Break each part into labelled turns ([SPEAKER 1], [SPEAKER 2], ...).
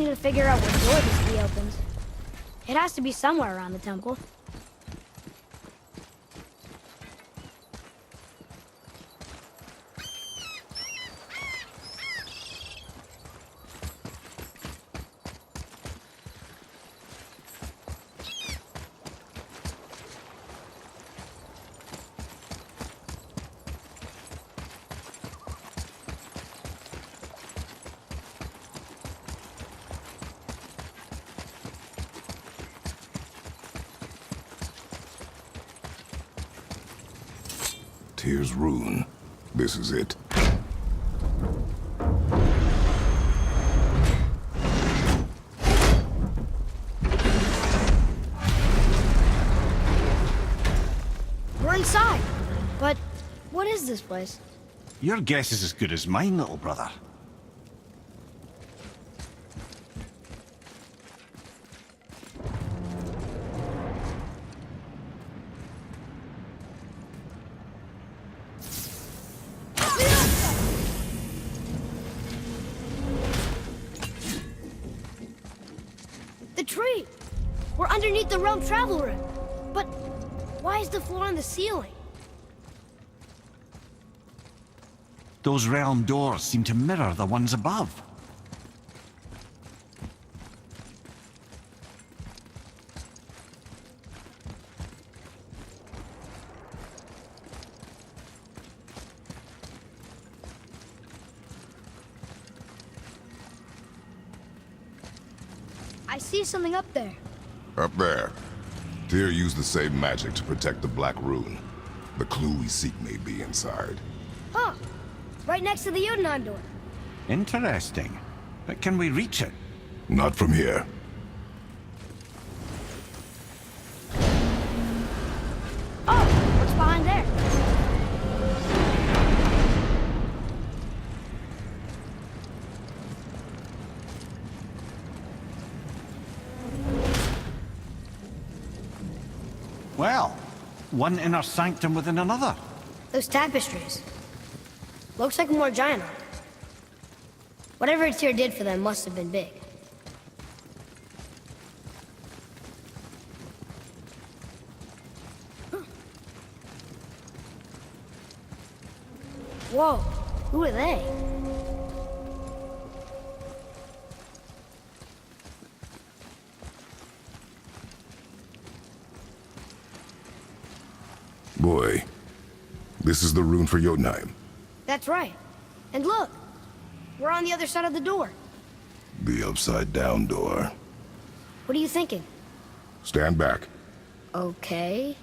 [SPEAKER 1] need to figure out what door this key opens. It has to be somewhere around the temple.
[SPEAKER 2] Here's Rune. This is it.
[SPEAKER 1] We're inside. But what is this place?
[SPEAKER 3] Your guess is as good as mine, little brother.
[SPEAKER 1] The tree! We're underneath the realm travel room. But why is the floor on the ceiling?
[SPEAKER 3] Those realm doors seem to mirror the ones above.
[SPEAKER 1] I see something up there.
[SPEAKER 2] Up there. Tyr used the same magic to protect the Black Rune. The clue we seek may be inside.
[SPEAKER 1] Huh. Right next to the Jotunheim door.
[SPEAKER 3] Interesting. But can we reach it?
[SPEAKER 2] Not from here.
[SPEAKER 1] Oh, what's behind there?
[SPEAKER 3] Well, one inner sanctum within another.
[SPEAKER 1] Those tapestries. Looks like more giant art. Whatever Tyr did for them must have been big. Whoa, who are they?
[SPEAKER 2] Boy, this is the rune for Jotunheim.
[SPEAKER 1] That's right. And look, we're on the other side of the door.
[SPEAKER 2] The upside-down door.
[SPEAKER 1] What are you thinking?
[SPEAKER 2] Stand back.
[SPEAKER 1] Okay.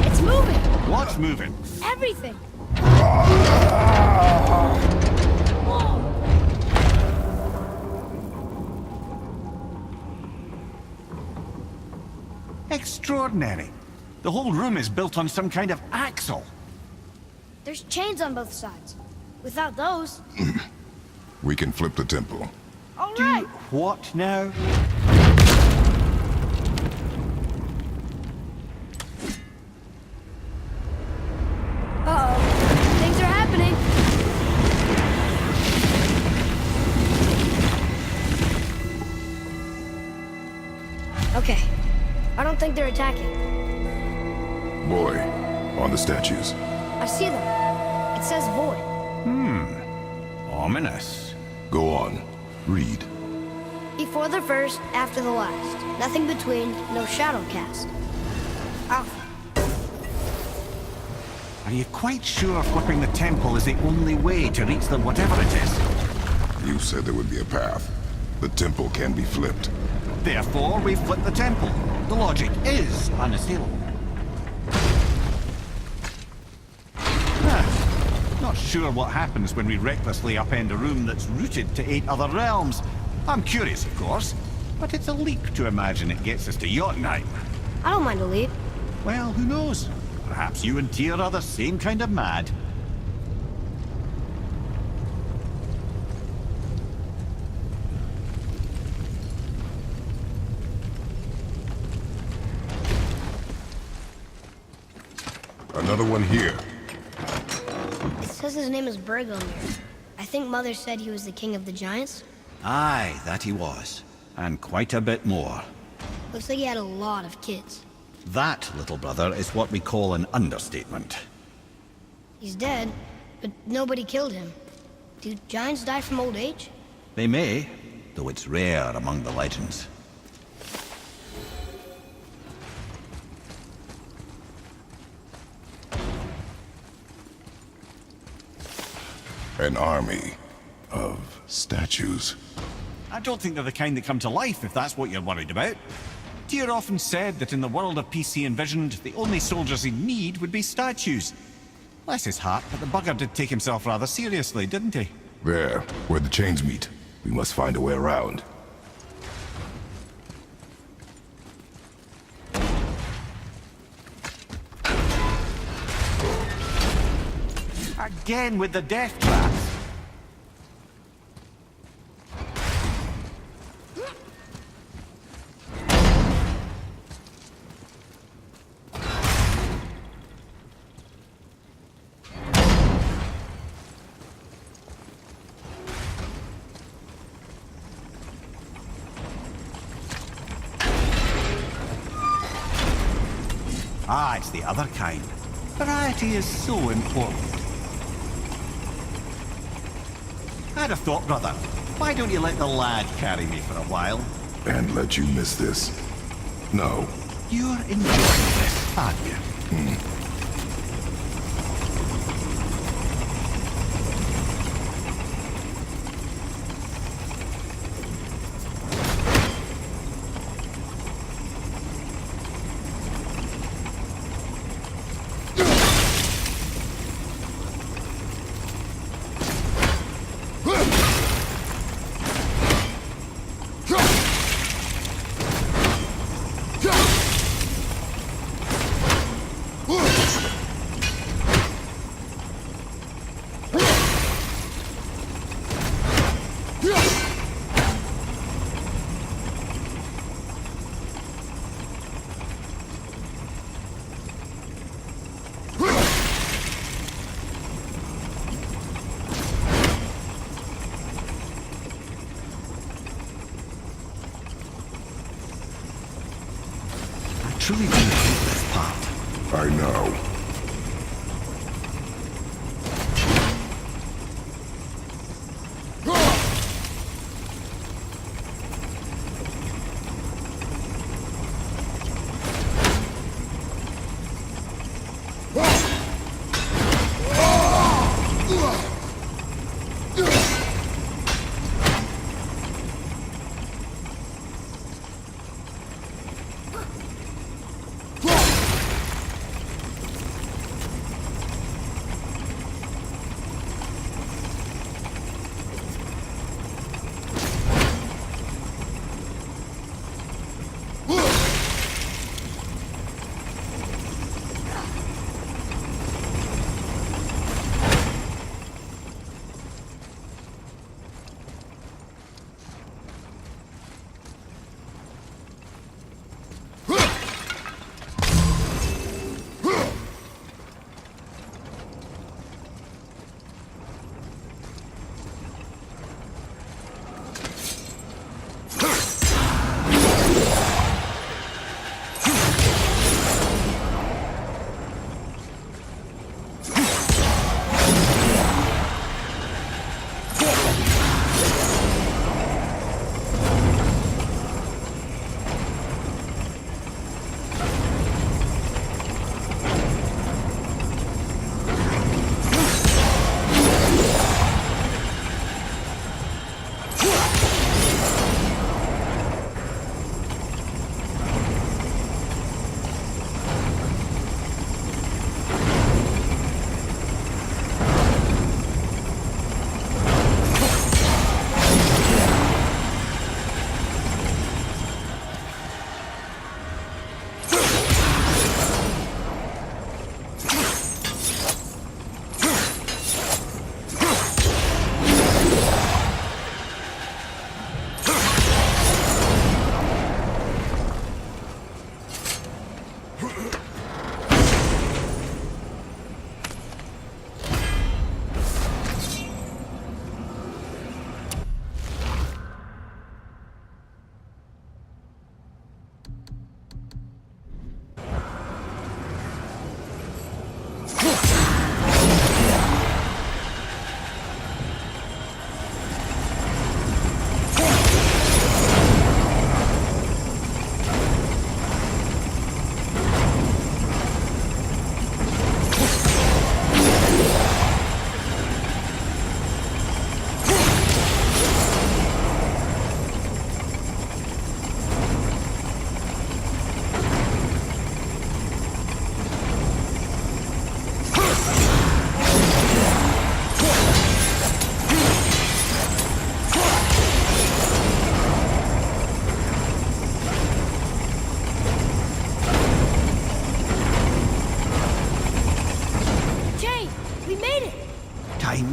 [SPEAKER 1] It's moving!
[SPEAKER 3] What's moving?
[SPEAKER 1] Everything!
[SPEAKER 3] Extraordinary. The whole room is built on some kind of axle.
[SPEAKER 1] There's chains on both sides. Without those...
[SPEAKER 2] We can flip the temple.
[SPEAKER 1] All right!
[SPEAKER 3] What now?
[SPEAKER 1] Uh-oh. Things are happening. Okay. I don't think they're attacking.
[SPEAKER 2] Boy, on the statues.
[SPEAKER 1] I see them. It says void.
[SPEAKER 3] Ominous.
[SPEAKER 2] Go on. Read.
[SPEAKER 1] Before the first, after the last. Nothing between, no shadow cast. Alpha.
[SPEAKER 3] Are you quite sure flipping the temple is the only way to reach them, whatever it is?
[SPEAKER 2] You said there would be a path. The temple can be flipped.
[SPEAKER 3] Therefore, we flip the temple. The logic is unassailable. Not sure what happens when we recklessly upend a room that's rooted to 8 other realms. I'm curious, of course, but it's a leap to imagine it gets us to Jotunheim.
[SPEAKER 1] I don't mind a leap.
[SPEAKER 3] Well, who knows? Perhaps you and Tyr are the same kind of mad.
[SPEAKER 2] Another one here.
[SPEAKER 1] says his name is Bergelmir. I think Mother said he was the king of the giants.
[SPEAKER 3] Aye, that he was. And quite a bit more.
[SPEAKER 1] Looks like he had a lot of kids.
[SPEAKER 3] That, little brother, is what we call an understatement.
[SPEAKER 1] He's dead, but nobody killed him. Do giants die from old age?
[SPEAKER 3] They may, though it's rare among the legends.
[SPEAKER 2] An army of statues.
[SPEAKER 3] I don't think they're the kind that come to life, if that's what you're worried about. Tyr often said that in the world of peace he envisioned, the only soldiers he'd need would be statues. Bless his heart, but the bugger did take himself rather seriously, didn't he?
[SPEAKER 2] There, where the chains meet. We must find a way around.
[SPEAKER 3] Again with the death traps. Ah, it's the other kind. Variety is so important. I had a thought, brother. Why don't you let the lad carry me for a while?
[SPEAKER 2] And let you miss this. No.
[SPEAKER 3] You're enjoying this, aren't you? I truly do hate this part.
[SPEAKER 2] I know.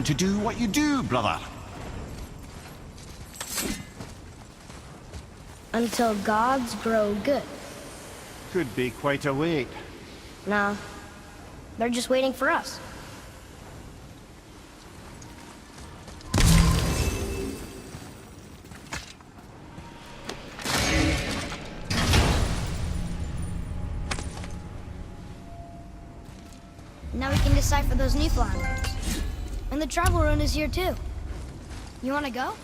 [SPEAKER 3] to do what you do, brother.
[SPEAKER 1] Until gods grow good.
[SPEAKER 4] Could be quite a wait.
[SPEAKER 1] Nah, they're just waiting for us. Now we can decipher those Nephilim runes. And the travel rune is here too. You wanna go?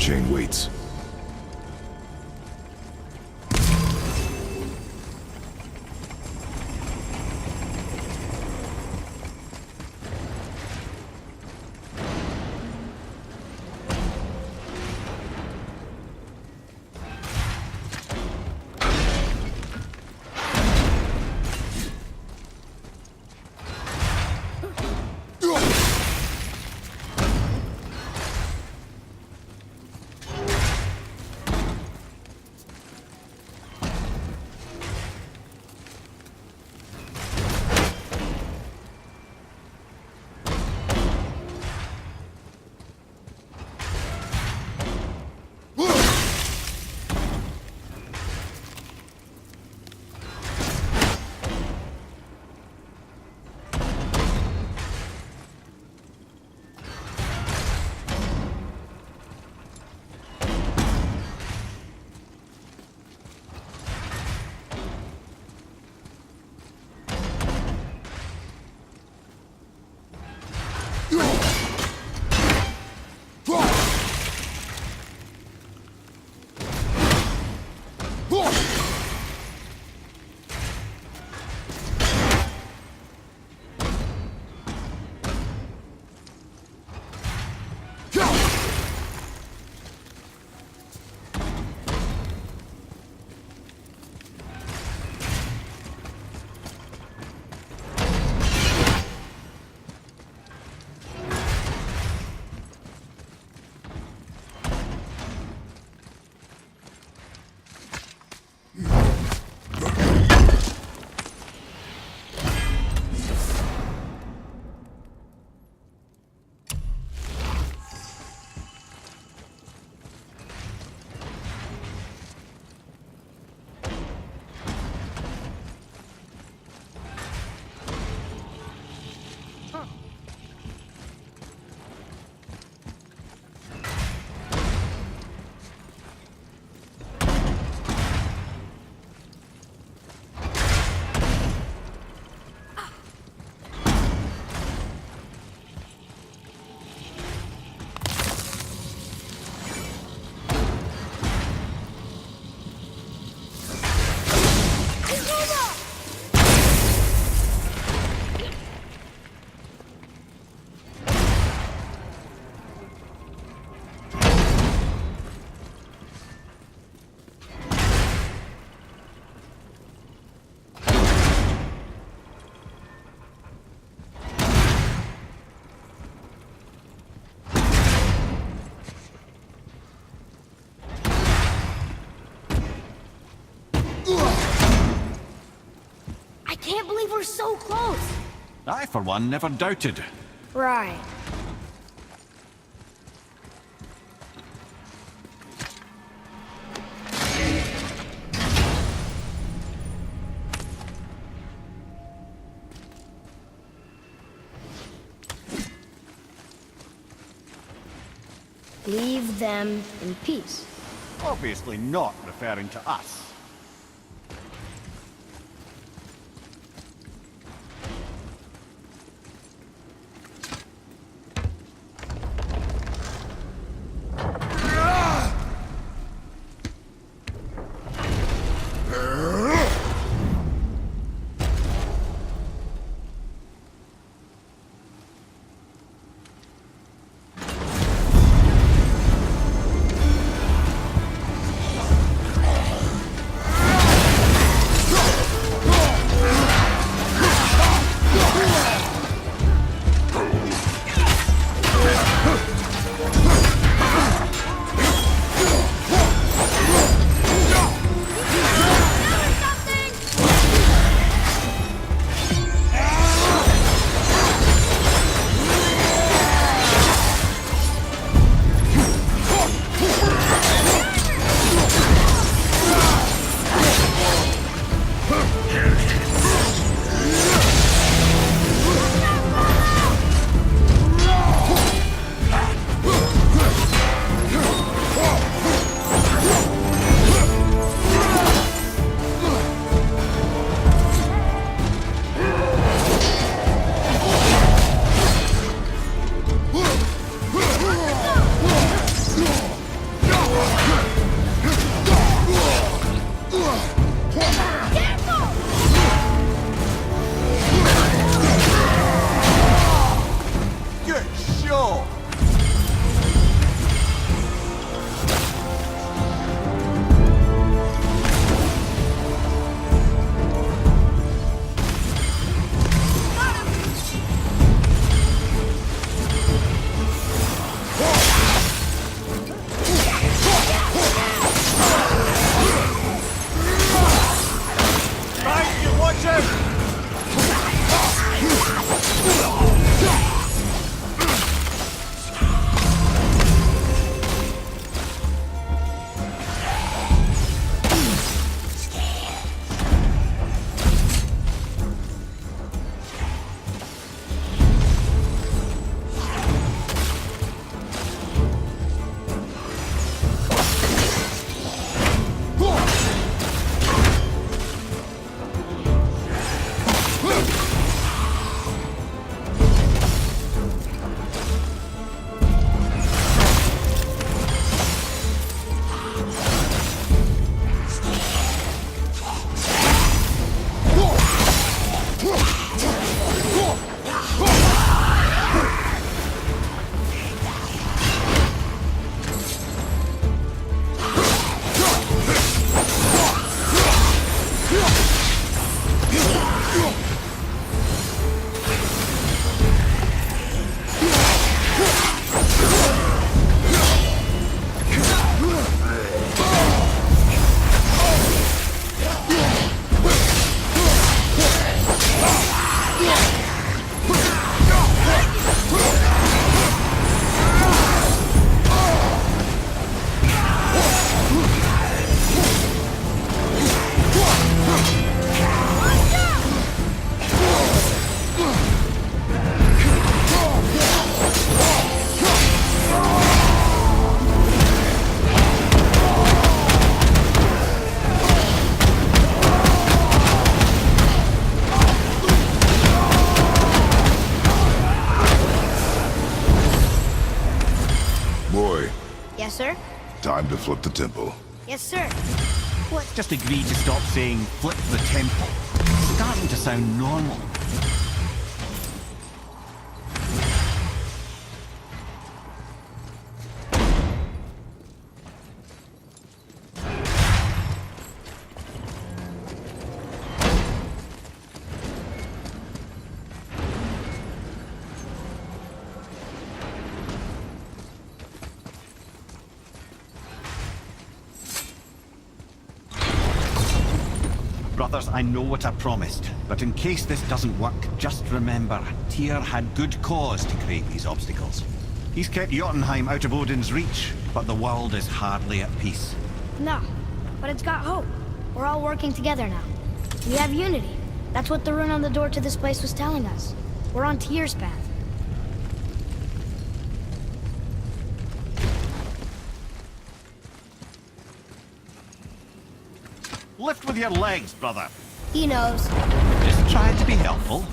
[SPEAKER 2] chain waits.
[SPEAKER 1] can't believe we're so close.
[SPEAKER 3] I, for one, never doubted.
[SPEAKER 1] Right. Leave them in peace.
[SPEAKER 4] Obviously not referring to us.
[SPEAKER 1] Yes, sir?
[SPEAKER 2] Time to flip the temple.
[SPEAKER 1] Yes, sir.
[SPEAKER 3] Let's just agree to stop saying flip the temple. It's starting to sound normal. brothers, I know what I promised. But in case this doesn't work, just remember, Tyr had good cause to create these obstacles. He's kept Jotunheim out of Odin's reach, but the world is hardly at peace.
[SPEAKER 1] No, but it's got hope. We're all working together now. We have unity. That's what the rune on the door to this place was telling us. We're on Tyr's path.
[SPEAKER 3] Lift with your legs, brother.
[SPEAKER 1] He knows.
[SPEAKER 3] Just trying to be helpful.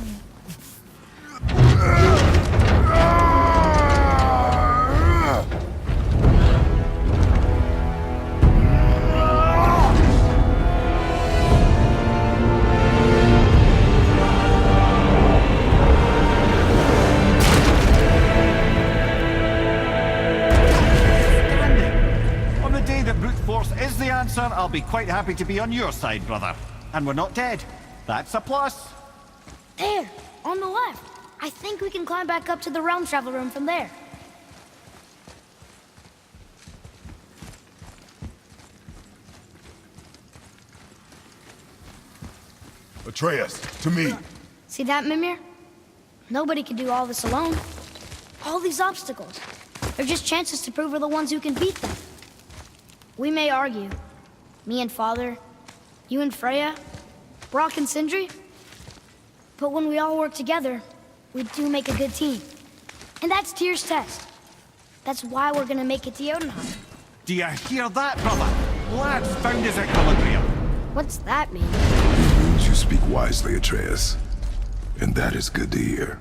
[SPEAKER 3] On the day that brute force is the answer, I'll be quite happy to be on your side, brother. And we're not dead. That's a plus.
[SPEAKER 1] There, on the left. I think we can climb back up to the realm travel room from there.
[SPEAKER 2] Atreus, to me.
[SPEAKER 1] See that, Mimir? Nobody can do all this alone. All these obstacles. They're just chances to prove we're the ones who can beat them. We may argue. Me and Father, you and Freya, Brock and Sindri. But when we all work together, we do make a good team. And that's Tyr's test. That's why we're gonna make it to Jotunheim.
[SPEAKER 3] Do you hear that, brother? Lad's found his equilibrium.
[SPEAKER 1] What's that mean?
[SPEAKER 2] You speak wisely, Atreus. And that is good to hear.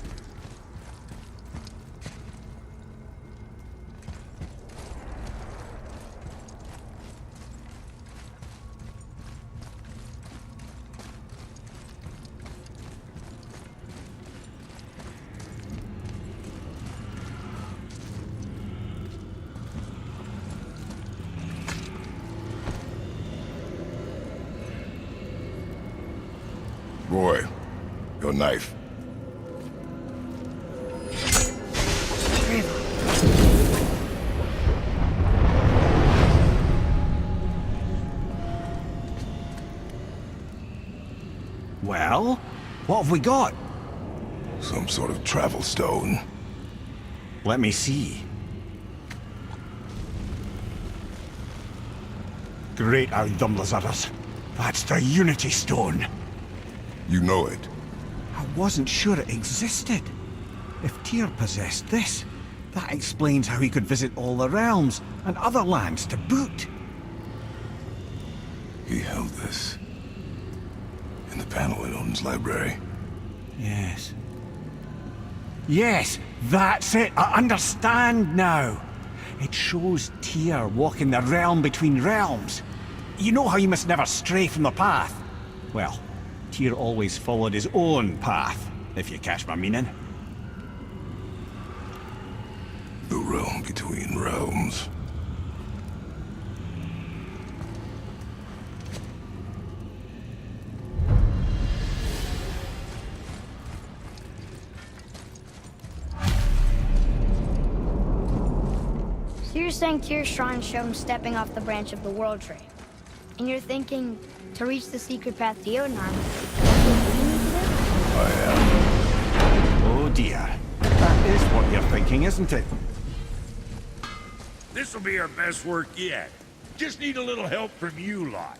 [SPEAKER 2] Boy, your knife.
[SPEAKER 3] Well, what have we got?
[SPEAKER 2] Some sort of travel stone.
[SPEAKER 3] Let me see. Great Audumlazaras. That's the Unity Stone.
[SPEAKER 2] You know it.
[SPEAKER 3] I wasn't sure it existed. If Tyr possessed this, that explains how he could visit all the realms and other lands to boot.
[SPEAKER 2] He held this in the panel in Odin's library.
[SPEAKER 3] Yes. Yes, that's it. I understand now. It shows Tyr walking the realm between realms. You know how you must never stray from the path? Well, Tyr always followed his own path, if you catch my meaning.
[SPEAKER 2] The realm between realms.
[SPEAKER 1] So you're saying Tyr's shrine showed him stepping off the branch of the World Tree. And you're thinking, to reach the secret path to Jotunheim,
[SPEAKER 2] I am.
[SPEAKER 3] Oh dear. That is what you're thinking, isn't it?
[SPEAKER 5] This'll be our best work yet. Just need a little help from you lot.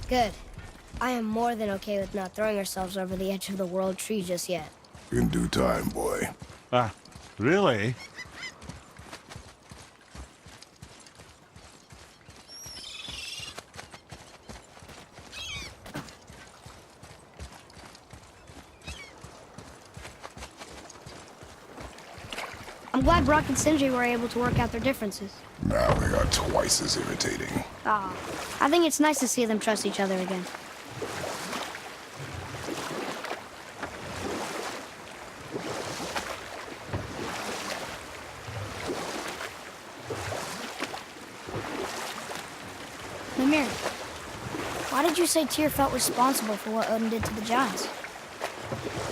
[SPEAKER 1] Good. I am more than okay with not throwing ourselves over the edge of the World Tree just yet.
[SPEAKER 2] In due time, boy.
[SPEAKER 3] Ah, really?
[SPEAKER 1] I'm glad Brock and Sindri were able to work out their differences.
[SPEAKER 2] Now they are twice as irritating.
[SPEAKER 1] Ah, I think it's nice to see them trust each other again. Mimir, why did you say Tyr felt responsible for what Odin did to the giants?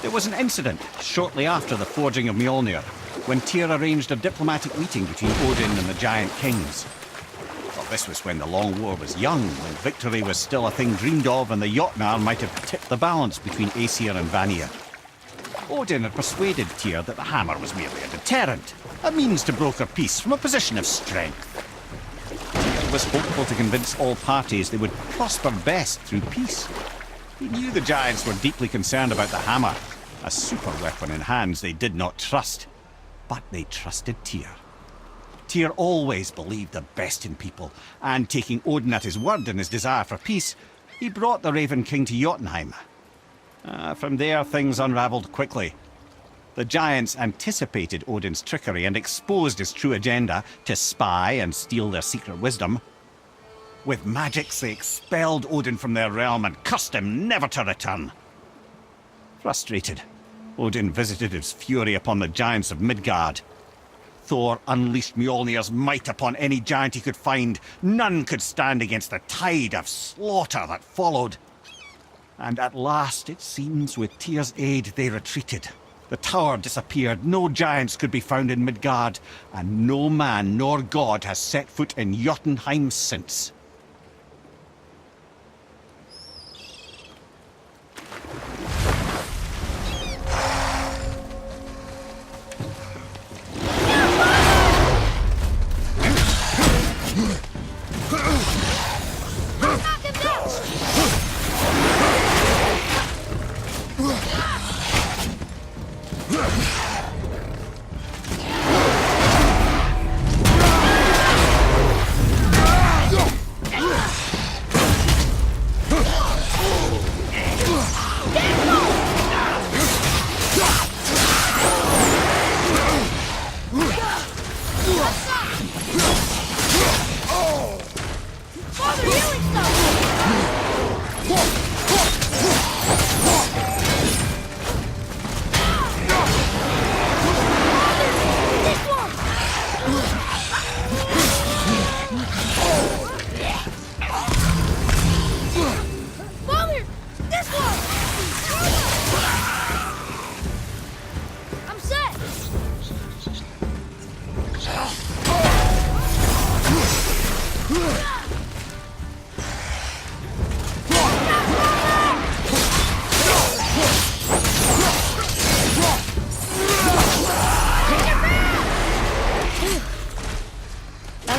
[SPEAKER 3] There was an incident shortly after the forging of Mjolnir, when Tyr arranged a diplomatic meeting between Odin and the giant kings. Well, this was when the Long War was young, when victory was still a thing dreamed of, and the Jotnar might have tipped the balance between Aesir and Vanir. Odin had persuaded Tyr that the hammer was merely a deterrent, a means to broker peace from a position of strength. Tyr was hopeful to convince all parties they would prosper best through peace. He knew the giants were deeply concerned about the hammer, a super weapon in hands they did not trust. But they trusted Tyr. Tyr always believed the best in people, and taking Odin at his word in his desire for peace, he brought the Raven King to Jotunheim. From there, things unravelled quickly. The giants anticipated Odin's trickery and exposed his true agenda to spy and steal their secret wisdom. With magics, they expelled Odin from their realm and cursed him never to return. Frustrated, Odin visited his fury upon the giants of Midgard. Thor unleashed Mjolnir's might upon any giant he could find. None could stand against the tide of slaughter that followed. And at last, it seems, with Tyr's aid, they retreated. The tower disappeared, no giants could be found in Midgard, and no man nor god has set foot in Jotunheim since.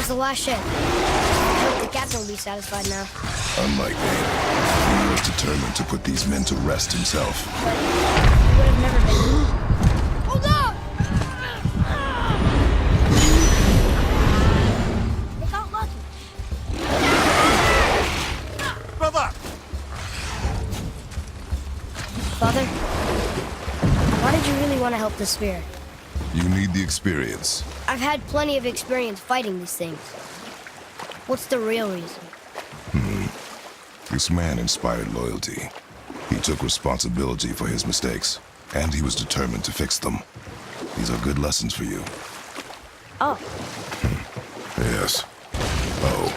[SPEAKER 1] The last ship. I hope the captain will be satisfied now.
[SPEAKER 2] Unlike me, he was determined to put these men to rest himself.
[SPEAKER 1] But he would have never been. Hold up! They got lucky.
[SPEAKER 4] Brother!
[SPEAKER 1] Father, why did you really want to help the Sphere?
[SPEAKER 2] You need the experience.
[SPEAKER 1] I've had plenty of experience fighting these things. What's the real reason?
[SPEAKER 2] This man inspired loyalty. He took responsibility for his mistakes, and he was determined to fix them. These are good lessons for you.
[SPEAKER 1] Oh.
[SPEAKER 2] Yes. Oh.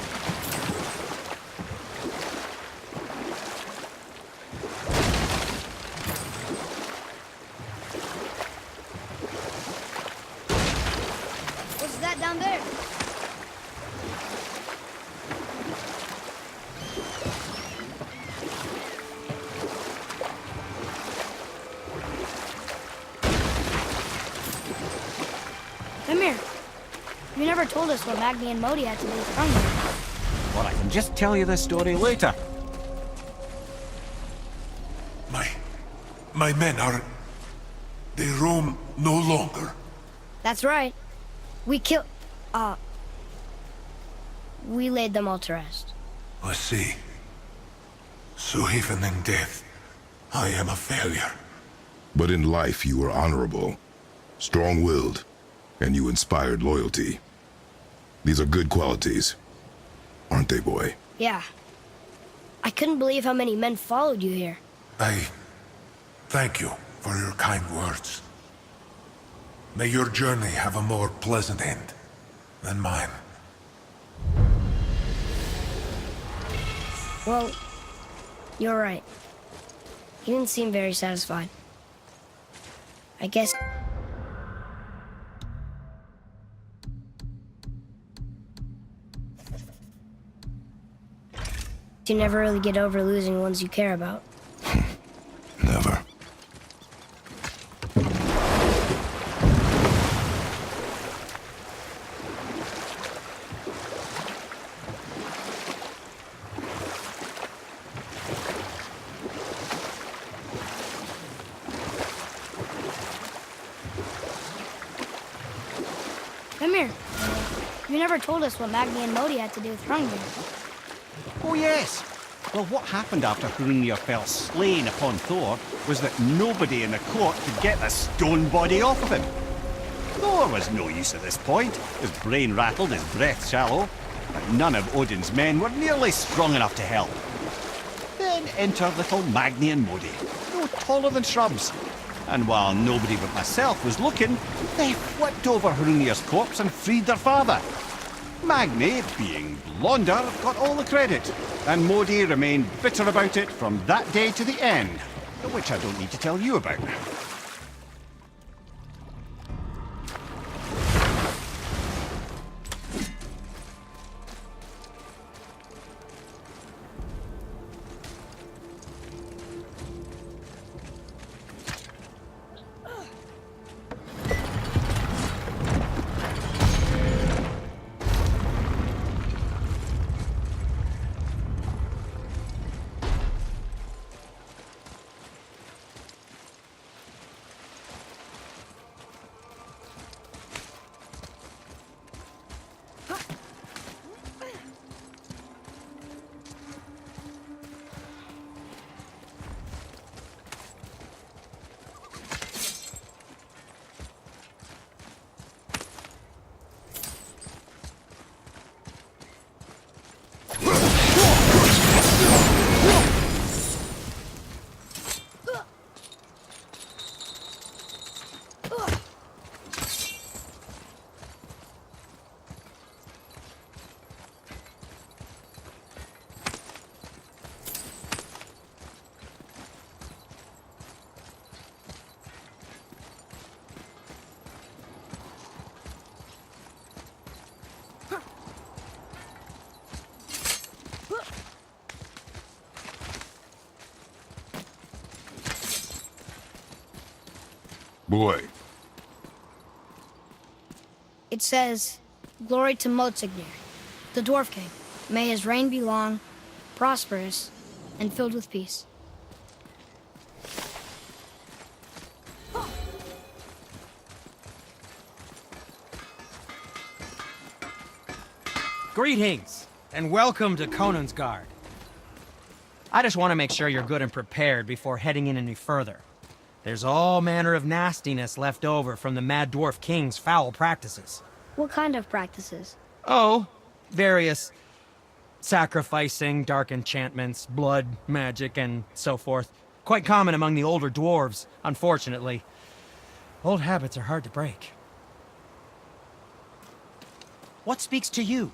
[SPEAKER 1] What's that down there? Mimir, you never told us what Magni and Modi had to do with Hrungnir.
[SPEAKER 3] Well, I can just tell you this story later.
[SPEAKER 5] My men are... They roam no longer.
[SPEAKER 1] That's right. We laid them all to rest.
[SPEAKER 5] I see. So even in death, I am a failure.
[SPEAKER 2] But in life you were honorable, strong-willed, and you inspired loyalty. These are good qualities, aren't they, boy?
[SPEAKER 1] Yeah. I couldn't believe how many men followed you here.
[SPEAKER 5] I thank you for your kind words. May your journey have a more pleasant end than mine.
[SPEAKER 1] Well, you're right. He didn't seem very satisfied. I guess... you never really get over losing ones you care about.
[SPEAKER 2] Never.
[SPEAKER 1] Come here. You never told us what Magni and Modi had to do with Hrungnir.
[SPEAKER 3] Oh, yes. Well, what happened after Hrungnir fell slain upon Thor was that nobody in the court could get the stone body off of him. Thor was no use at this point, his brain rattled, his breath shallow, but none of Odin's men were nearly strong enough to help. Then entered little Magni and Modi, no taller than shrubs. And while nobody but myself was looking, they flipped over Hrungnir's corpse and freed their father. Magni, being blonder, got all the credit, and Modi remained bitter about it from that day to the end, which I don't need to tell you about.
[SPEAKER 2] Boy.
[SPEAKER 1] It says, "Glory to Motsignir, the Dwarf King. May his reign be long, prosperous, and filled with peace."
[SPEAKER 6] Greetings, and welcome to Conan's Guard. I just want to make sure you're good and prepared before heading in any further. There's all manner of nastiness left over from the Mad Dwarf King's foul practices.
[SPEAKER 1] What kind of practices?
[SPEAKER 6] Oh, various sacrificing, dark enchantments, blood, magic, and so forth. Quite common among the older dwarves, unfortunately. Old habits are hard to break. What speaks to you?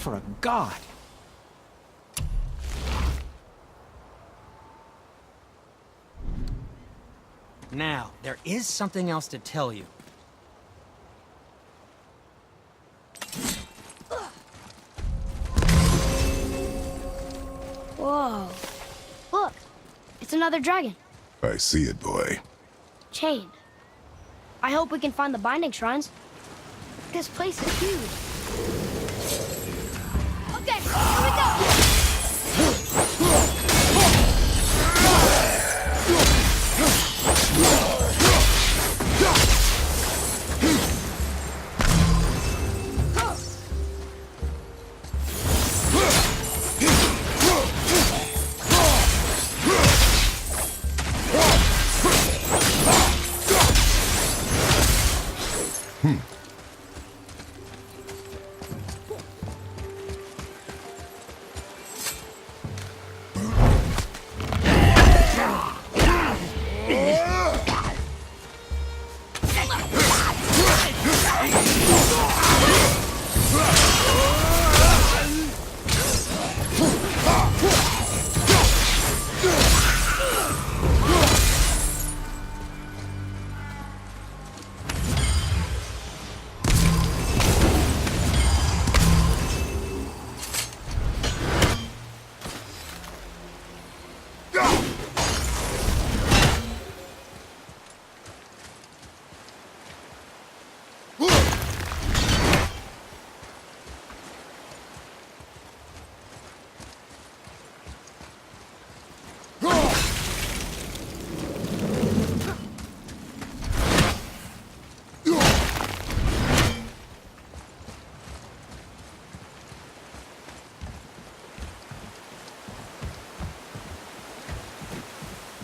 [SPEAKER 6] for a god. Now, there is something else to tell you.
[SPEAKER 1] Whoa. Look, it's another dragon.
[SPEAKER 2] I see it, boy.
[SPEAKER 1] Chained. I hope we can find the binding shrines. This place is huge. Okay, here we go!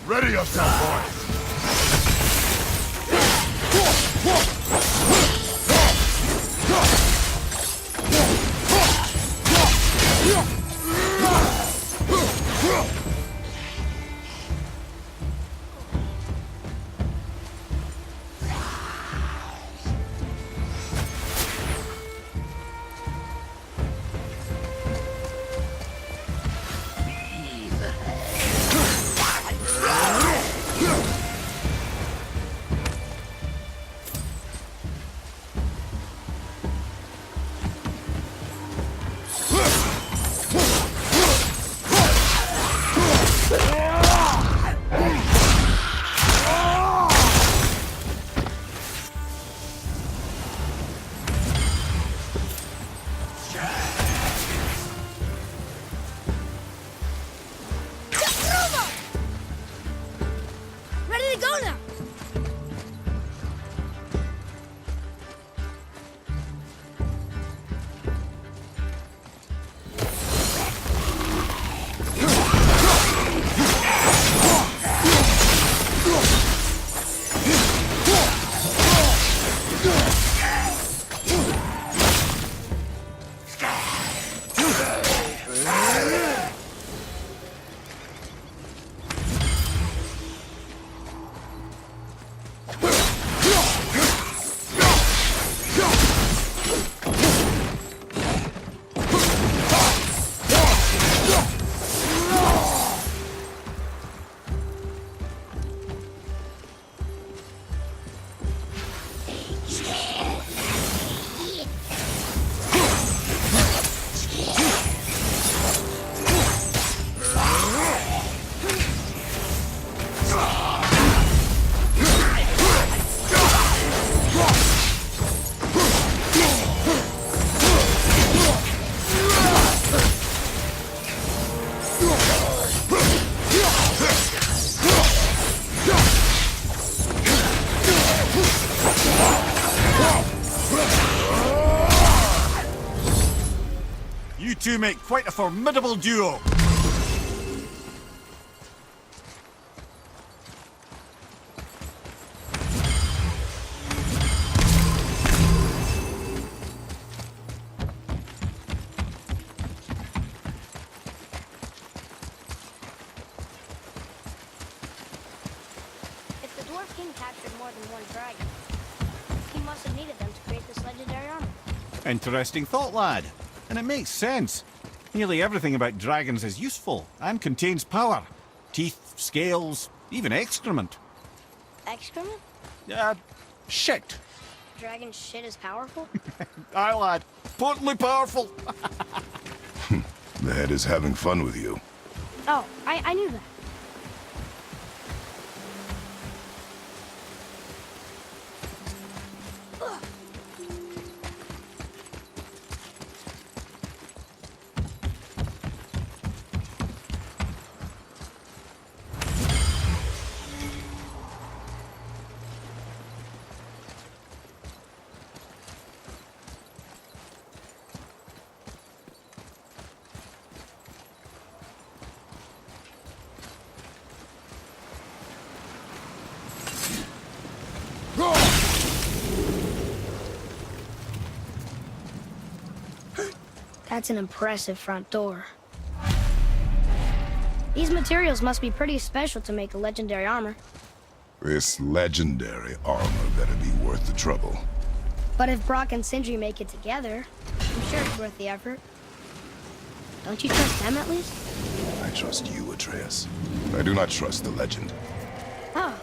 [SPEAKER 5] Ready yourself, boys!
[SPEAKER 1] Ready to go now!
[SPEAKER 3] You two make quite a formidable duo.
[SPEAKER 1] If the Dwarf King captured more than one dragon, he must have needed them to create this legendary armor.
[SPEAKER 3] Interesting thought, lad. And it makes sense. Nearly everything about dragons is useful and contains power. Teeth, scales, even excrement.
[SPEAKER 1] Excrement?
[SPEAKER 3] Shit.
[SPEAKER 1] Dragon shit is powerful?
[SPEAKER 3] Aye, lad. Potently powerful.
[SPEAKER 2] The head is having fun with you.
[SPEAKER 1] Oh, I knew that. That's an impressive front door. These materials must be pretty special to make a legendary armor.
[SPEAKER 2] This legendary armor better be worth the trouble.
[SPEAKER 1] But if Brock and Sindri make it together, I'm sure it's worth the effort. Don't you trust them at least?
[SPEAKER 2] I trust you, Atreus. I do not trust the legend.
[SPEAKER 1] Oh.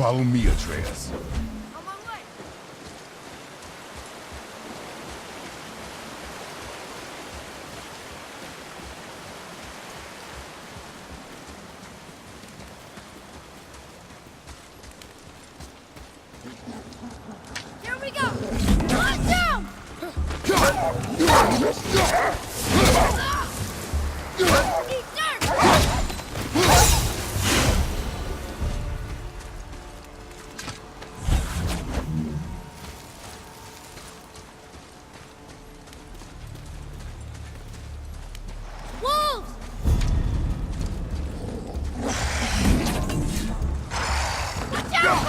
[SPEAKER 2] Follow me, Atreus.
[SPEAKER 1] On my way. Here we go! Lock down! Eat dirt! Wolves! Watch out,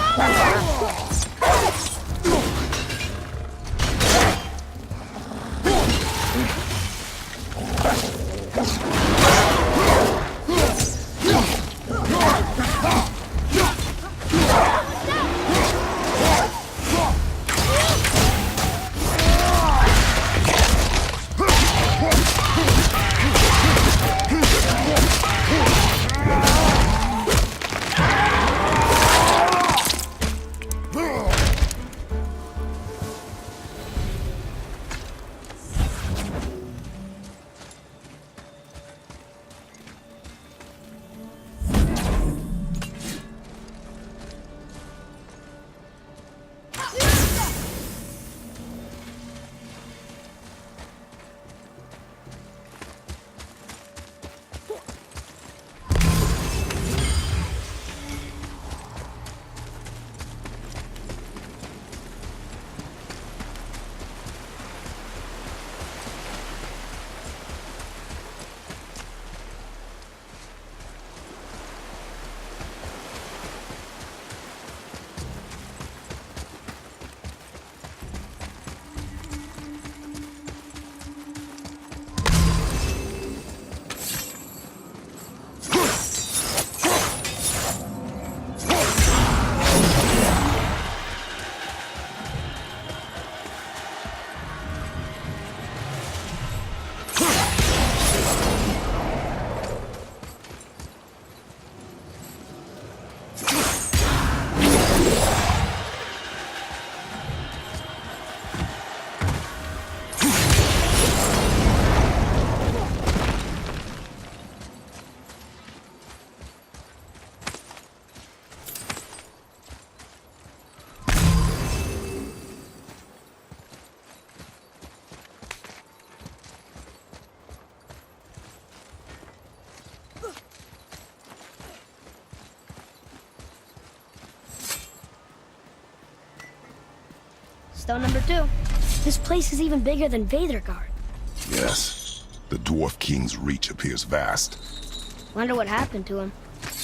[SPEAKER 1] Stone number 2. This place is even bigger than Vadergard.
[SPEAKER 2] Yes. The Dwarf King's reach appears vast.
[SPEAKER 1] Wonder what happened to him.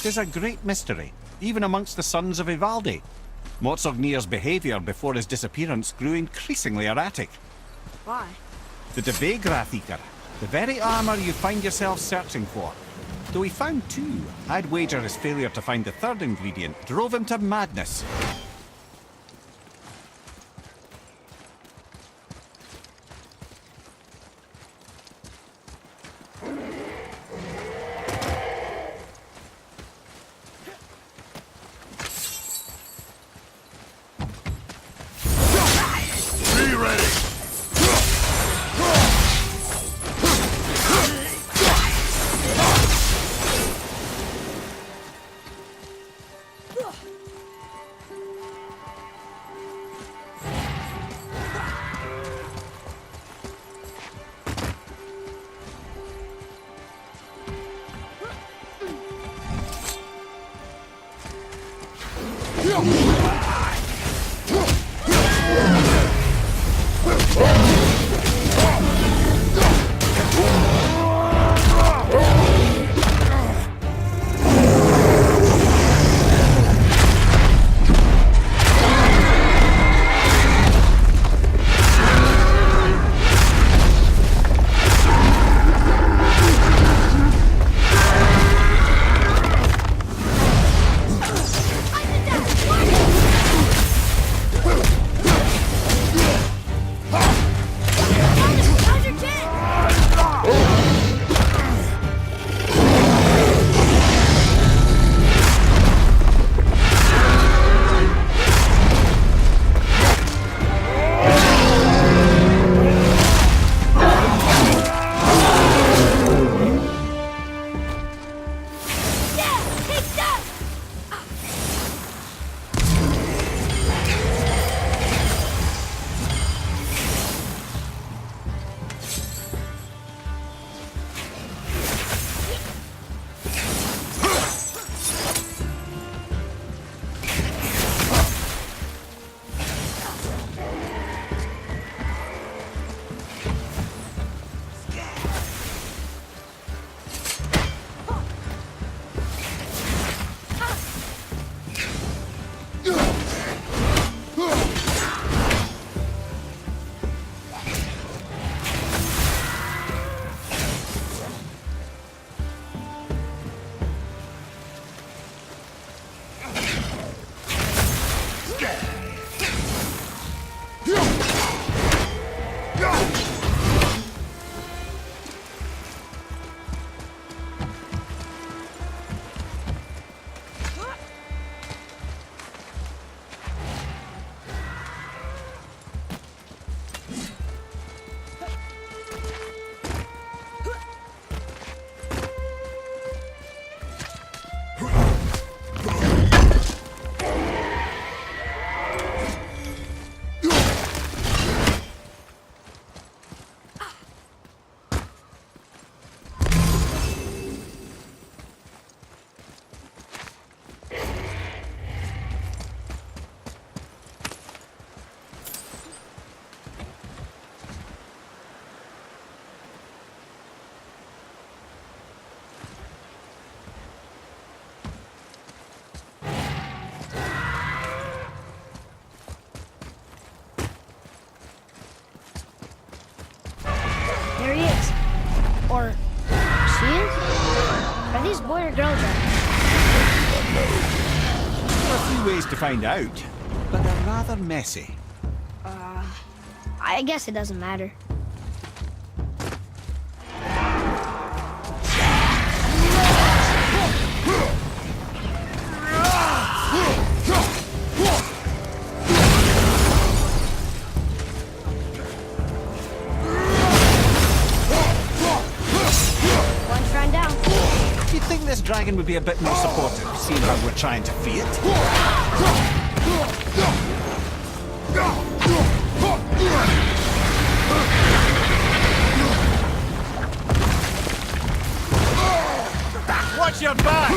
[SPEAKER 3] Tis a great mystery, even amongst the sons of Ivaldi. Motsognir's behaviour before his disappearance grew increasingly erratic.
[SPEAKER 1] Why?
[SPEAKER 3] The Devegrathikar, the very armour you find yourself searching for. Though he found 2, I'd wager his failure to find the 3rd ingredient drove him to madness.
[SPEAKER 1] There he is. Or she is? Are these boy or girl dragons?
[SPEAKER 3] There are a few ways to find out, but they're rather messy.
[SPEAKER 1] I guess it doesn't matter. One shrine down.
[SPEAKER 3] You'd think this dragon would be a bit more supportive, seeing how we're trying to free it.
[SPEAKER 4] Watch your back!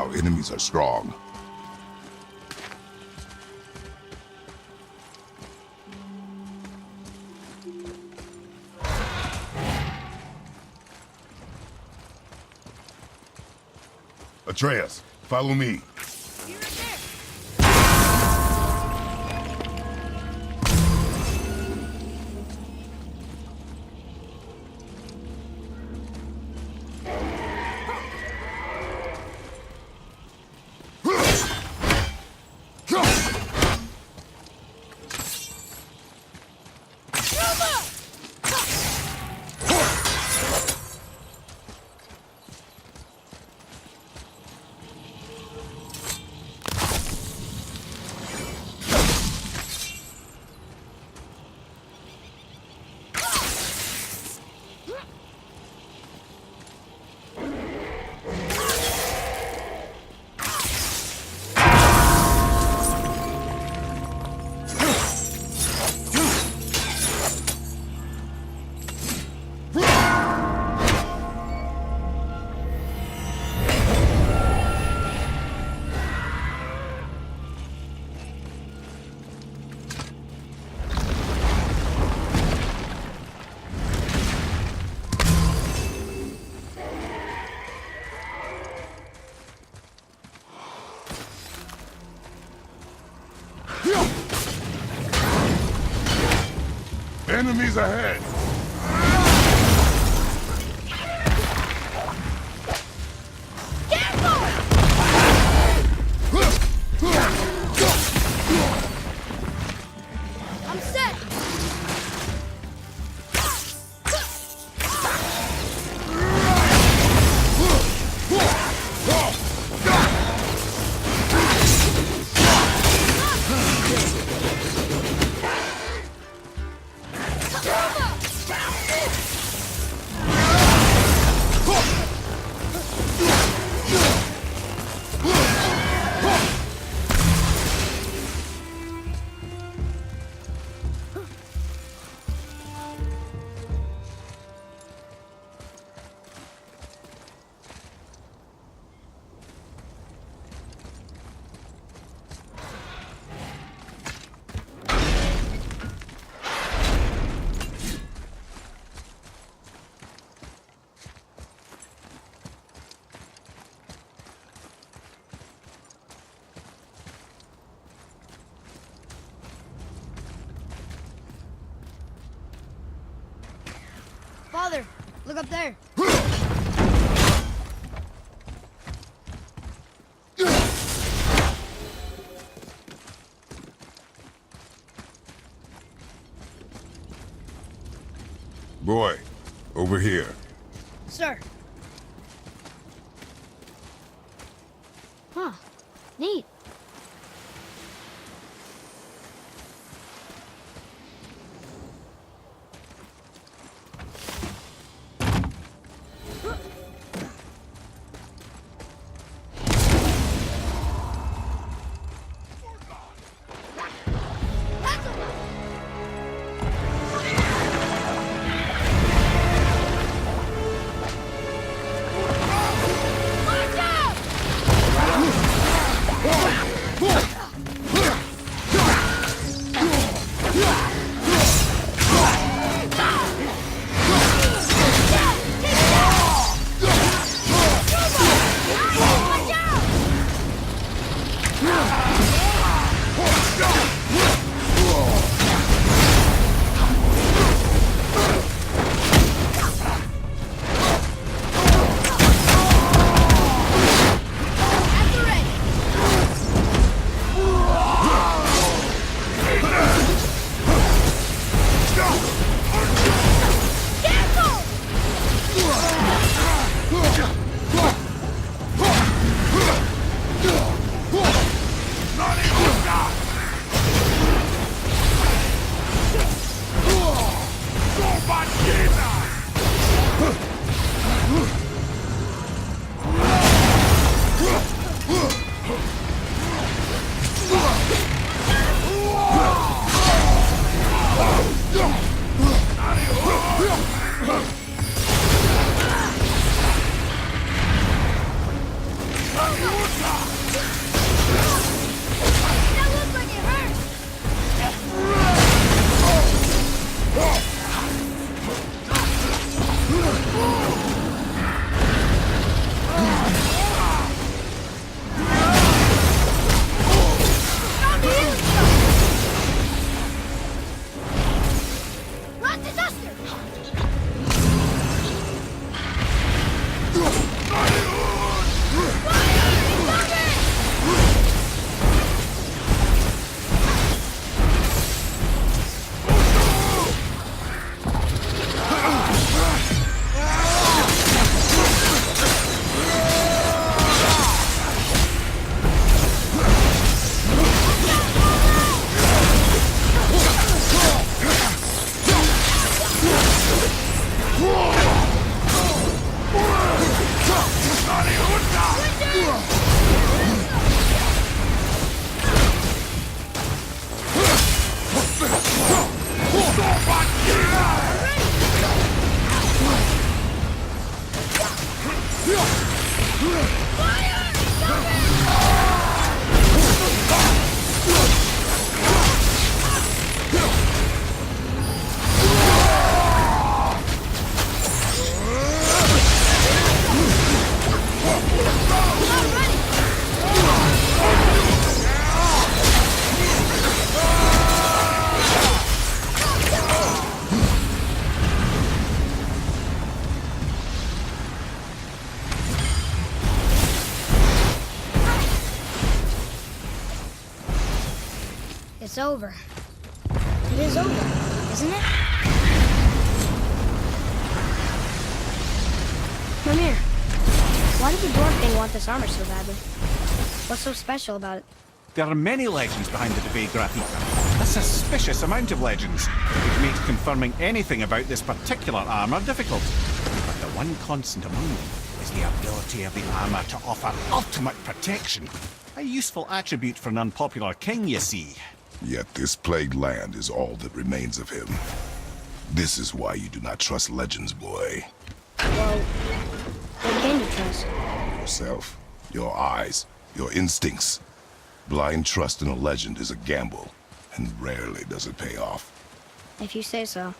[SPEAKER 2] our enemies are strong. Atreus, follow me. Enemies ahead!
[SPEAKER 1] I'm set! Father, look up there.
[SPEAKER 2] Boy, over here.
[SPEAKER 1] Sir. Huh. Neat. Watch out! It's over. It is over, isn't it? Mimir, why did the dwarf king want this armor so badly? What's so special about it?
[SPEAKER 3] There are many legends behind the Debate Graffita. A suspicious amount of legends, which makes confirming anything about this particular armor difficult. But the one constant among them is the ability of the armor to offer ultimate protection. A useful attribute for an unpopular king, you see.
[SPEAKER 2] Yet this plagued land is all that remains of him. This is why you do not trust legends, boy.
[SPEAKER 1] Well, what can you trust?
[SPEAKER 2] Yourself, your eyes, your instincts. Blind trust in a legend is a gamble, and rarely does it pay off.
[SPEAKER 1] If you say so.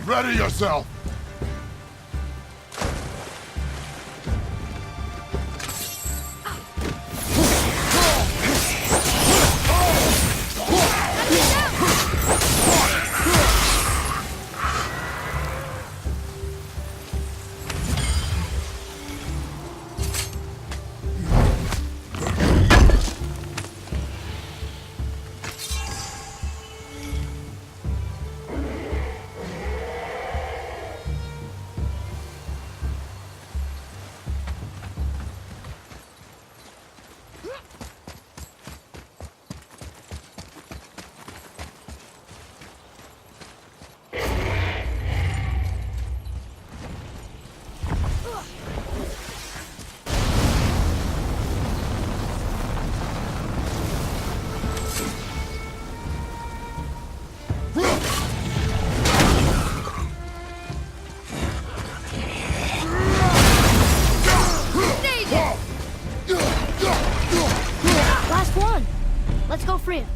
[SPEAKER 2] Ready yourself!
[SPEAKER 1] Last one! Let's go free him.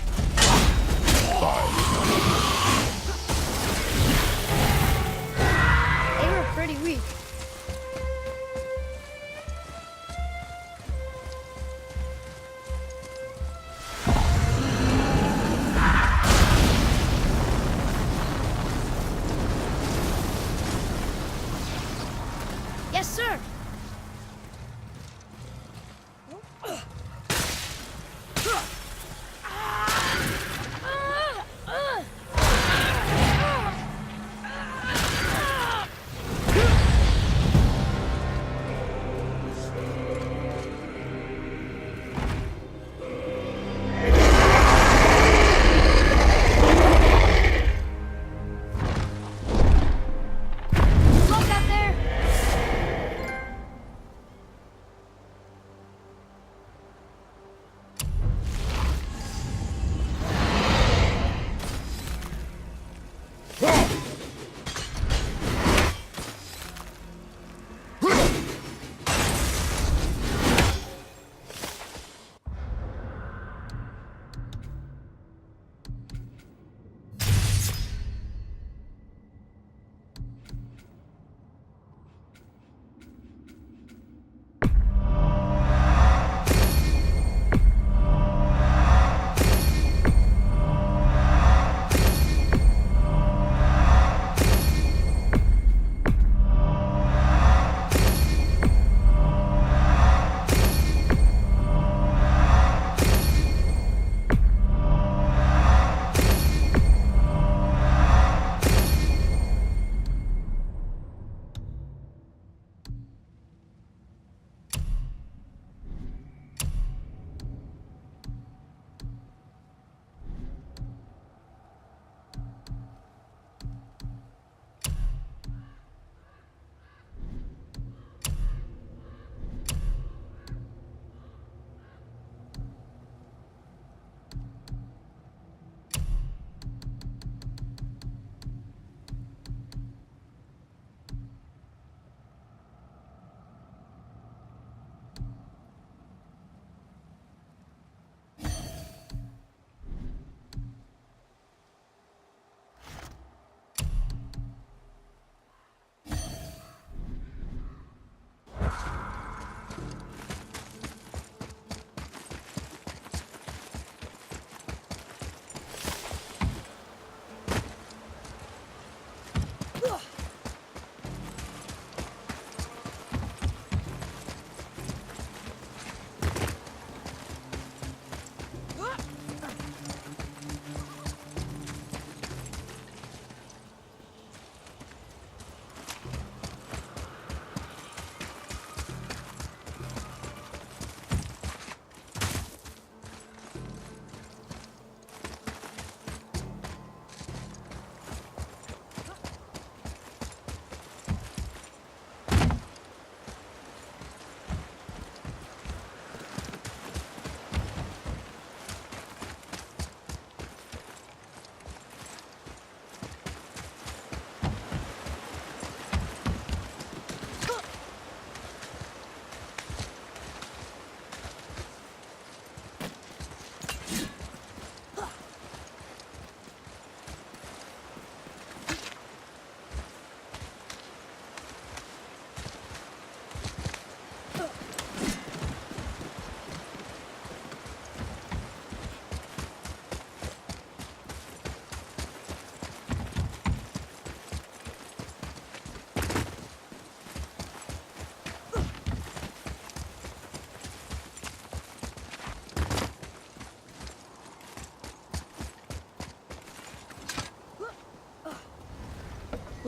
[SPEAKER 1] They were pretty weak. Yes, sir!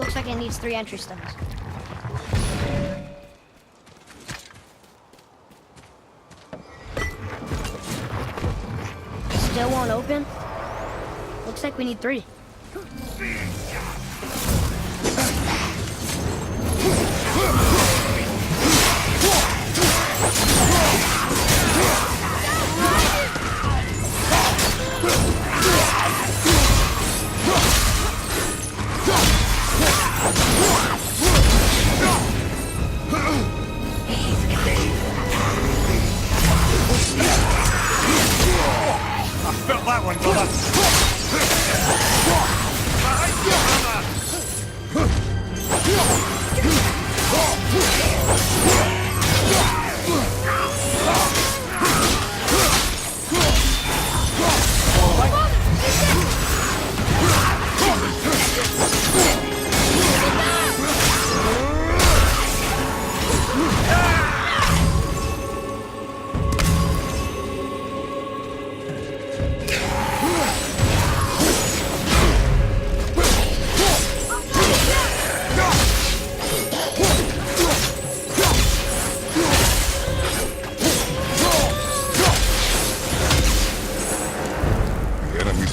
[SPEAKER 1] Looks like it needs 3 entry stones. Still won't open? Looks like we need 3.
[SPEAKER 3] Felt that one, brother. Behind you,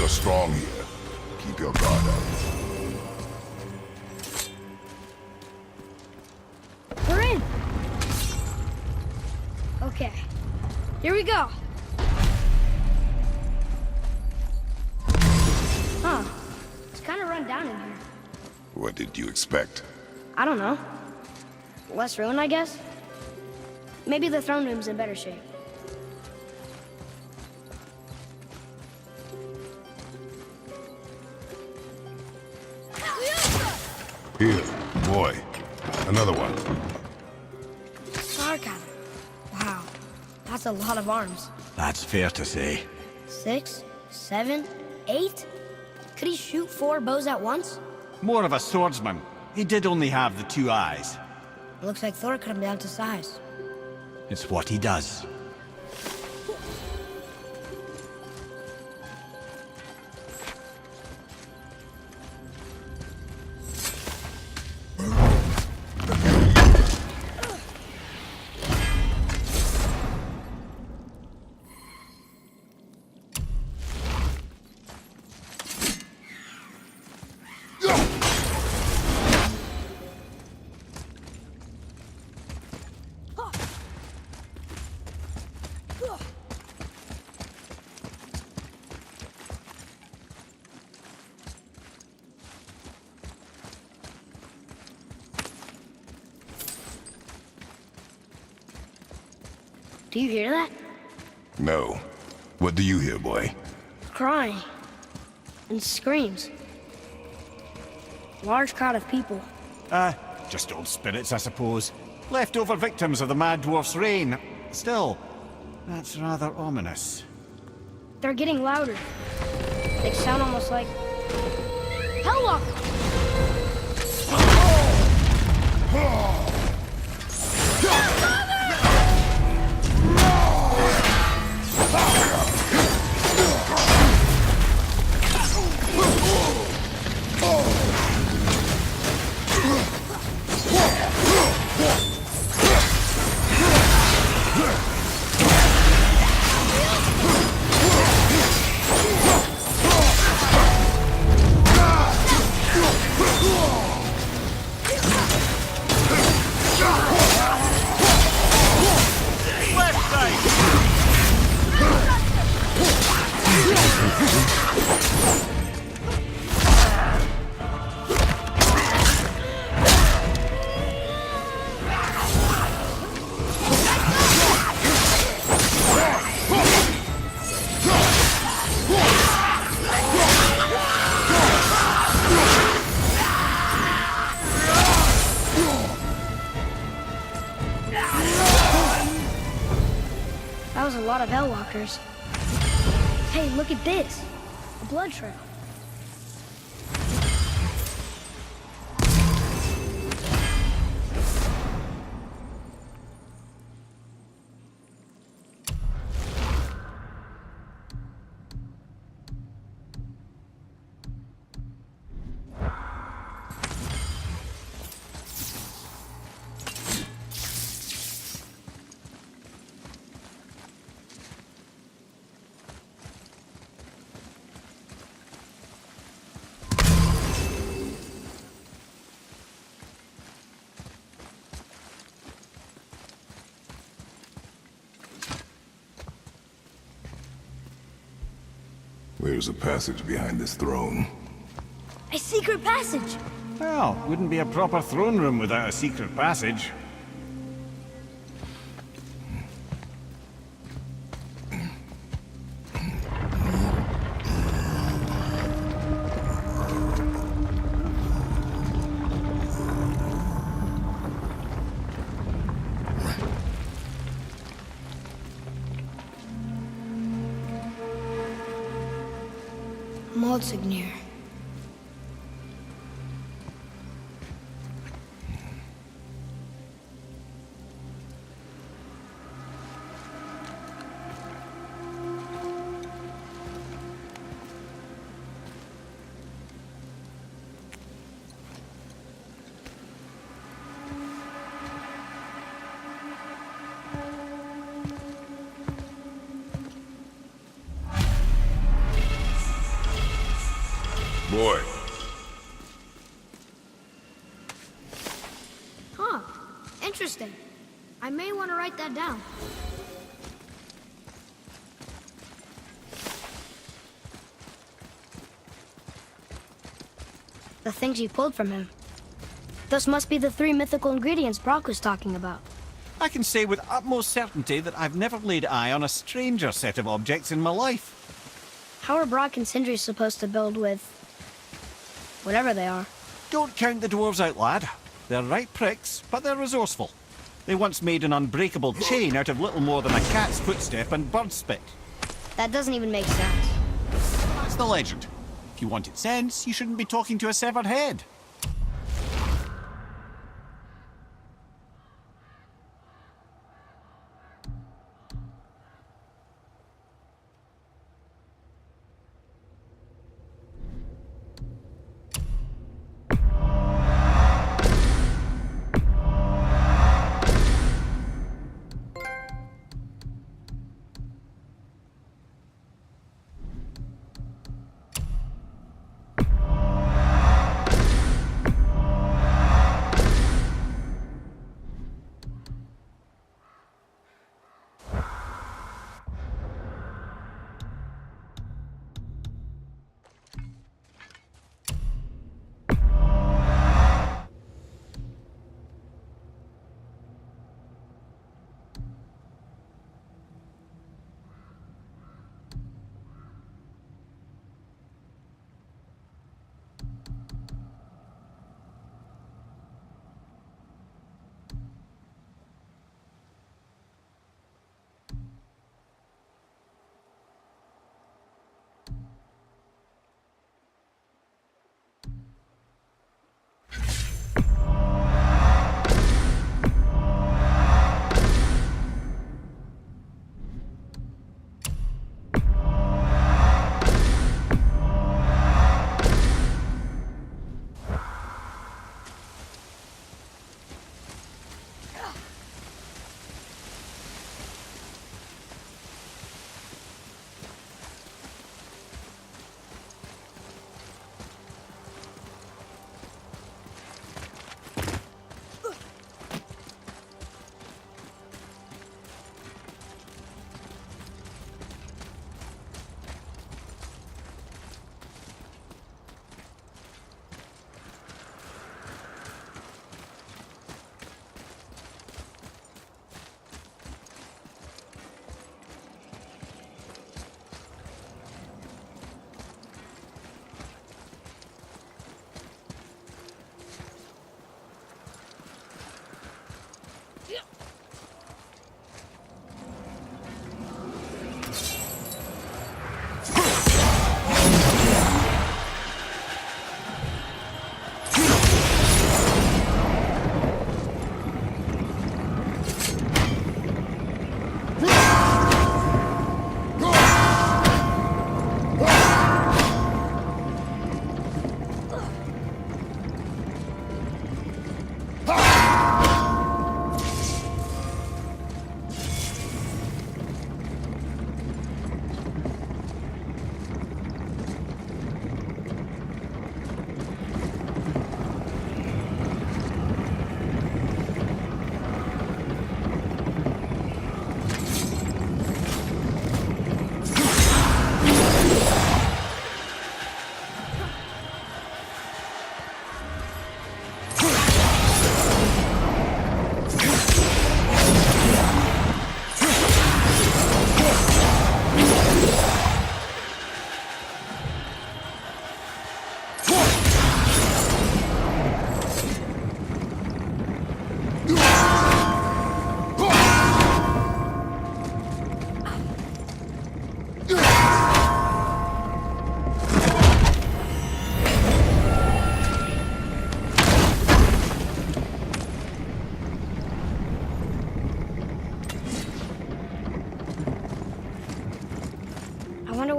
[SPEAKER 2] strong here. Keep your guard up.
[SPEAKER 1] We're in. Okay. Here we go. Huh. It's kind of run down in here.
[SPEAKER 2] What did you expect?
[SPEAKER 1] I don't know. Less ruin, I guess? Maybe the throne room's in better shape.
[SPEAKER 2] Here, boy. Another one.
[SPEAKER 1] Sarkhan. Wow. That's a lot of arms.
[SPEAKER 3] That's fair to say.
[SPEAKER 1] 6, 7, 8? Could he shoot 4 bows at once?
[SPEAKER 3] More of a swordsman. He did only have the 2 eyes.
[SPEAKER 1] It looks like Thor cut him down to size.
[SPEAKER 3] It's what he does.
[SPEAKER 1] Do you hear that?
[SPEAKER 2] No. What do you hear, boy?
[SPEAKER 1] Crying. And screams. Large crowd of people.
[SPEAKER 3] Just old spirits, I suppose. Leftover victims of the Mad Dwarf's reign. Still, that's rather ominous.
[SPEAKER 1] They're getting louder. They sound almost like... Hellwalker! That was a lot of Hellwalkers. Hey, look at this. A blood trail.
[SPEAKER 2] There's a passage behind this throne.
[SPEAKER 1] A secret passage!
[SPEAKER 3] Well, wouldn't be a proper throne room without a secret passage.
[SPEAKER 1] Monsignor.
[SPEAKER 2] Boy.
[SPEAKER 1] Huh. Interesting. I may want to write that down. The things you pulled from him. Those must be the 3 mythical ingredients Brock was talking about.
[SPEAKER 3] I can say with utmost certainty that I've never laid eye on a stranger set of objects in my life.
[SPEAKER 1] How are Brock and Sindri supposed to build with... whatever they are?
[SPEAKER 3] Don't count the dwarves out, lad. They're right pricks, but they're resourceful. They once made an unbreakable chain out of little more than a cat's footstep and bird spit.
[SPEAKER 1] That doesn't even make sense.
[SPEAKER 3] That's the legend. If you wanted sense, you shouldn't be talking to a severed head.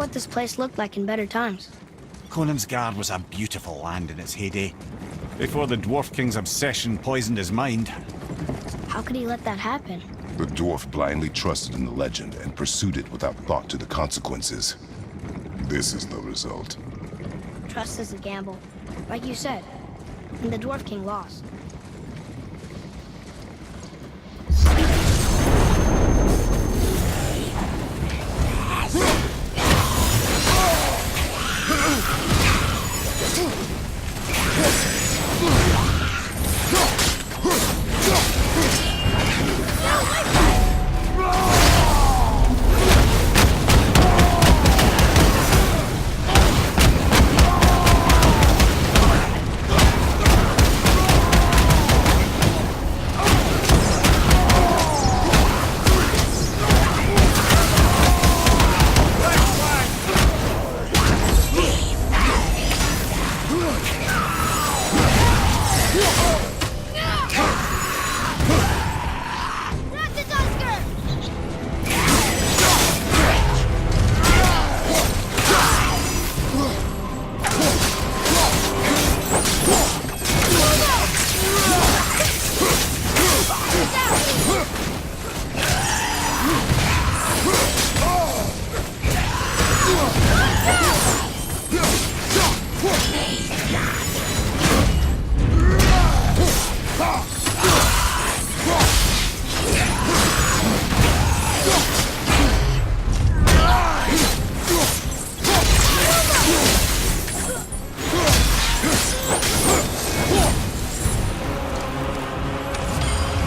[SPEAKER 1] what this place looked like in better times.
[SPEAKER 3] Conan's Guard was a beautiful land in its heyday, before the Dwarf King's obsession poisoned his mind.
[SPEAKER 1] How could he let that happen?
[SPEAKER 2] The dwarf blindly trusted in the legend and pursued it without thought to the consequences. This is the result.
[SPEAKER 1] Trust is a gamble, like you said. And the Dwarf King lost.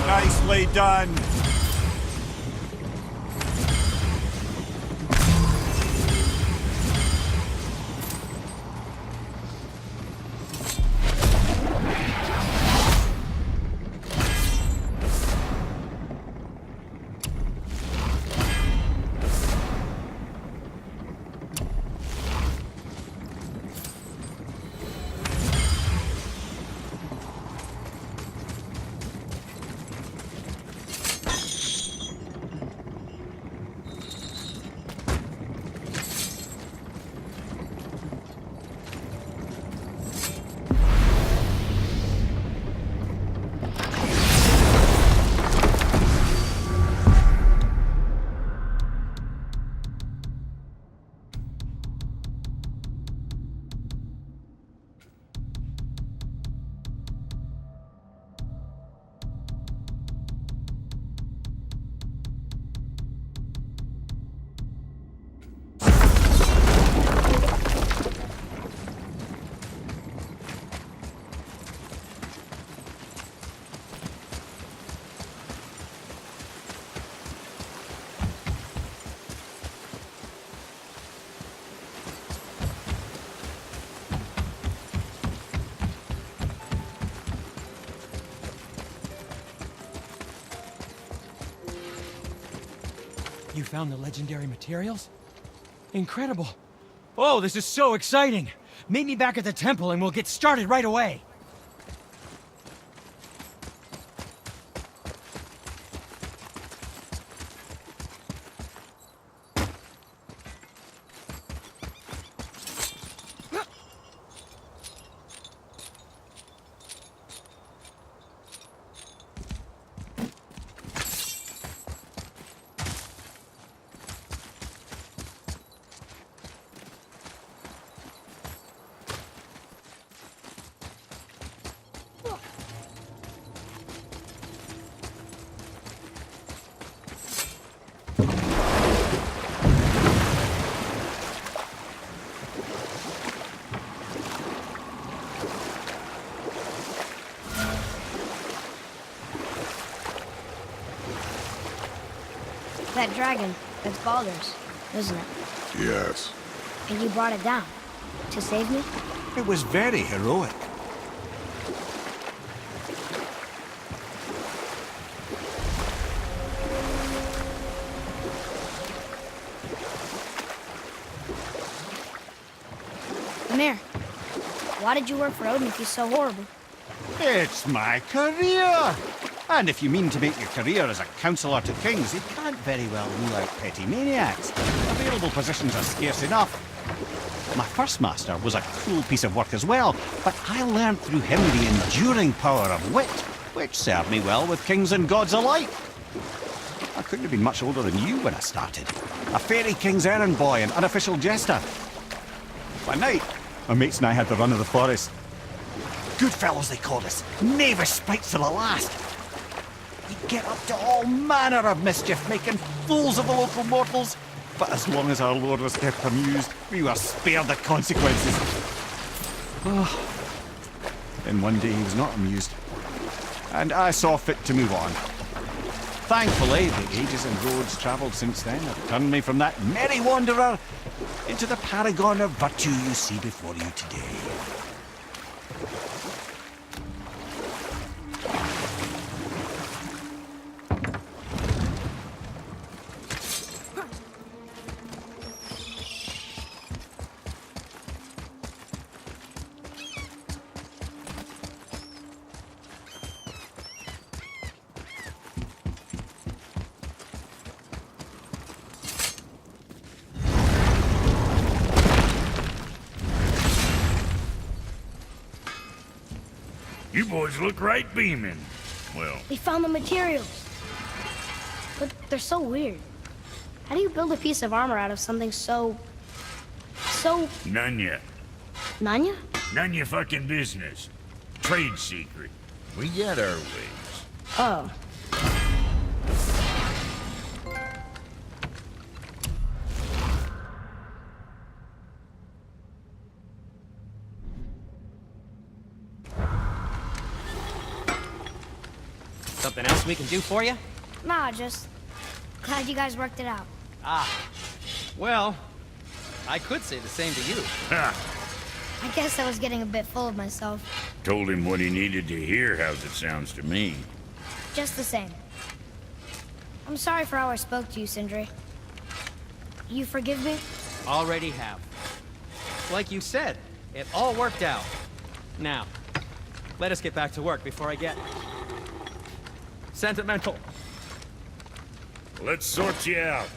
[SPEAKER 3] Nicely done.
[SPEAKER 6] You found the legendary materials? Incredible. Oh, this is so exciting. Meet me back at the temple and we'll get started right away.
[SPEAKER 1] That dragon, that's Baldur's, isn't it?
[SPEAKER 2] Yes.
[SPEAKER 1] And you brought it down to save me?
[SPEAKER 3] It was very heroic.
[SPEAKER 1] Amir, why did you work for Odin if he's so horrible?
[SPEAKER 3] It's my career. And if you mean to make your career as a counsellor to kings, you can't very well rule out petty maniacs. Available positions are scarce enough. My first master was a cruel piece of work as well, but I learned through him the enduring power of wit, which served me well with kings and gods alike. I couldn't have been much older than you when I started. A fairy king's errand boy and unofficial jester. One night, my mates and I had the run of the forest. Good fellows they called us, knavish spites to the last. We'd get up to all manner of mischief, making fools of the local mortals. But as long as our lord was kept amused, we were spared the consequences. Then one day he was not amused, and I saw fit to move on. Thankfully, the ages and roads travelled since then have turned me from that merry wanderer into the paragon of virtue you see before you today.
[SPEAKER 4] You boys look right beaming. Well,
[SPEAKER 1] We found the materials. But they're so weird. How do you build a piece of armor out of something so...
[SPEAKER 4] none yet.
[SPEAKER 1] Nanya?
[SPEAKER 4] None your fucking business. Trade secret. We got our ways.
[SPEAKER 1] Oh.
[SPEAKER 6] Something else we can do for you?
[SPEAKER 1] Nah, just... glad you guys worked it out.
[SPEAKER 6] Well, I could say the same to you.
[SPEAKER 4] Ha!
[SPEAKER 1] I guess I was getting a bit full of myself.
[SPEAKER 4] Told him what he needed to hear, how's it sounds to me.
[SPEAKER 1] Just the same. I'm sorry for how I spoke to you, Sindri. You forgive me?
[SPEAKER 6] Already have. Like you said, it all worked out. Now, let us get back to work before I get... sentimental.
[SPEAKER 4] Let's sort you out.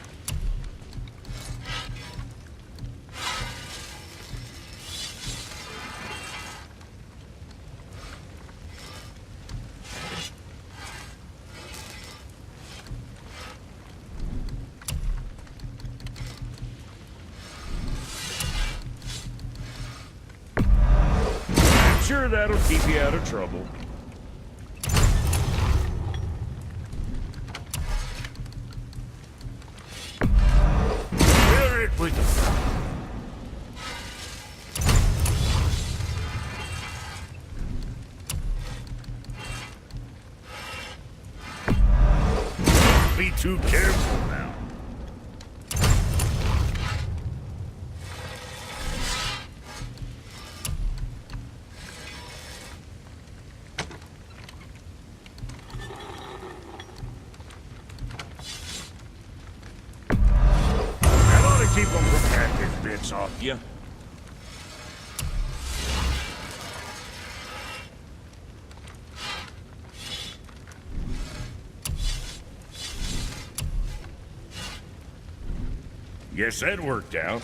[SPEAKER 4] Sure, that'll keep you out of trouble. Bear it with you. Be too careful now. That ought to keep them from hacking bits off you. Guess that worked out.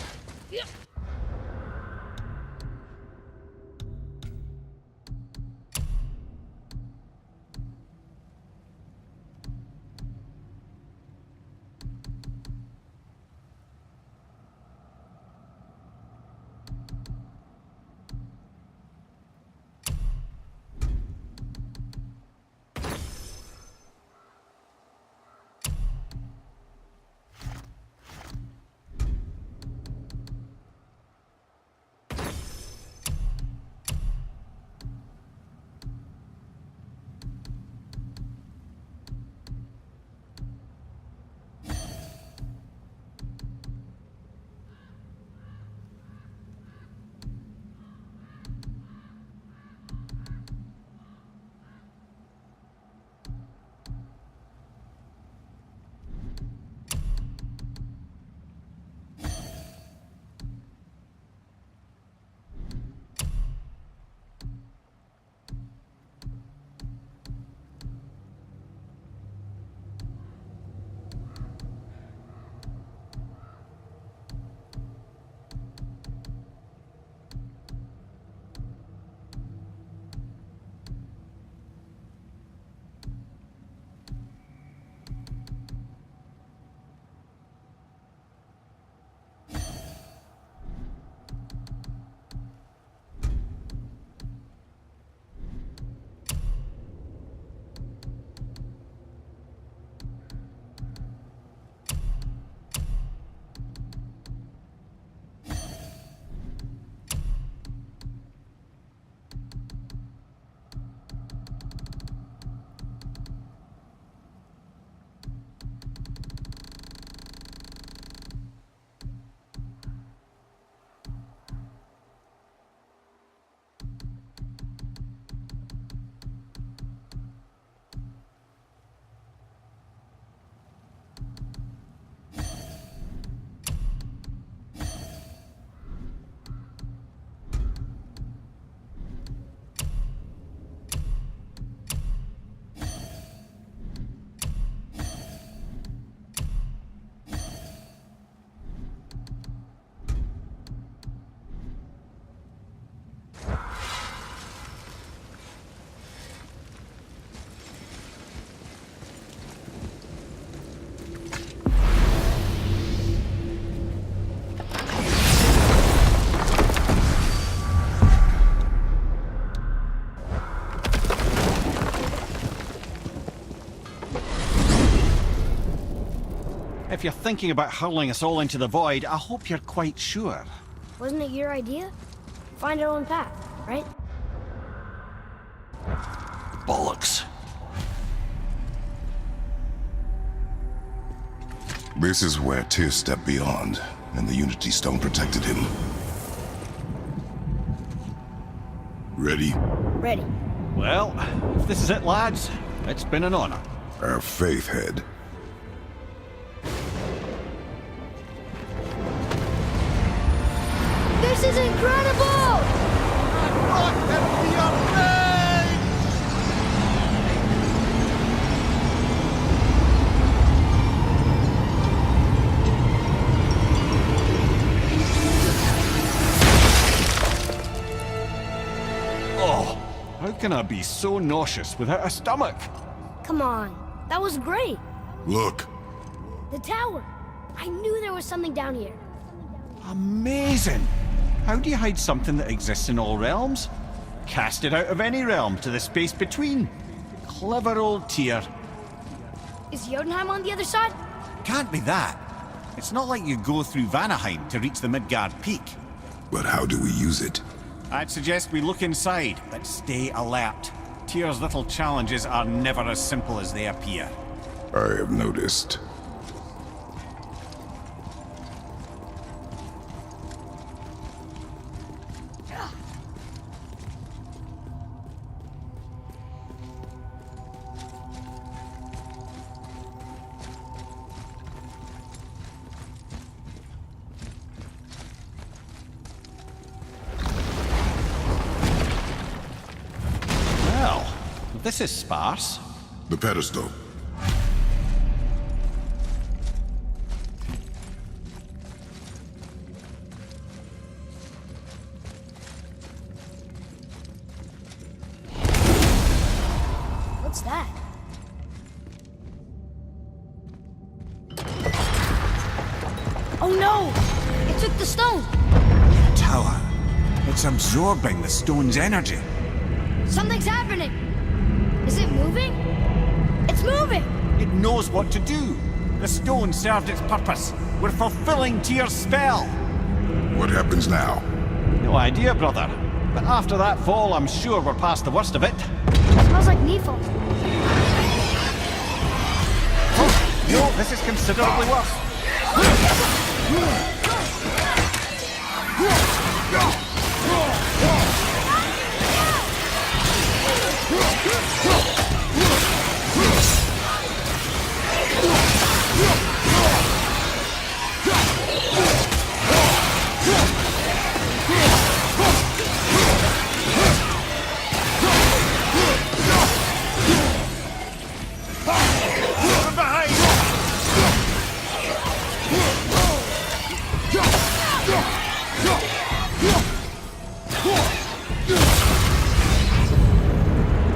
[SPEAKER 3] if you're thinking about hurling us all into the void, I hope you're quite sure.
[SPEAKER 1] Wasn't it your idea? Find our own path, right?
[SPEAKER 3] Bollocks.
[SPEAKER 2] This is where Tyr stepped beyond, and the Unity Stone protected him. Ready?
[SPEAKER 1] Ready.
[SPEAKER 3] Well, if this is it, lads, it's been an honor.
[SPEAKER 2] Our faith head.
[SPEAKER 1] This is incredible!
[SPEAKER 3] Oh, how can I be so nauseous without a stomach?
[SPEAKER 1] Come on, that was great.
[SPEAKER 2] Look.
[SPEAKER 1] The tower. I knew there was something down here.
[SPEAKER 3] Amazing! How do you hide something that exists in all realms? Cast it out of any realm to the space between. Clever old Tyr.
[SPEAKER 1] Is Jotunheim on the other side?
[SPEAKER 3] Can't be that. It's not like you go through Vanaheim to reach the Midgard Peak.
[SPEAKER 2] But how do we use it?
[SPEAKER 3] I'd suggest we look inside, but stay alert. Tyr's little challenges are never as simple as they appear.
[SPEAKER 2] I have noticed.
[SPEAKER 3] Well, this is sparse.
[SPEAKER 2] The pedestal.
[SPEAKER 1] What's that? Oh no! It took the stone!
[SPEAKER 3] Tower. It's absorbing the stone's energy.
[SPEAKER 1] Something's happening! Is it moving? It's moving!
[SPEAKER 3] It knows what to do. The stone served its purpose. We're fulfilling Tyr's spell.
[SPEAKER 2] What happens now?
[SPEAKER 3] No idea, brother. But after that fall, I'm sure we're past the worst of it.
[SPEAKER 1] Smells like Nepal.
[SPEAKER 3] Oh, no, this is considerably worse. From behind!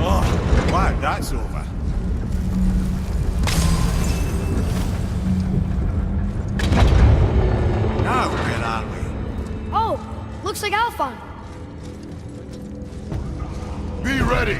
[SPEAKER 3] Oh, wow, that's over. Now, where are we?
[SPEAKER 1] Oh, looks like Alphon.
[SPEAKER 2] Be ready!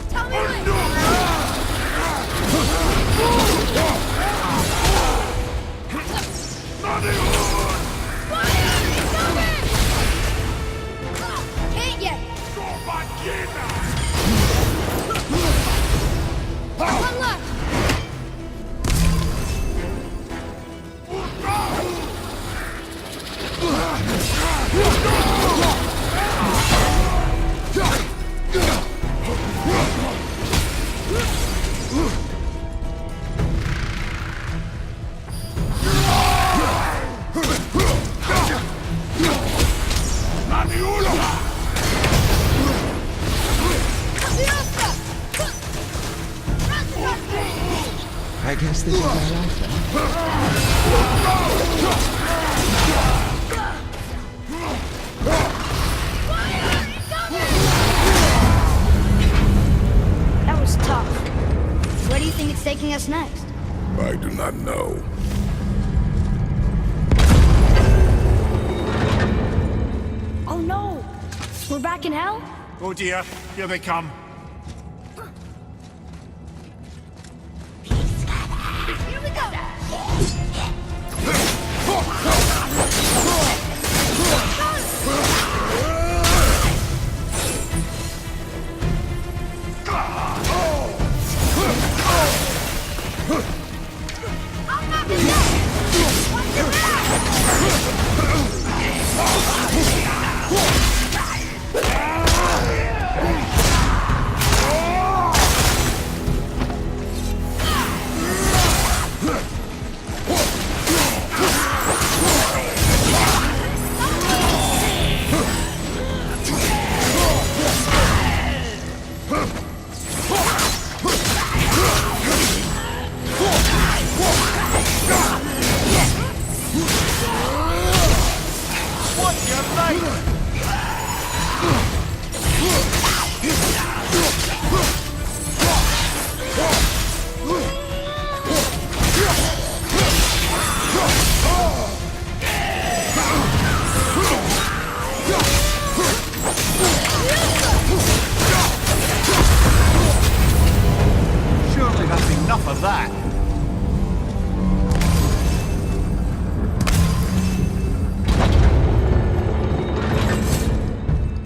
[SPEAKER 1] Tell me when! Can't yet! One left!
[SPEAKER 7] I guess this is my life then.
[SPEAKER 1] That was tough. Where do you think it's taking us next?
[SPEAKER 2] I do not know.
[SPEAKER 1] Oh no! We're back in hell?
[SPEAKER 4] Oh dear, here they come.
[SPEAKER 1] Here we go! I'm not the dead! Watch your back!
[SPEAKER 3] Surely that's enough of that.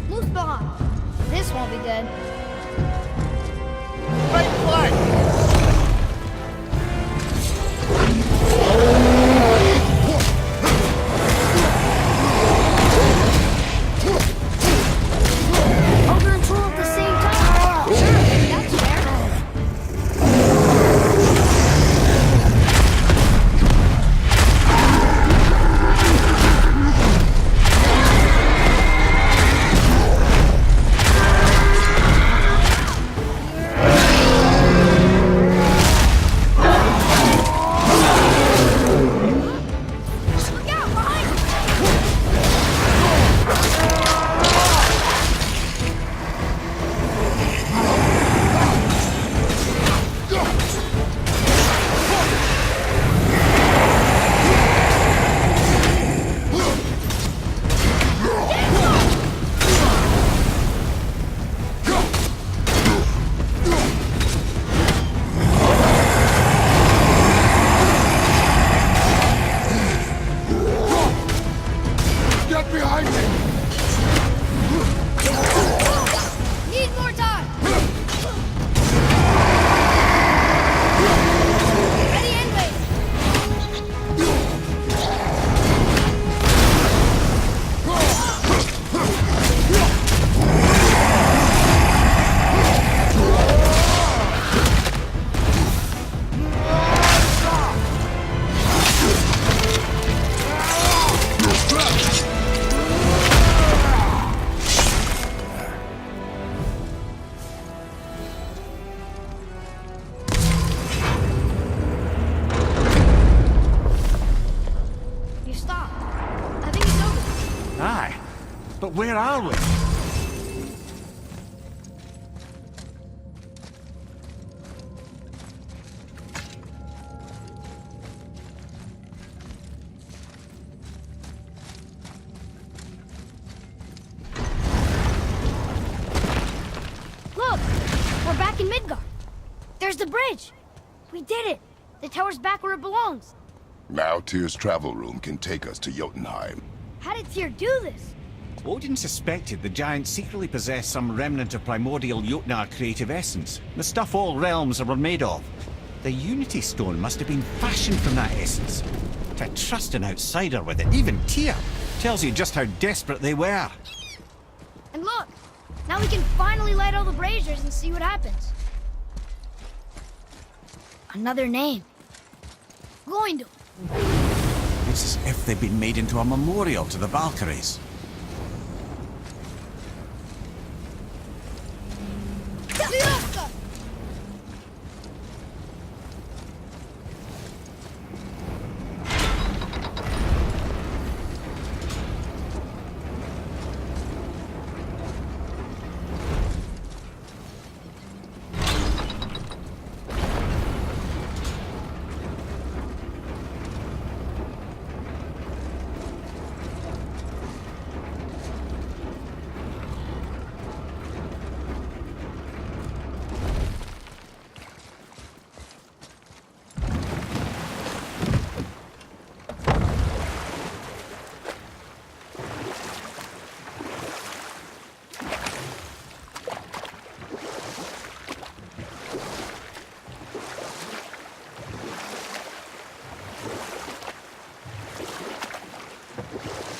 [SPEAKER 1] Muspelheim. This won't be good.
[SPEAKER 3] Right flag!
[SPEAKER 1] Ogre and Troll at the same time? Sure, that's fair. Look out, behind you!
[SPEAKER 5] Get behind me!
[SPEAKER 1] Need more time! Ready and wait! You stopped. I think it's over.
[SPEAKER 3] Aye. But where are we?
[SPEAKER 1] back in Midgard. There's the bridge. We did it. The tower's back where it belongs.
[SPEAKER 2] Now Tyr's travel room can take us to Jotunheim.
[SPEAKER 1] How did Tyr do this?
[SPEAKER 3] Odin suspected the giant secretly possessed some remnant of primordial Jotnar creative essence, the stuff all realms were made of. The Unity Stone must have been fashioned from that essence. To trust an outsider with it, even Tyr, tells you just how desperate they were.
[SPEAKER 1] And look, now we can finally light all the braziers and see what happens. Another name. Gloindel.
[SPEAKER 3] It's as if they've been made into a memorial to the Valkyries.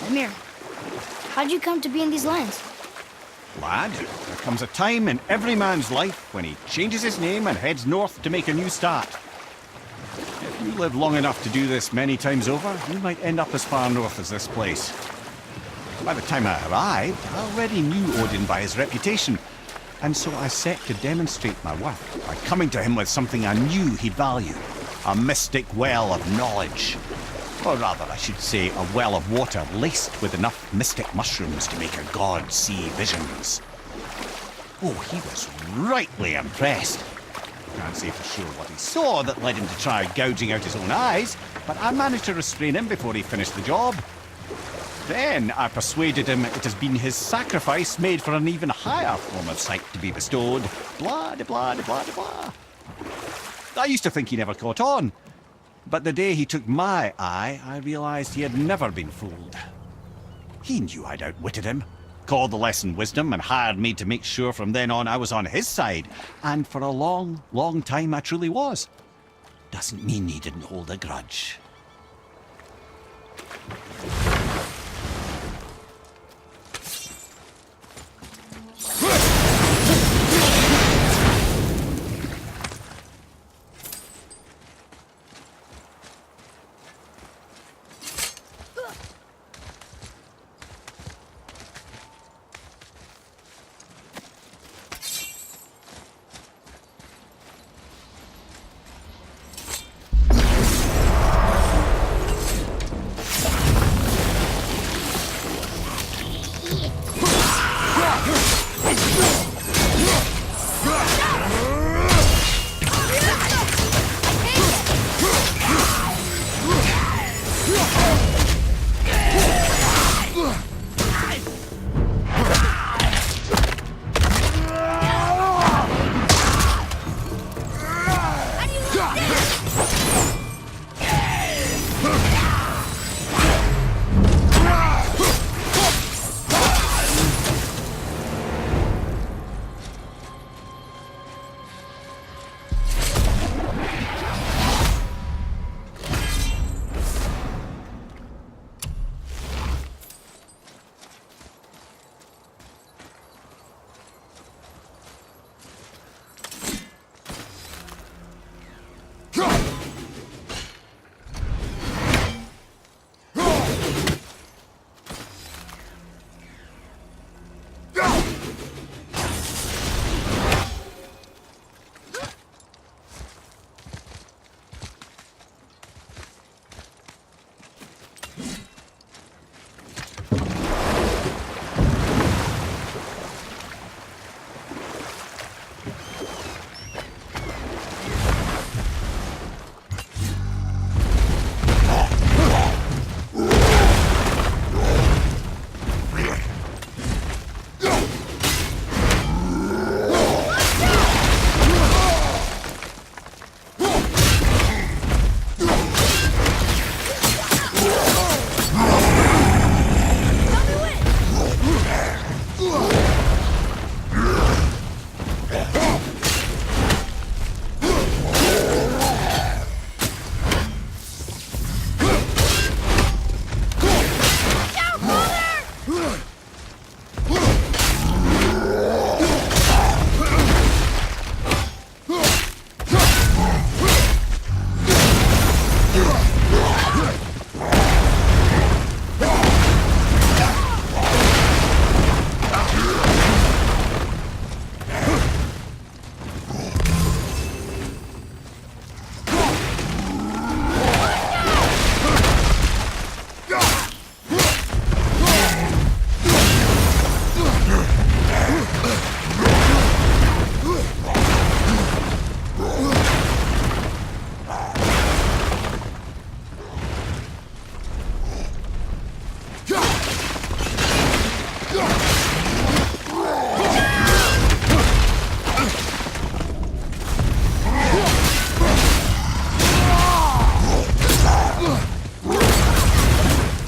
[SPEAKER 1] Amir, how'd you come to be in these lands?
[SPEAKER 3] Lad, there comes a time in every man's life when he changes his name and heads north to make a new start. If you live long enough to do this many times over, you might end up as far north as this place. By the time I arrived, I already knew Odin by his reputation, and so I set to demonstrate my worth by coming to him with something I knew he'd value. A mystic well of knowledge. Or rather, I should say, a well of water laced with enough mystic mushrooms to make a god see visions. Oh, he was rightly impressed. Can't say for sure what he saw that led him to try gouging out his own eyes, but I managed to restrain him before he finished the job. Then I persuaded him it has been his sacrifice made for an even higher form of sight to be bestowed. Blah, de blah, de blah, de blah. I used to think he never caught on. But the day he took my eye, I realized he had never been fooled. He knew I'd outwitted him, called the lesson wisdom, and hired me to make sure from then on I was on his side. And for a long, long time I truly was. Doesn't mean he didn't hold a grudge.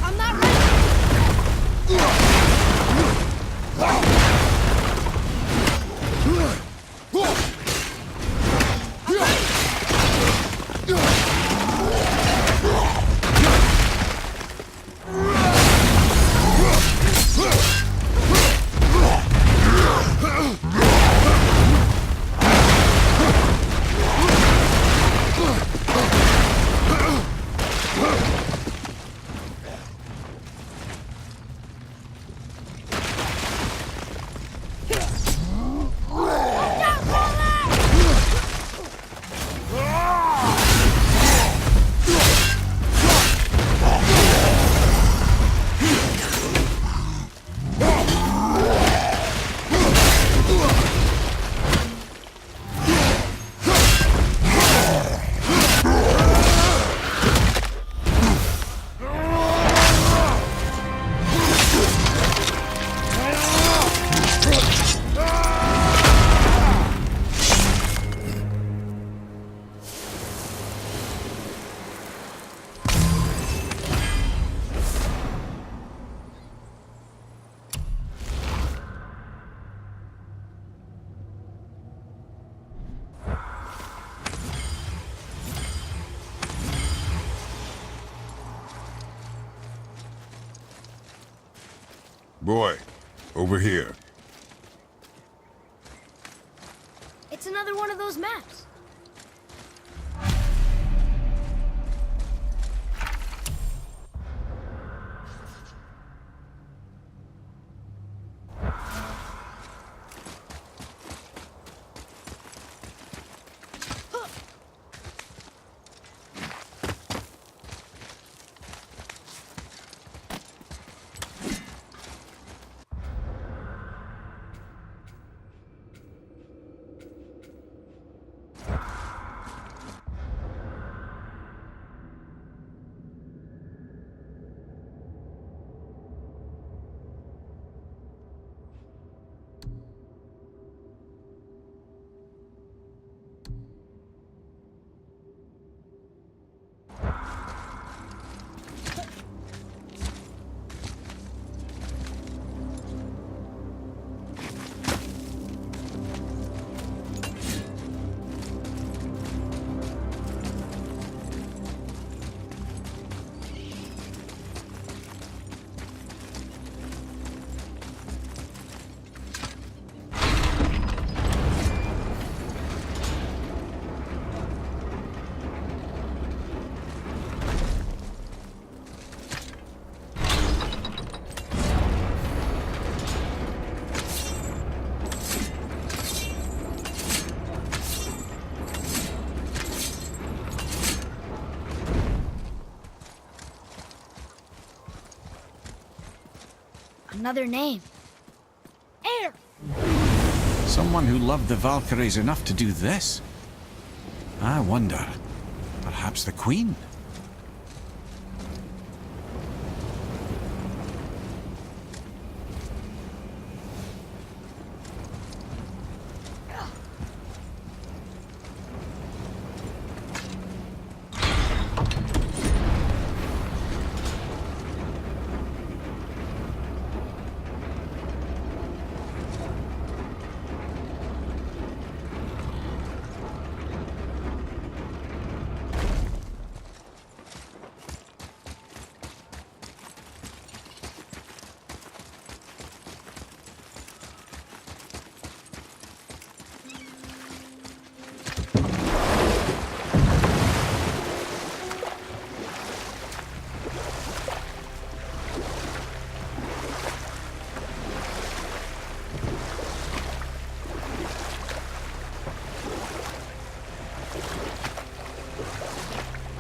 [SPEAKER 1] I'm not ready!
[SPEAKER 2] Boy, over here.
[SPEAKER 1] It's another one of those maps. Another name. Air!
[SPEAKER 3] Someone who loved the Valkyries enough to do this? I wonder. Perhaps the Queen?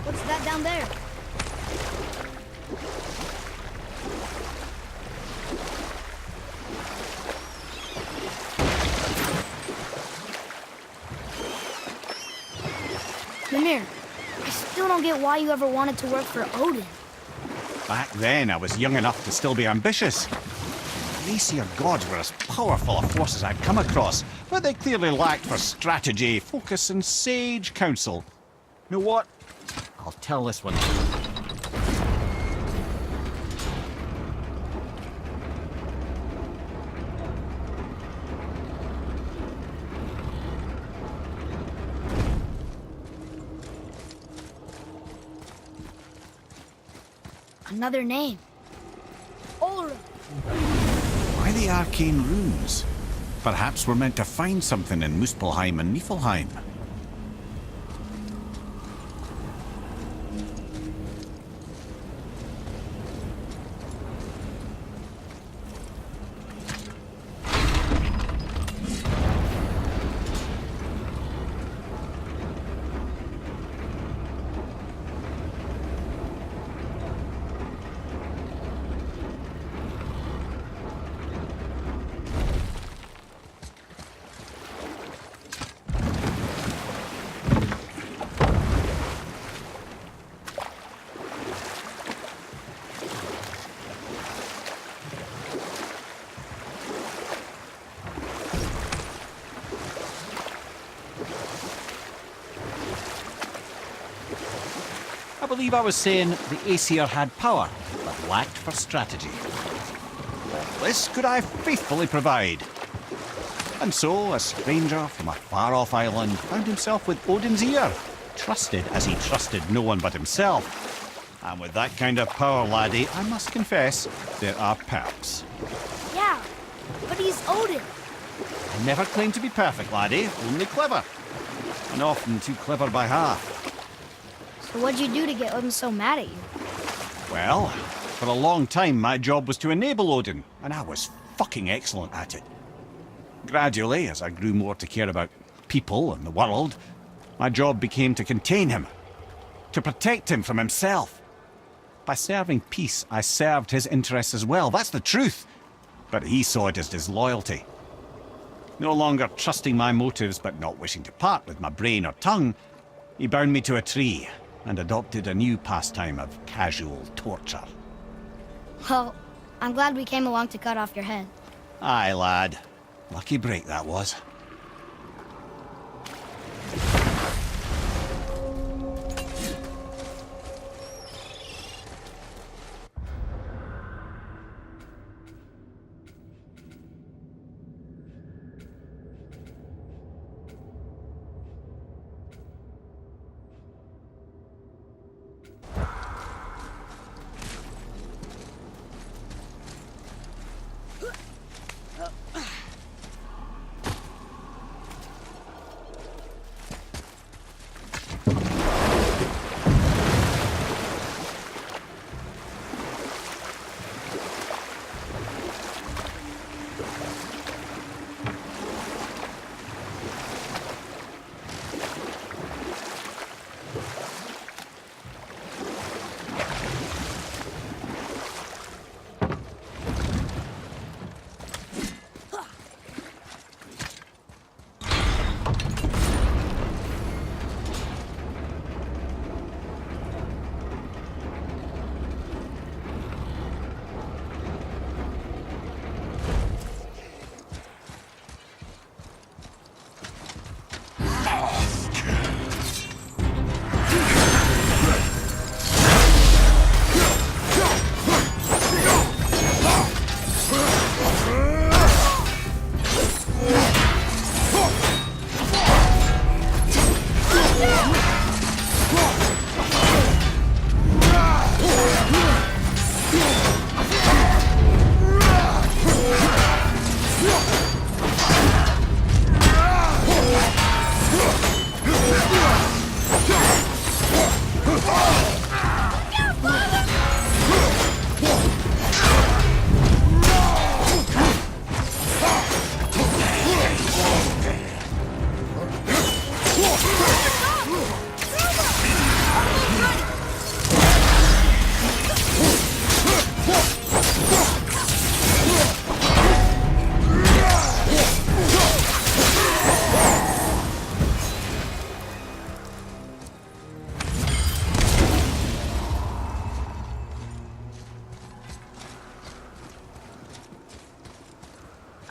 [SPEAKER 1] What's that down there? Mimir, I still don't get why you ever wanted to work for Odin.
[SPEAKER 3] Back then, I was young enough to still be ambitious. Aesir gods were as powerful a force as I'd come across, but they clearly lacked for strategy, focus, and sage counsel. You know what? I'll tell this one.
[SPEAKER 1] Another name. Ulrich.
[SPEAKER 3] Why the arcane runes? Perhaps we're meant to find something in Muspelheim and Niflheim. I believe I was saying the Aesir had power, but lacked for strategy. This could I faithfully provide. And so, a stranger from a far-off island found himself with Odin's ear, trusted as he trusted no one but himself. And with that kind of power, laddie, I must confess, there are perks.
[SPEAKER 1] Yeah, but he's Odin.
[SPEAKER 3] I never claimed to be perfect, laddie, only clever. And often too clever by half.
[SPEAKER 1] So what'd you do to get Odin so mad at you?
[SPEAKER 3] Well, for a long time my job was to enable Odin, and I was fucking excellent at it. Gradually, as I grew more to care about people and the world, my job became to contain him, to protect him from himself. By serving peace, I served his interests as well, that's the truth. But he saw it as disloyalty. No longer trusting my motives but not wishing to part with my brain or tongue, he bound me to a tree and adopted a new pastime of casual torture.
[SPEAKER 1] Well, I'm glad we came along to cut off your head.
[SPEAKER 3] Aye, lad. Lucky break that was.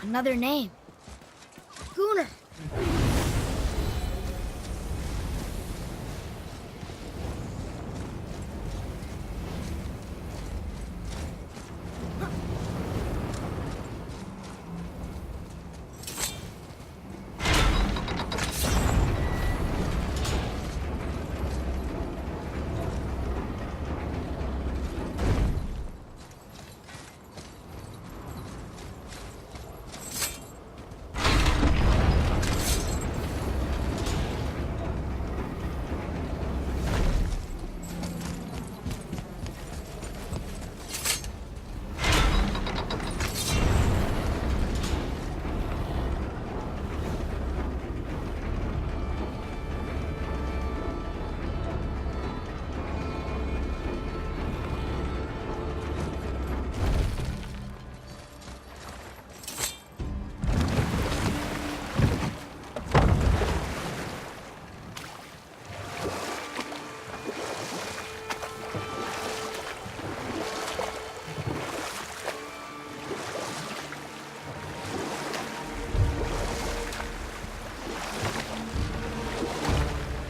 [SPEAKER 1] Another name. Gunnar.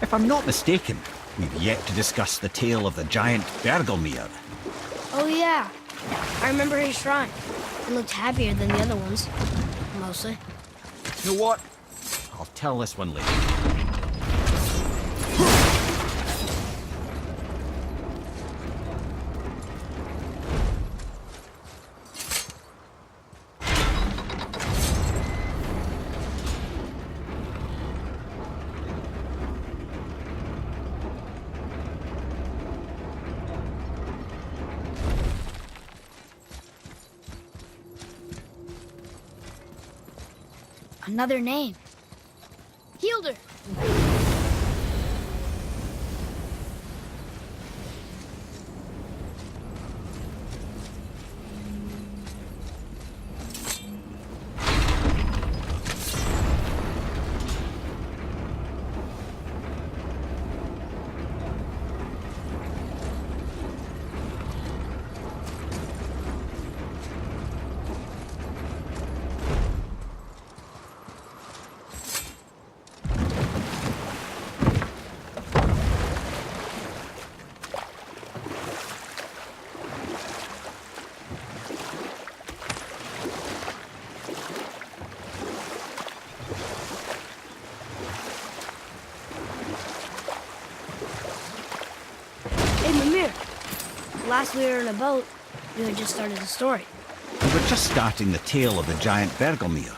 [SPEAKER 3] If I'm not mistaken, we've yet to discuss the tale of the giant Bergelmir.
[SPEAKER 1] Oh yeah. I remember his shrine. It looked happier than the other ones. Mostly.
[SPEAKER 3] You know what? I'll tell this one later.
[SPEAKER 1] Another name. Hilder. Last we were in a boat, you had just started the story.
[SPEAKER 3] We were just starting the tale of the giant Bergelmir.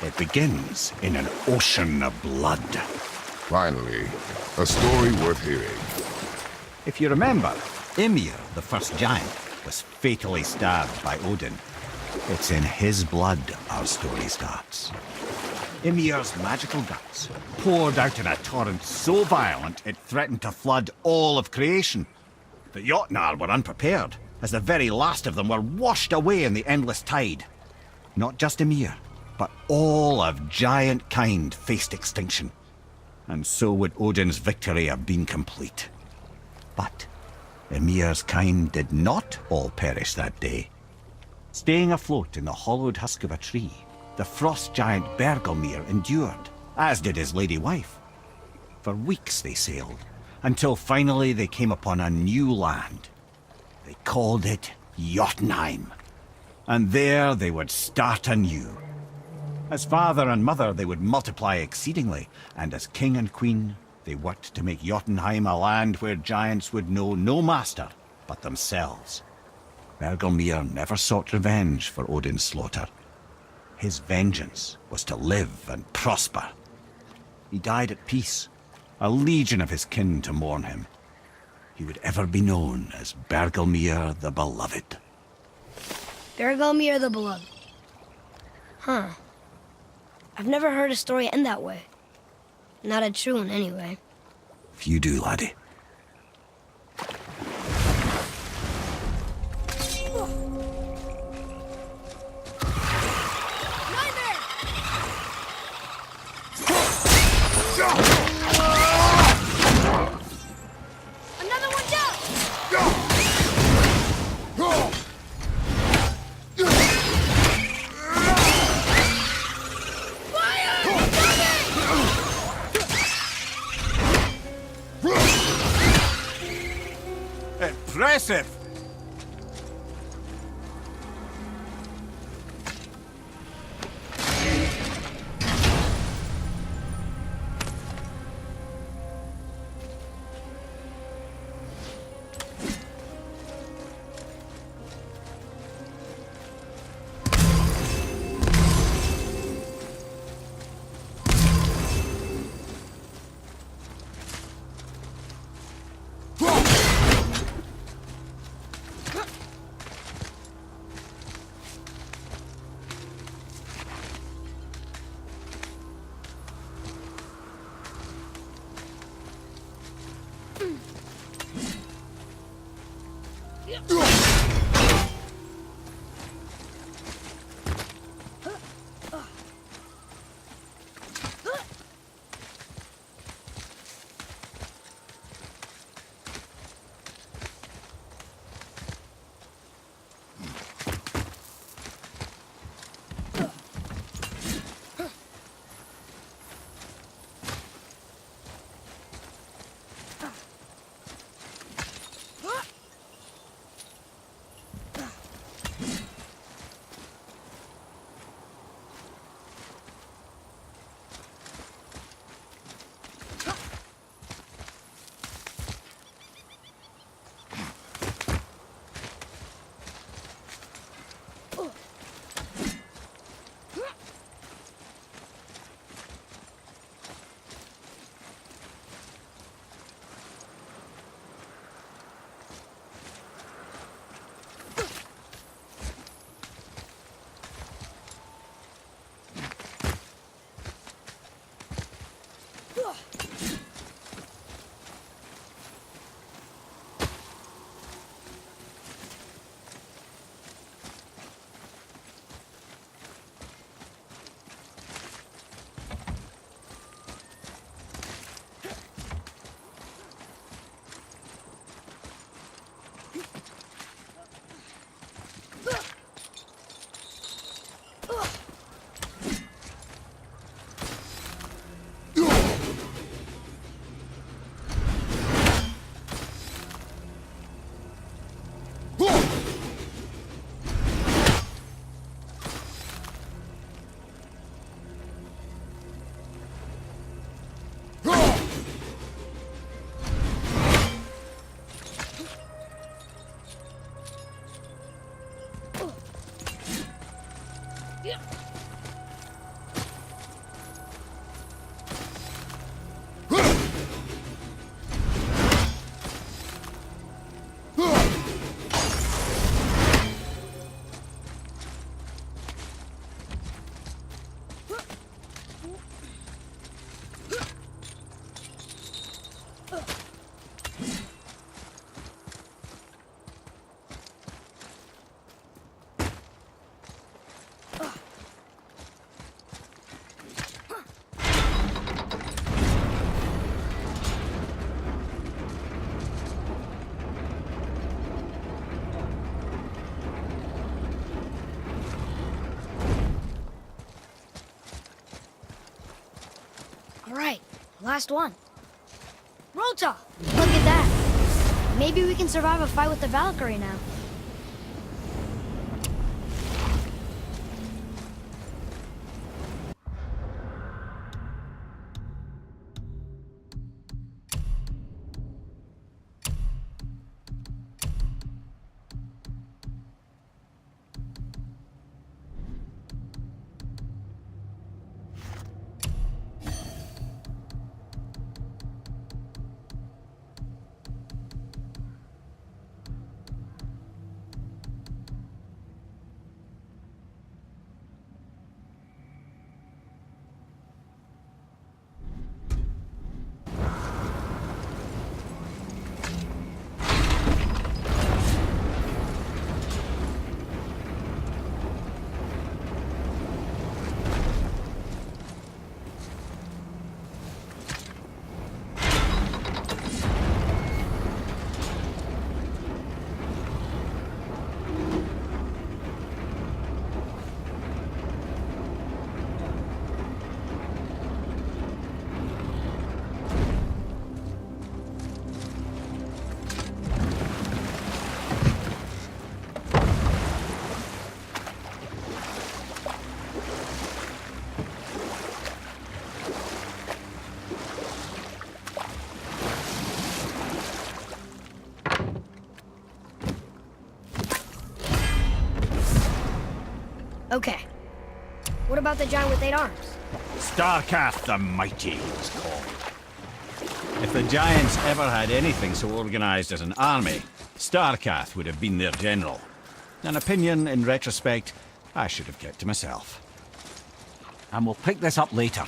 [SPEAKER 3] It begins in an ocean of blood.
[SPEAKER 2] Finally, a story worth hearing.
[SPEAKER 3] If you remember, Ymir, the first giant, was fatally stabbed by Odin. It's in his blood our story starts. Ymir's magical guts poured out in a torrent so violent it threatened to flood all of creation. The Jotnar were unprepared, as the very last of them were washed away in the endless tide. Not just Ymir, but all of giant kind faced extinction. And so would Odin's victory have been complete. But Ymir's kind did not all perish that day. Staying afloat in the hollowed husk of a tree, the frost giant Bergelmir endured, as did his lady wife. For weeks they sailed, until finally they came upon a new land. They called it Jotunheim. And there they would start anew. As father and mother they would multiply exceedingly, and as king and queen they worked to make Jotunheim a land where giants would know no master but themselves. Bergelmir never sought revenge for Odin's slaughter. His vengeance was to live and prosper. He died at peace, a legion of his kin to mourn him. He would ever be known as Bergelmir the Beloved.
[SPEAKER 1] Bergelmir the Beloved. Huh. I've never heard a story end that way. Not a true one, anyway.
[SPEAKER 3] If you do, laddie.
[SPEAKER 1] Another one down!
[SPEAKER 3] impressive!
[SPEAKER 1] All right, last one. Rota! Look at that. Maybe we can survive a fight with the Valkyrie now. Okay. What about the giant with 8 arms?
[SPEAKER 3] Starcath the Mighty, it was called. If the Giants ever had anything so organized as an army, Starcath would have been their general. An opinion, in retrospect, I should have kept to myself. And we'll pick this up later.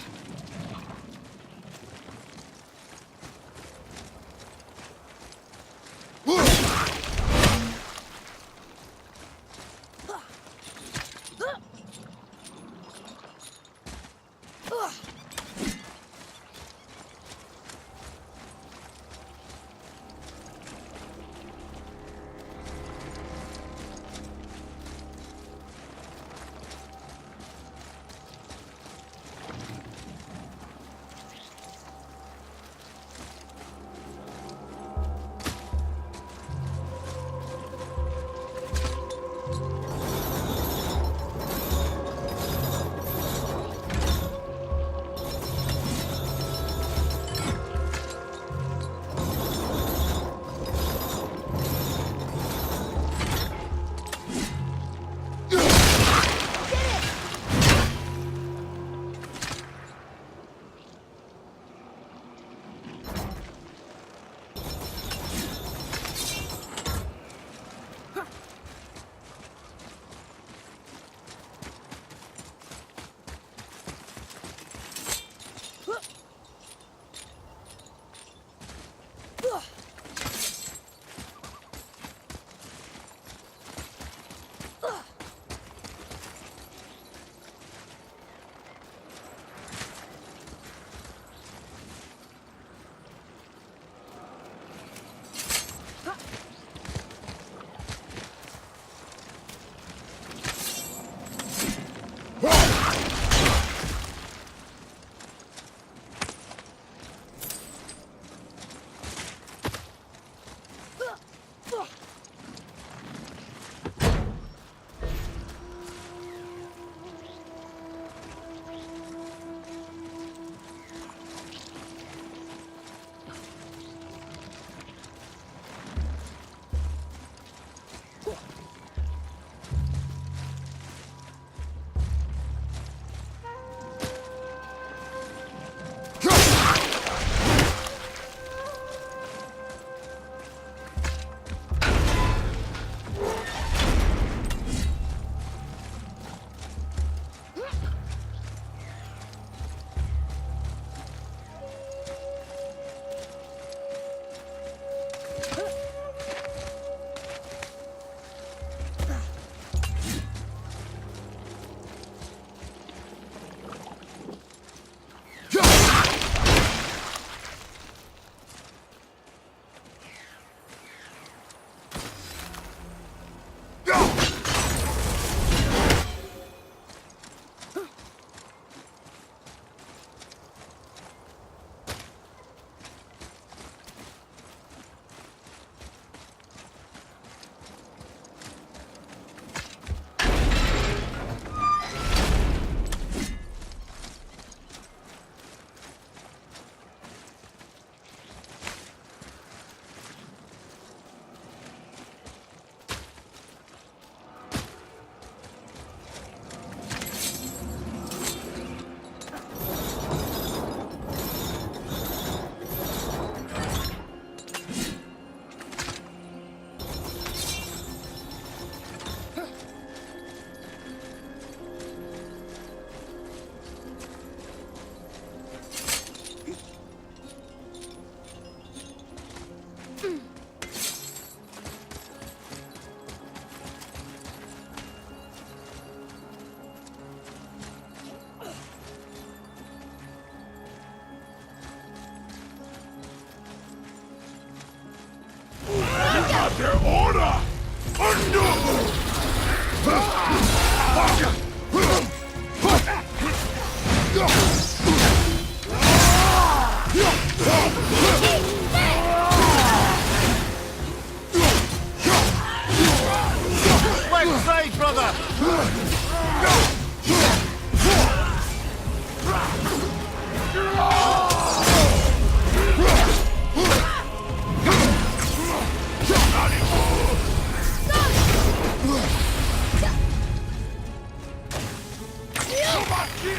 [SPEAKER 5] Their order! Undo!
[SPEAKER 3] Left side, brother!
[SPEAKER 5] Not anymore!
[SPEAKER 1] Not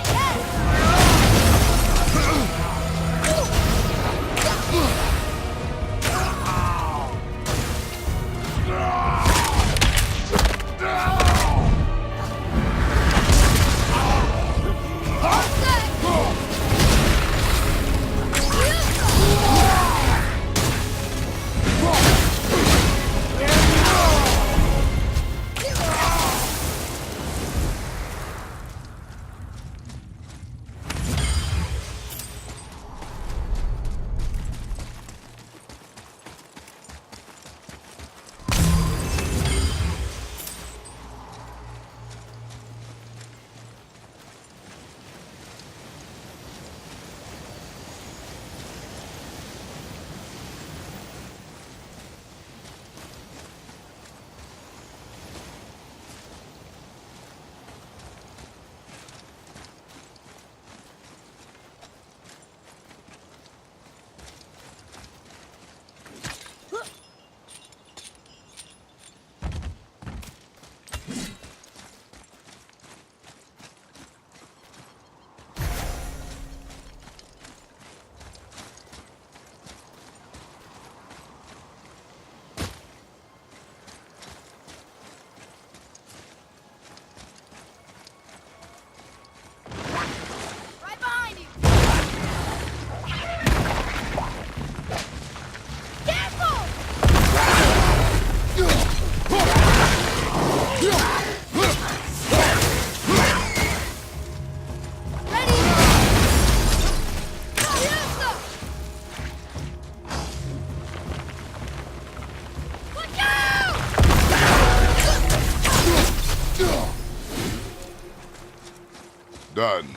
[SPEAKER 1] yet! Right behind you! Careful! Ready? Fiesta! Look out!
[SPEAKER 2] Done.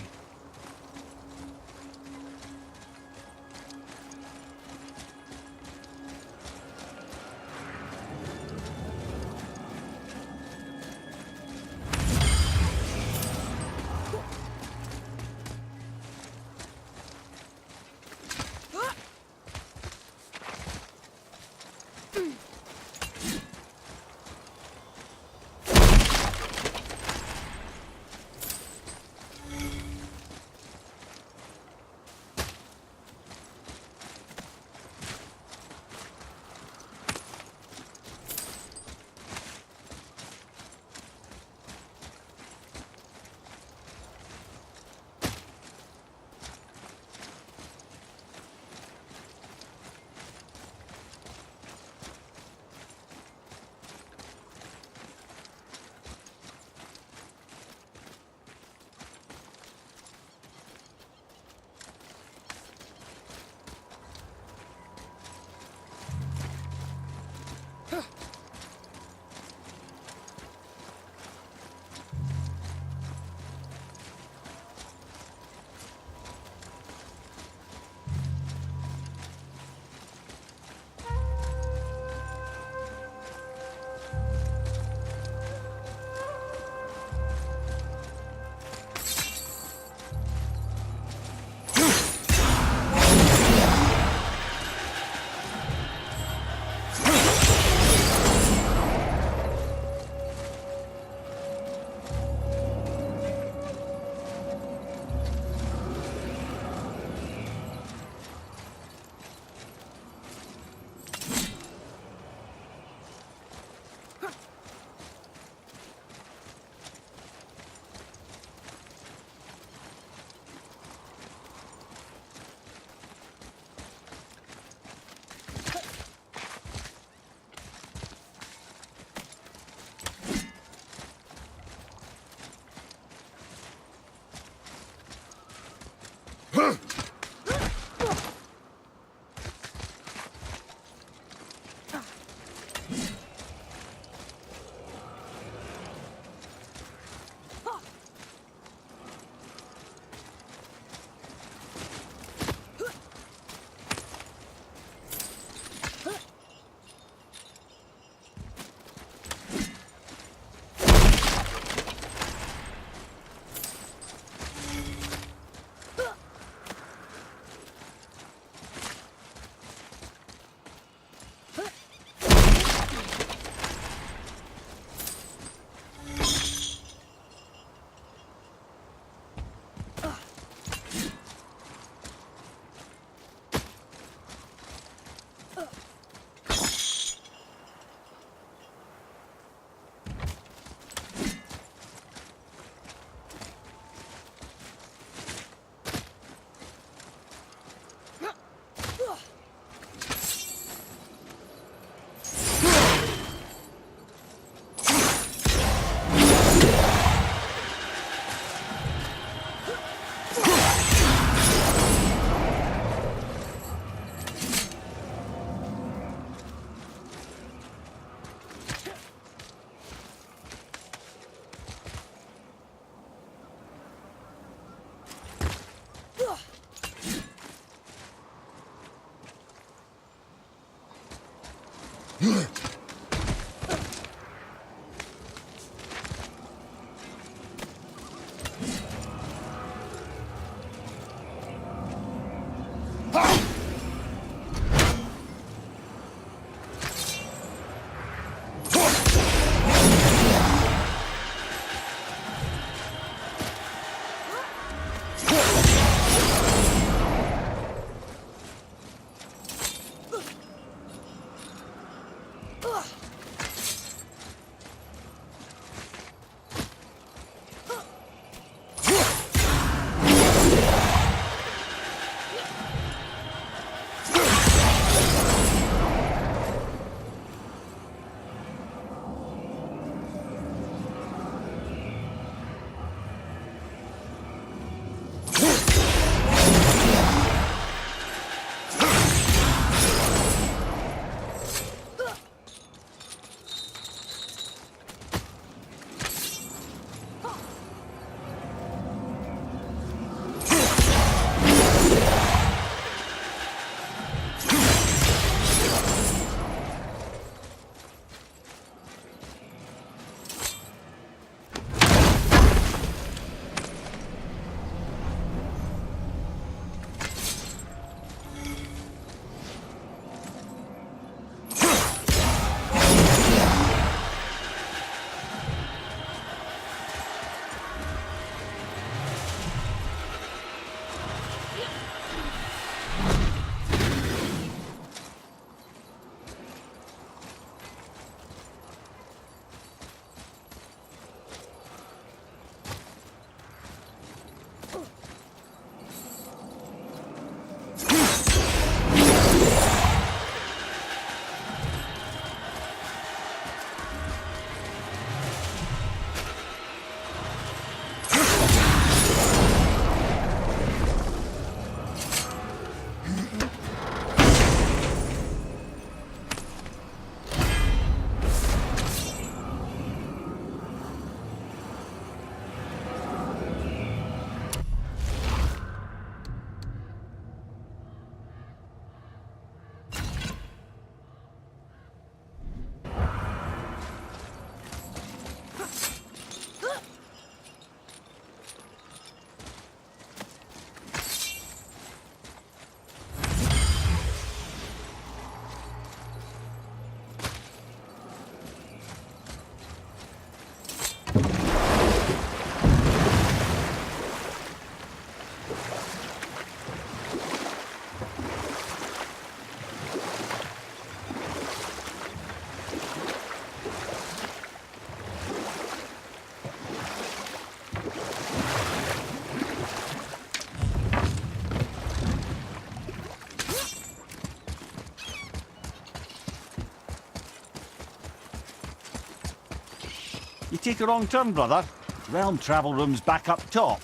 [SPEAKER 3] You take a wrong turn, brother. Realm travel room's back up top.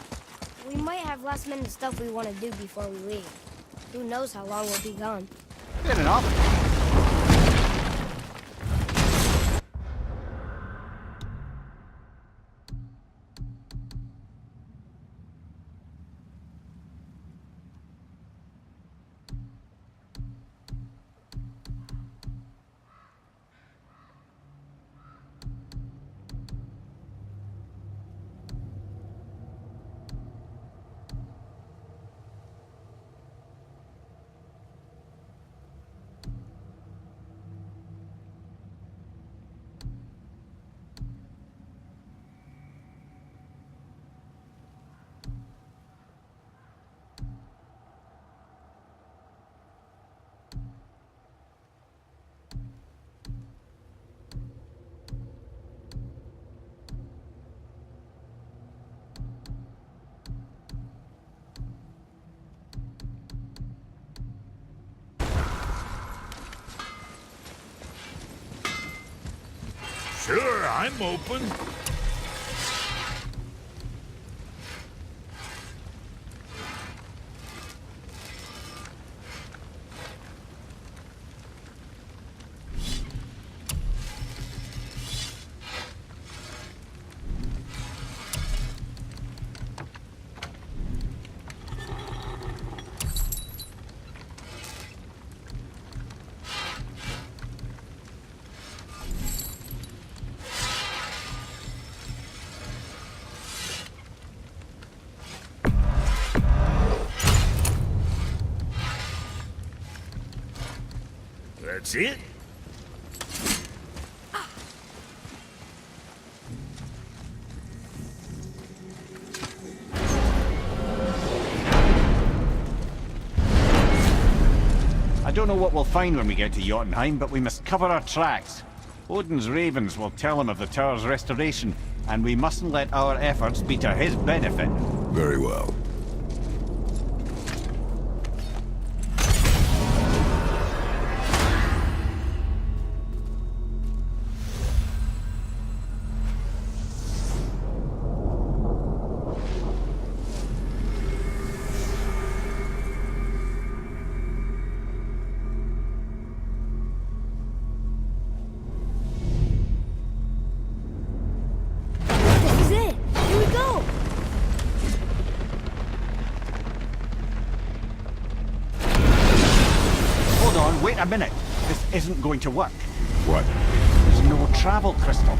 [SPEAKER 1] We might have last-minute stuff we want to do before we leave. Who knows how long we'll be gone.
[SPEAKER 3] Fair enough.
[SPEAKER 4] Sure, I'm open. That's it?
[SPEAKER 3] I don't know what we'll find when we get to Jotunheim, but we must cover our tracks. Odin's ravens will tell him of the tower's restoration, and we mustn't let our efforts be to his benefit.
[SPEAKER 2] Very well.
[SPEAKER 1] This is it. Here we go.
[SPEAKER 3] Hold on, wait a minute. This isn't going to work.
[SPEAKER 2] What?
[SPEAKER 3] There's no travel crystal.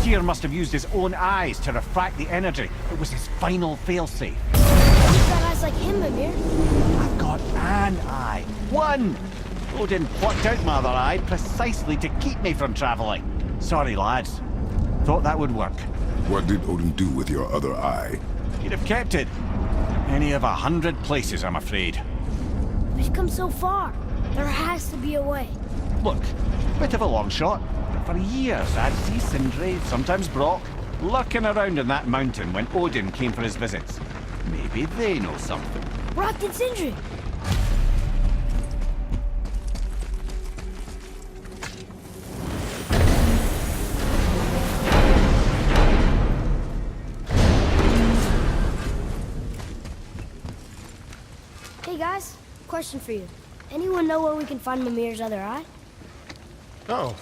[SPEAKER 3] Tyr must have used his own eyes to refract the energy. It was his final failsafe.
[SPEAKER 1] You've got eyes like him, Mimir.
[SPEAKER 3] I've got an eye. One! Odin plucked out my other eye precisely to keep me from traveling. Sorry, lads. Thought that would work.
[SPEAKER 2] What did Odin do with your other eye?
[SPEAKER 3] He'd have kept it. Any of 100 places, I'm afraid.
[SPEAKER 1] We've come so far. There has to be a way.
[SPEAKER 3] Look, bit of a long shot, but for years I'd see Sindri, sometimes Brock, lurking around in that mountain when Odin came for his visits. Maybe they know something.
[SPEAKER 1] Brock and Sindri. Hey guys, question for you. Anyone know where we can find Mimir's other eye?
[SPEAKER 6] Oh.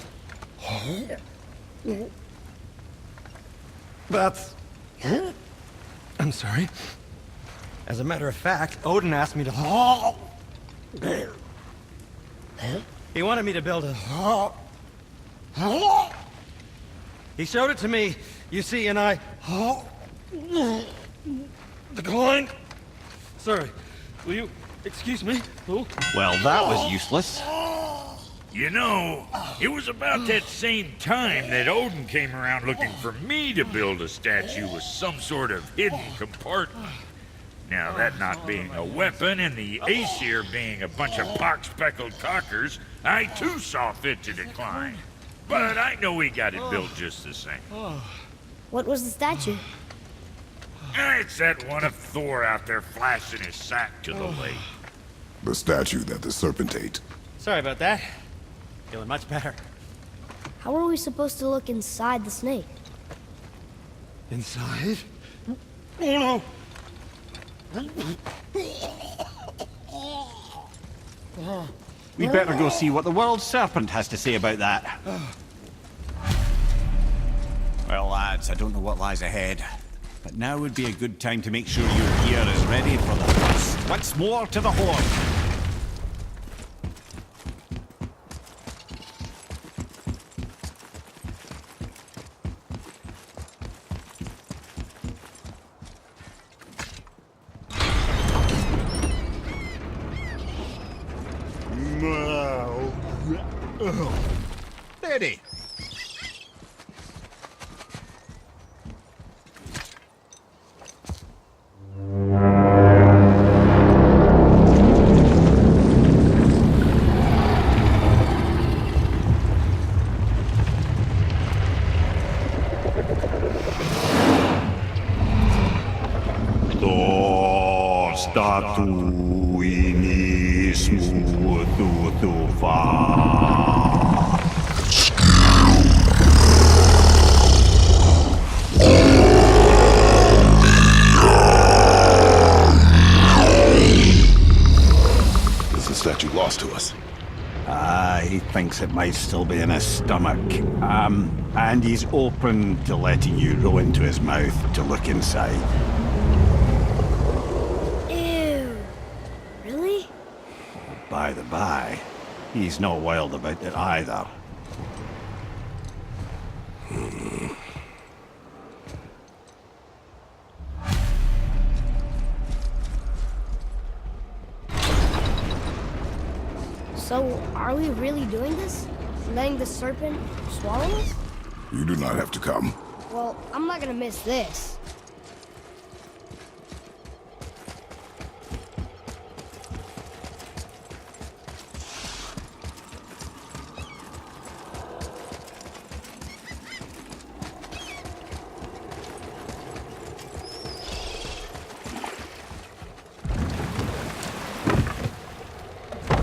[SPEAKER 6] That's... I'm sorry. As a matter of fact, Odin asked me to... He wanted me to build a... He showed it to me, you see, and I... Declined. Sorry. Will you excuse me? Oh.
[SPEAKER 3] Well, that was useless.
[SPEAKER 4] You know, it was about that same time that Odin came around looking for me to build a statue with some sort of hidden compartment. Now, that not being a weapon and the Aesir being a bunch of pock-speckled cockers, I too saw fit to decline. But I know he got it built just the same.
[SPEAKER 1] What was the statue?
[SPEAKER 4] It's that one of Thor out there flashing his sack to the lake.
[SPEAKER 2] The statue that the serpent ate.
[SPEAKER 6] Sorry about that. Feeling much better.
[SPEAKER 1] How are we supposed to look inside the snake?
[SPEAKER 6] Inside? Oh no!
[SPEAKER 3] We better go see what the world serpent has to say about that. Well, lads, I don't know what lies ahead, but now would be a good time to make sure your gear is ready for the thrust once more to the horn. Steady.
[SPEAKER 2] Is the statue lost to us?
[SPEAKER 3] He thinks it might still be in his stomach. And he's open to letting you roll into his mouth to look inside.
[SPEAKER 1] Ew. Really?
[SPEAKER 3] By the by, he's not wild about it either.
[SPEAKER 1] So, are we really doing this? Letting the serpent swallow us?
[SPEAKER 2] You do not have to come.
[SPEAKER 1] Well, I'm not gonna miss this.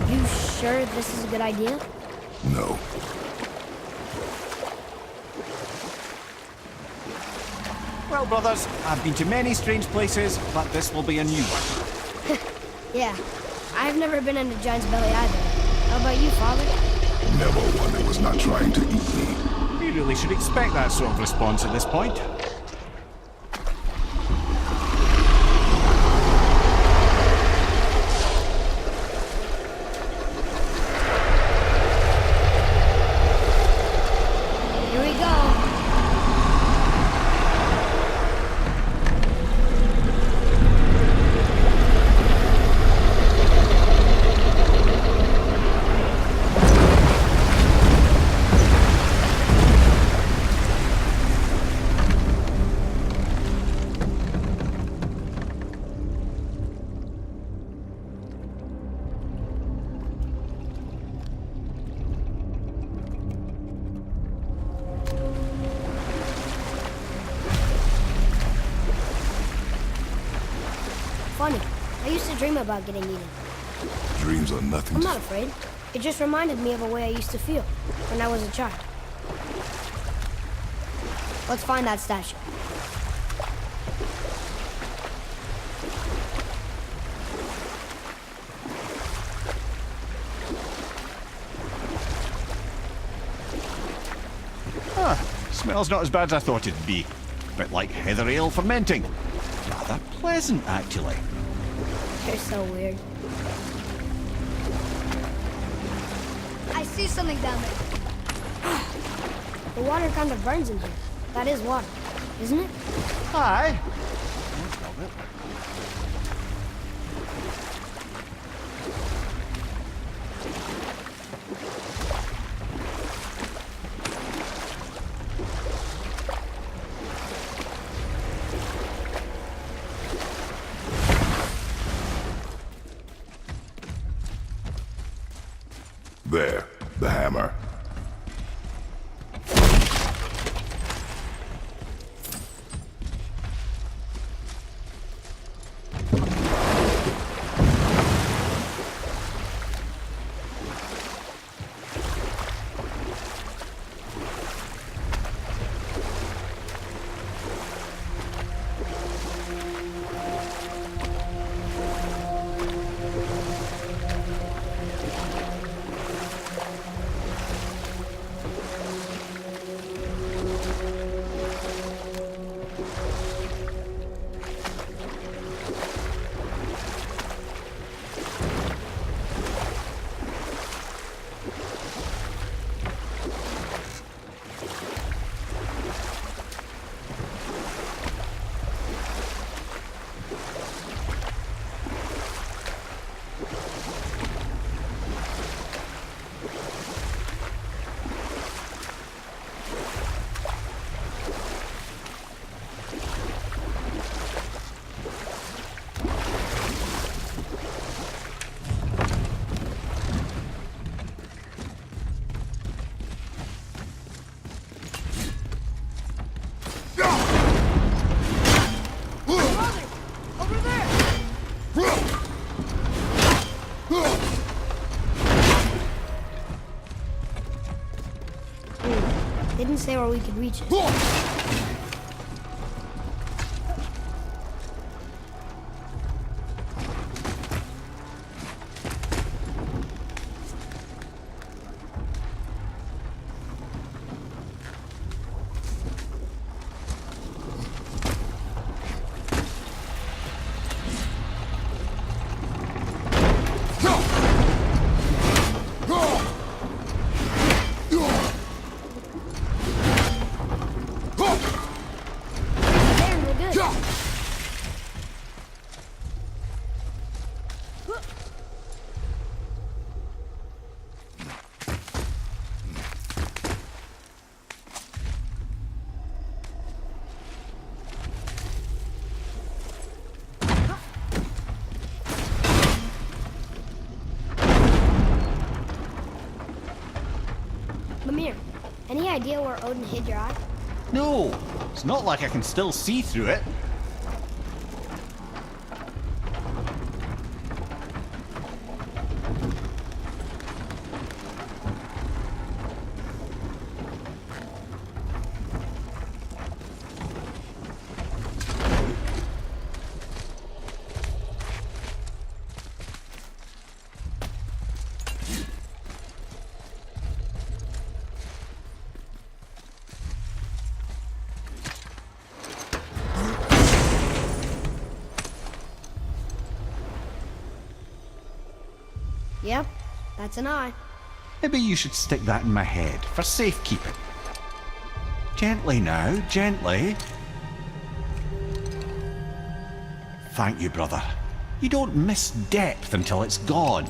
[SPEAKER 1] You sure this is a good idea?
[SPEAKER 2] No.
[SPEAKER 3] Well, brothers, I've been to many strange places, but this will be a new one.
[SPEAKER 1] Yeah. I've never been in a giant's belly either. How about you, Father?
[SPEAKER 2] Never one that was not trying to eat me.
[SPEAKER 3] We really should expect that sort of response at this point.
[SPEAKER 1] Here we go. Funny. I used to dream about getting eaten.
[SPEAKER 2] Dreams are nothing
[SPEAKER 1] I'm
[SPEAKER 2] to...
[SPEAKER 1] not afraid. It just reminded me of a way I used to feel when I was a child. Let's find that statue.
[SPEAKER 3] Smells not as bad as I thought it'd be. A bit like heather ale fermenting. Rather pleasant, actually.
[SPEAKER 1] You're so weird. I see something down there. The water kind of burns in here. That is water, isn't it?
[SPEAKER 3] Aye.
[SPEAKER 2] There, the hammer.
[SPEAKER 1] Didn't say where we could reach it. Mimir, any idea where Odin hid your eye?
[SPEAKER 3] No, it's not like I can still see through it.
[SPEAKER 1] Yep, that's an eye.
[SPEAKER 3] Maybe you should stick that in my head for safekeeping. Gently now, gently. Thank you, brother. You don't miss depth until it's gone.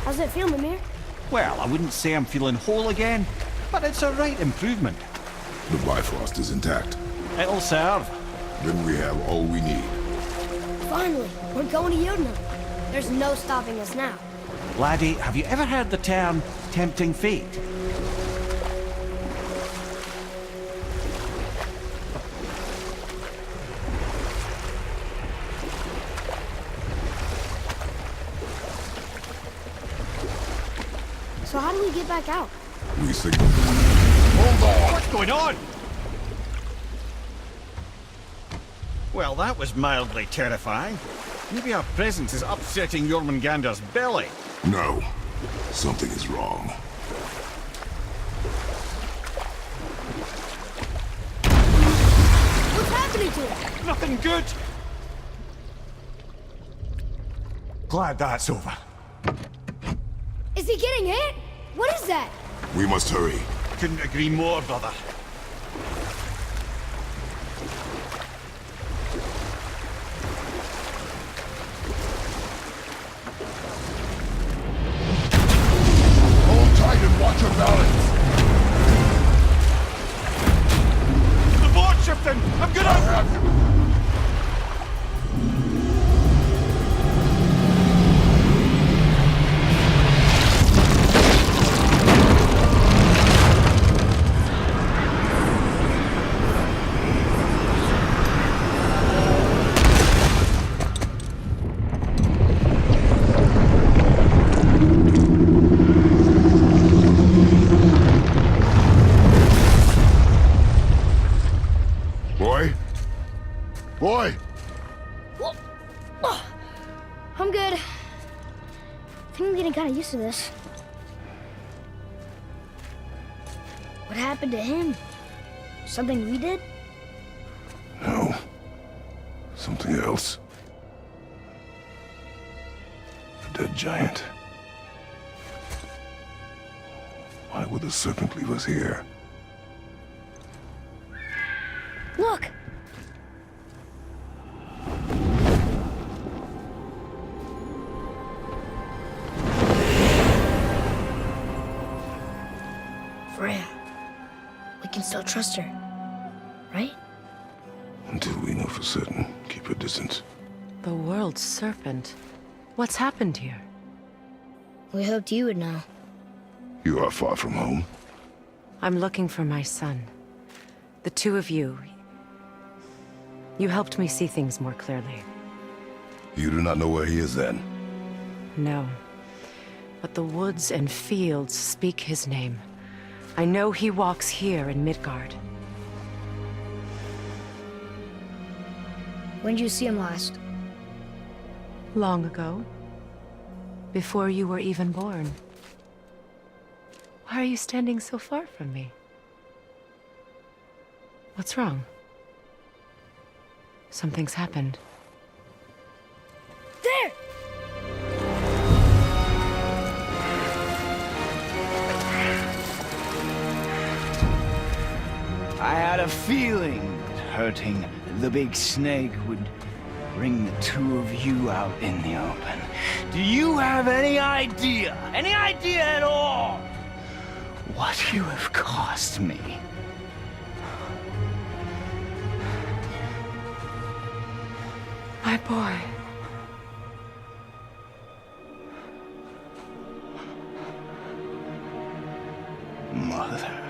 [SPEAKER 1] How's it feel, Mimir?
[SPEAKER 3] Well, I wouldn't say I'm feeling whole again, but it's a right improvement.
[SPEAKER 2] The Bifrost is intact.
[SPEAKER 3] It'll serve.
[SPEAKER 2] Then we have all we need.
[SPEAKER 1] Finally, we're going to Jotunheim. There's no stopping us now.
[SPEAKER 3] Laddie, have you ever heard the term tempting fate?
[SPEAKER 1] So how do we get back out?
[SPEAKER 2] We signal.
[SPEAKER 3] Hold on! What's going on? Well, that was mildly terrifying. Maybe our presence is upsetting Jormungandr's belly.
[SPEAKER 2] No. Something is wrong.
[SPEAKER 1] What's happening to him?
[SPEAKER 3] Nothing good! Glad that's over.
[SPEAKER 1] Is he getting hit? What is that?
[SPEAKER 2] We must hurry.
[SPEAKER 3] Couldn't agree more, brother.
[SPEAKER 2] Hold tight and watch your balance.
[SPEAKER 3] The board's shifting! I'm gonna...
[SPEAKER 2] I have you. Boy!
[SPEAKER 1] I'm good. I think I'm getting kind of used to this. What happened to him? Something we did?
[SPEAKER 2] No. Something else. A dead giant. Why would the serpent leave us here?
[SPEAKER 1] Look! Freya. We can still trust her, right?
[SPEAKER 2] Until we know for certain, keep her distance.
[SPEAKER 8] The world's serpent. What's happened here?
[SPEAKER 1] We hoped you would know.
[SPEAKER 2] You are far from home.
[SPEAKER 8] I'm looking for my son. The two of you. You helped me see things more clearly.
[SPEAKER 2] You do not know where he is then?
[SPEAKER 8] No. But the woods and fields speak his name. I know he walks here in Midgard.
[SPEAKER 1] When did you see him last?
[SPEAKER 8] Long ago. Before you were even born. Why are you standing so far from me? What's wrong? Something's happened.
[SPEAKER 1] There!
[SPEAKER 9] I had a feeling that hurting the big snake would bring the two of you out in the open. Do you have any idea at all, what you have cost me?
[SPEAKER 8] My boy.
[SPEAKER 9] Mother.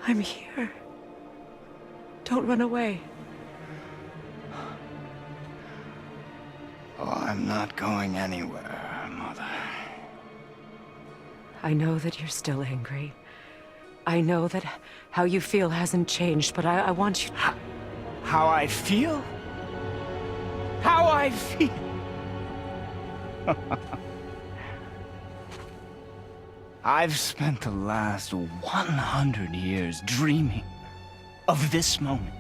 [SPEAKER 8] I'm here. Don't run away.
[SPEAKER 9] Oh, I'm not going anywhere, Mother.
[SPEAKER 8] I know that you're still angry. I know that how you feel hasn't changed, but I want you...
[SPEAKER 9] How I feel? How I feel? I've spent the last 100 years dreaming of this moment.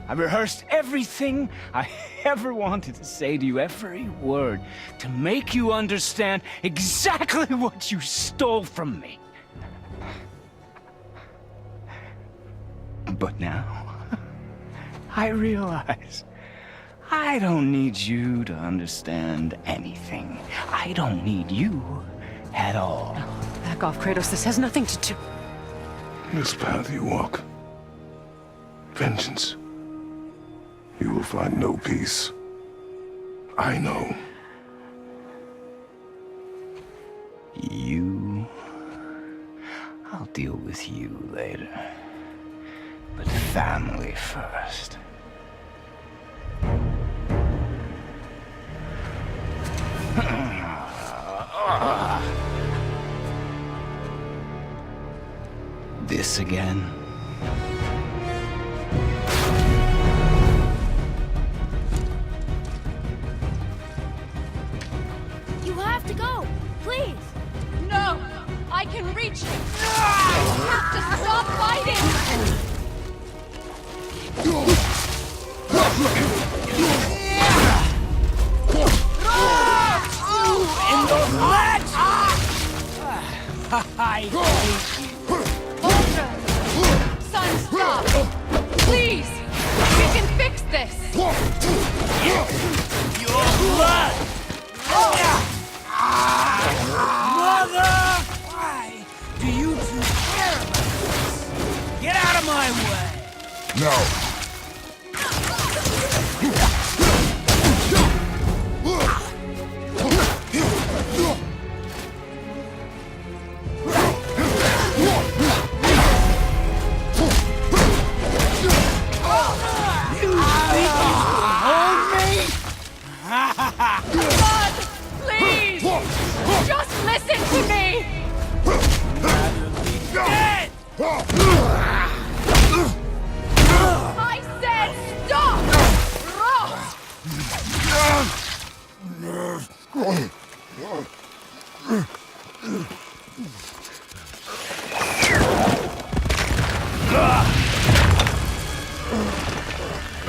[SPEAKER 9] I rehearsed everything I ever wanted to say to you, every word, to make you understand exactly what you stole from me. But now, I realize I don't need you to understand anything. I don't need you at all.
[SPEAKER 8] No, back off, Kratos. This has nothing to do...
[SPEAKER 2] This path you walk, vengeance, you will find no peace. I know.
[SPEAKER 9] You... I'll deal with you later. But family first. This again?
[SPEAKER 1] You have to go! Please!
[SPEAKER 10] No! I can reach you! You have to stop fighting!
[SPEAKER 9] In those legs! I hate you.
[SPEAKER 10] Ultra! Son, stop! Please! We can fix this!
[SPEAKER 9] Your blood! Mother! Why do you two care about this? Get out of my way!
[SPEAKER 2] No.
[SPEAKER 10] God! Please! Just listen to me!
[SPEAKER 9] Dead!
[SPEAKER 10] I said stop!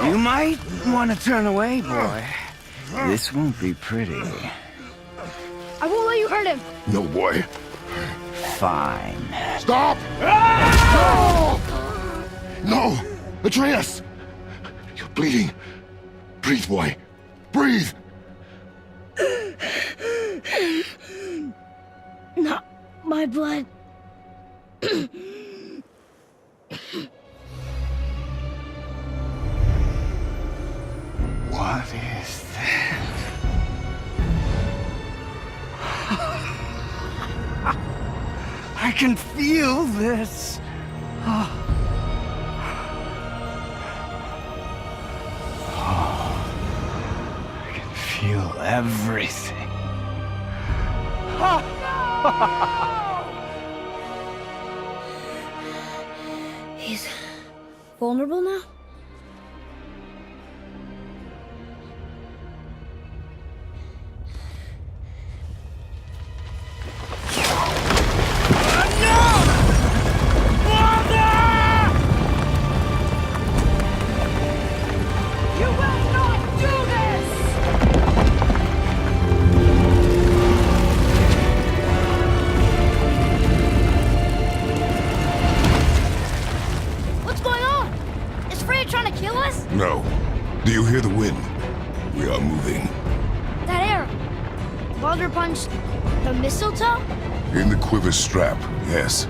[SPEAKER 9] You might want to turn away, boy. This won't be pretty.
[SPEAKER 1] I won't let you hurt him!
[SPEAKER 2] No, boy.
[SPEAKER 9] Fine.
[SPEAKER 2] Stop! No! No! Atreus! You're bleeding. Breathe, boy. Breathe!
[SPEAKER 1] Not my blood.
[SPEAKER 9] What is that? I can feel this. I can feel everything.
[SPEAKER 1] He's vulnerable now? Freya trying to kill us?
[SPEAKER 2] No. Do you hear the wind? We are moving.
[SPEAKER 1] That arrow. Baldur punched the mistletoe?
[SPEAKER 2] In the quiver strap, yes.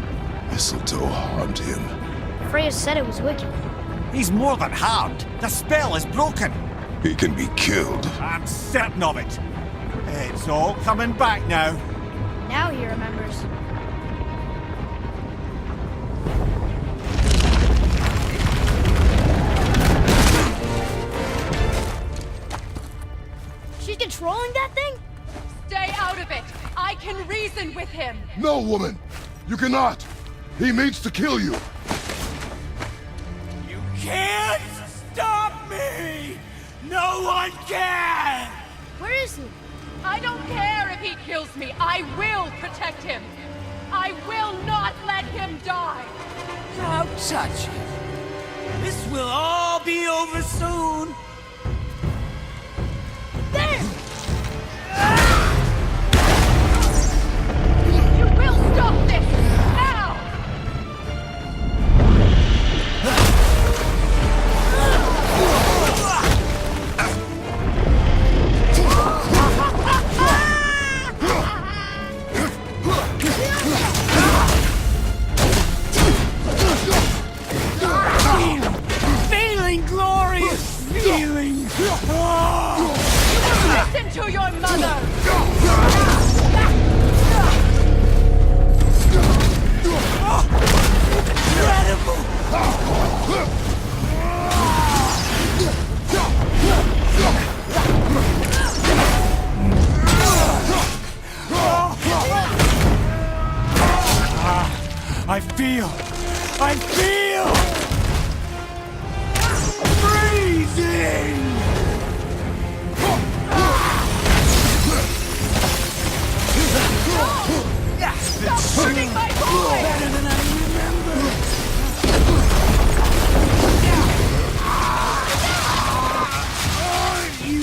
[SPEAKER 2] Mistletoe harmed him.
[SPEAKER 1] Freya said it was wicked.
[SPEAKER 3] He's more than harmed. The spell is broken.
[SPEAKER 2] He can be killed.
[SPEAKER 3] I'm certain of it. It's all coming back now.
[SPEAKER 1] Now he remembers. She's controlling that thing?
[SPEAKER 10] Stay out of it. I can reason with him.
[SPEAKER 2] No, woman! You cannot! He means to kill you!
[SPEAKER 9] You can't stop me! No one can!
[SPEAKER 1] Where is he?
[SPEAKER 10] I don't care if he kills me. I will protect him. I will not let him die.
[SPEAKER 9] Don't touch him. This will all be over soon.
[SPEAKER 1] There!
[SPEAKER 10] You will stop this! Now!
[SPEAKER 9] Feeling glorious feeling.
[SPEAKER 10] Listen to your mother!
[SPEAKER 9] I feel freezing.
[SPEAKER 10] Stop hurting my boy!
[SPEAKER 9] Better than I remember. You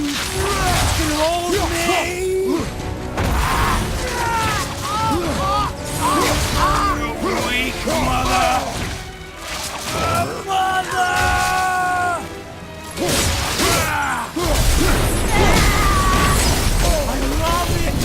[SPEAKER 9] can hold me. Weak mother. Mother. I love it.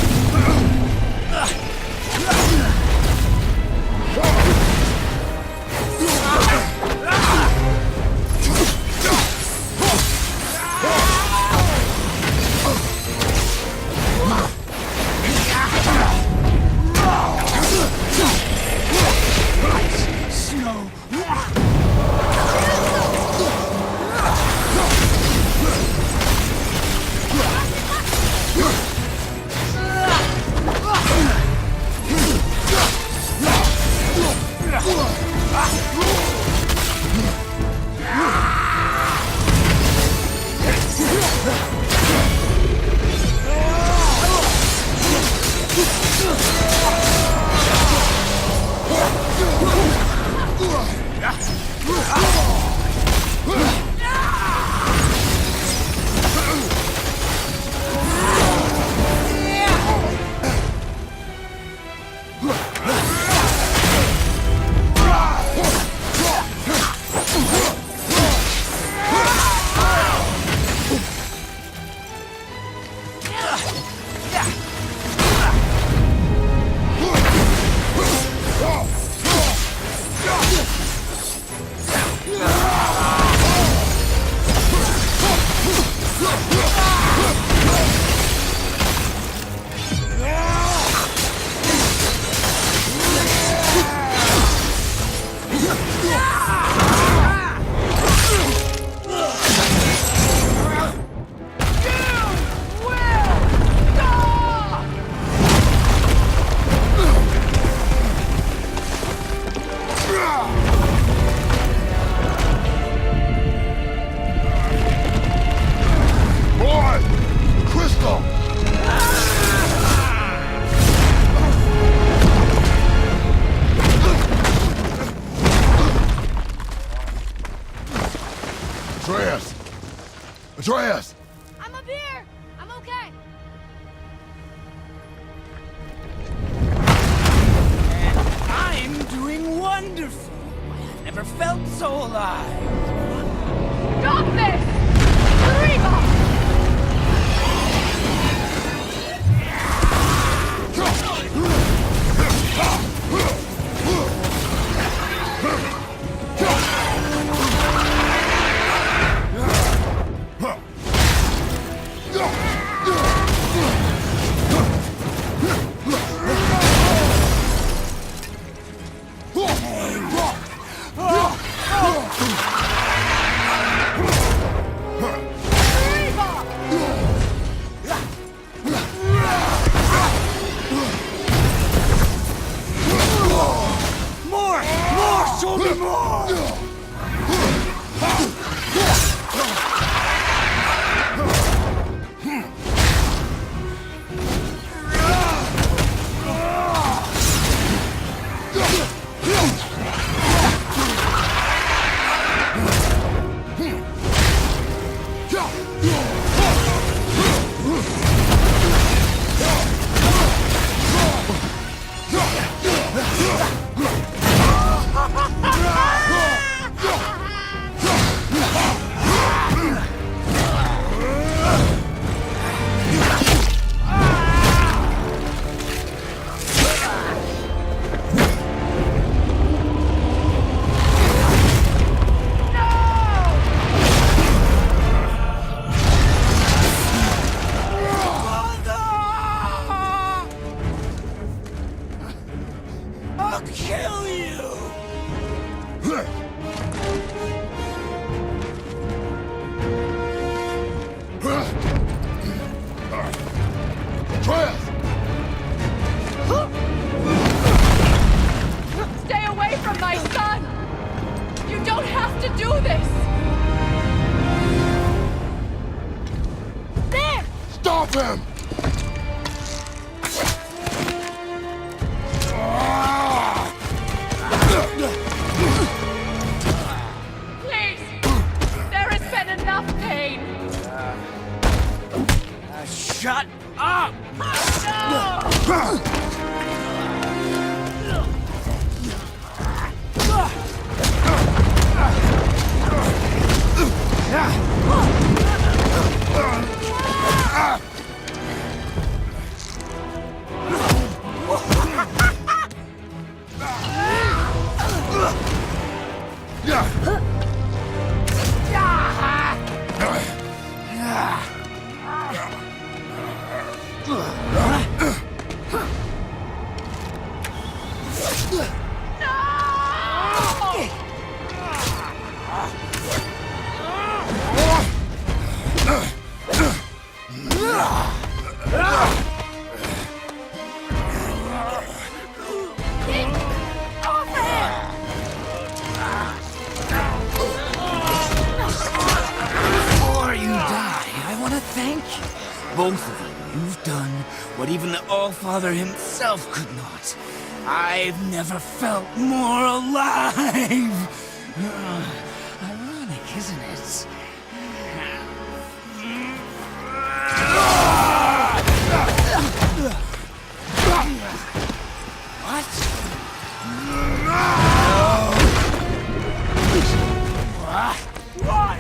[SPEAKER 2] Atreus!
[SPEAKER 1] I'm up here! I'm okay!
[SPEAKER 9] I'm doing wonderful. I've never felt so alive.
[SPEAKER 10] Stop this! Reba! Stay away from my son! You don't have to do this! There!
[SPEAKER 2] Stop him!
[SPEAKER 10] Please! There has been enough pain!
[SPEAKER 9] Shut up! Before you die, I want to thank you. Both of you, you've done what even the All-Father himself could not. I've never felt more alive! Ironic, isn't it? What? Why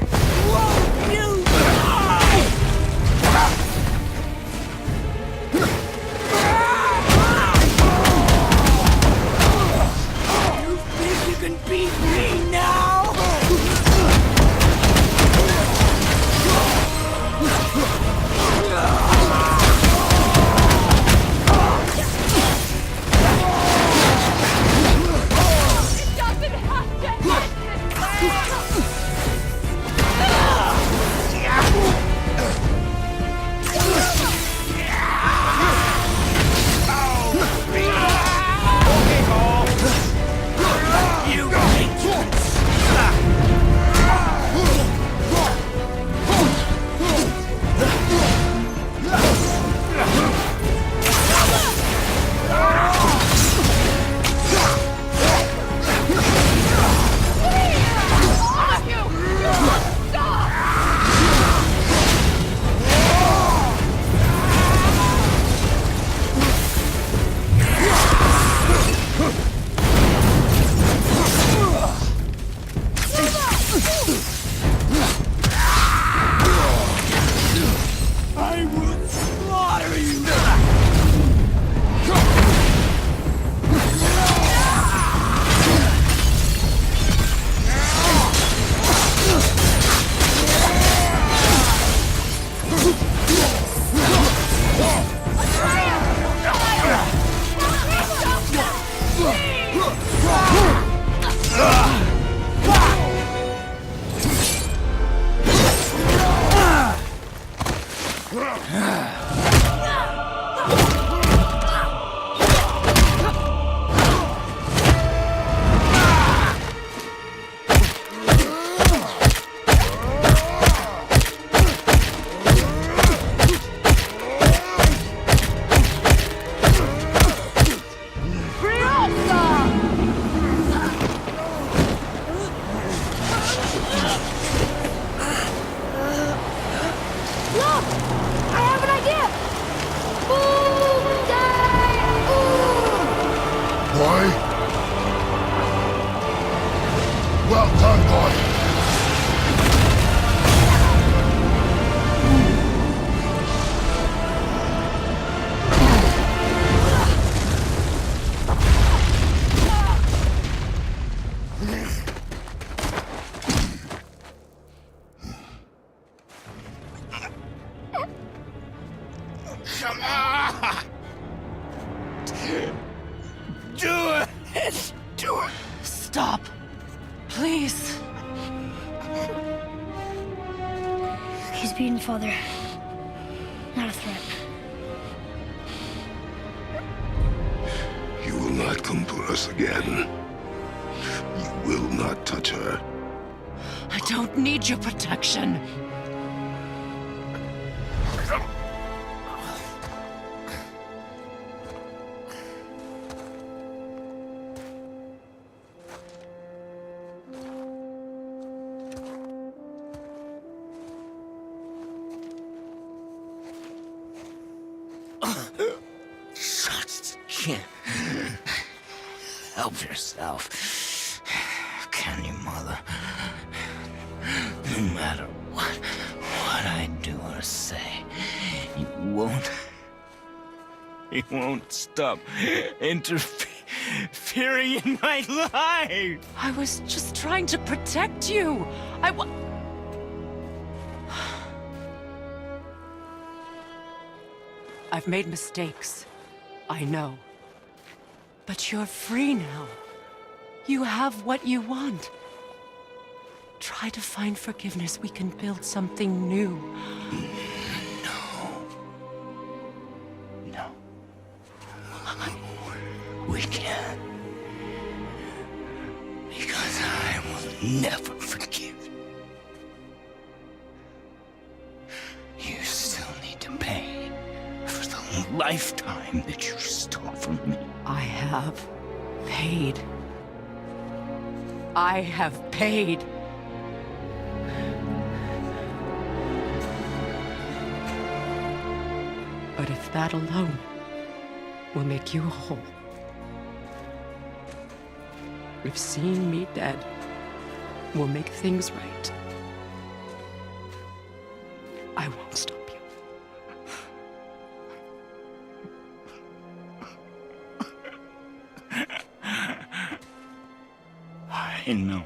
[SPEAKER 9] won't you die? You think you can beat me now?
[SPEAKER 10] It doesn't have to end this way!
[SPEAKER 9] You patrons!
[SPEAKER 1] Look! I have an idea! Boom!
[SPEAKER 2] Boy? Well done, boy.
[SPEAKER 9] Come on! Do it! Do it!
[SPEAKER 8] Stop. Please.
[SPEAKER 1] He's beaten, Father. Not a threat.
[SPEAKER 2] You will not come to us again. You will not touch her.
[SPEAKER 8] I don't need your protection.
[SPEAKER 9] Help yourself. Can you, Mother? No matter what I do or say, you won't stop interfering in my life.
[SPEAKER 8] I was just trying to protect you. I've made mistakes. I know. But you're free now. You have what you want. Try to find forgiveness. We can build something new.
[SPEAKER 9] No. We can't. Because I will never forgive you. You still need to pay for the lifetime that you stole from me.
[SPEAKER 8] I have paid. I have paid. But if that alone will make you whole, if seeing me dead will make things right, I won't stop you.
[SPEAKER 9] I know.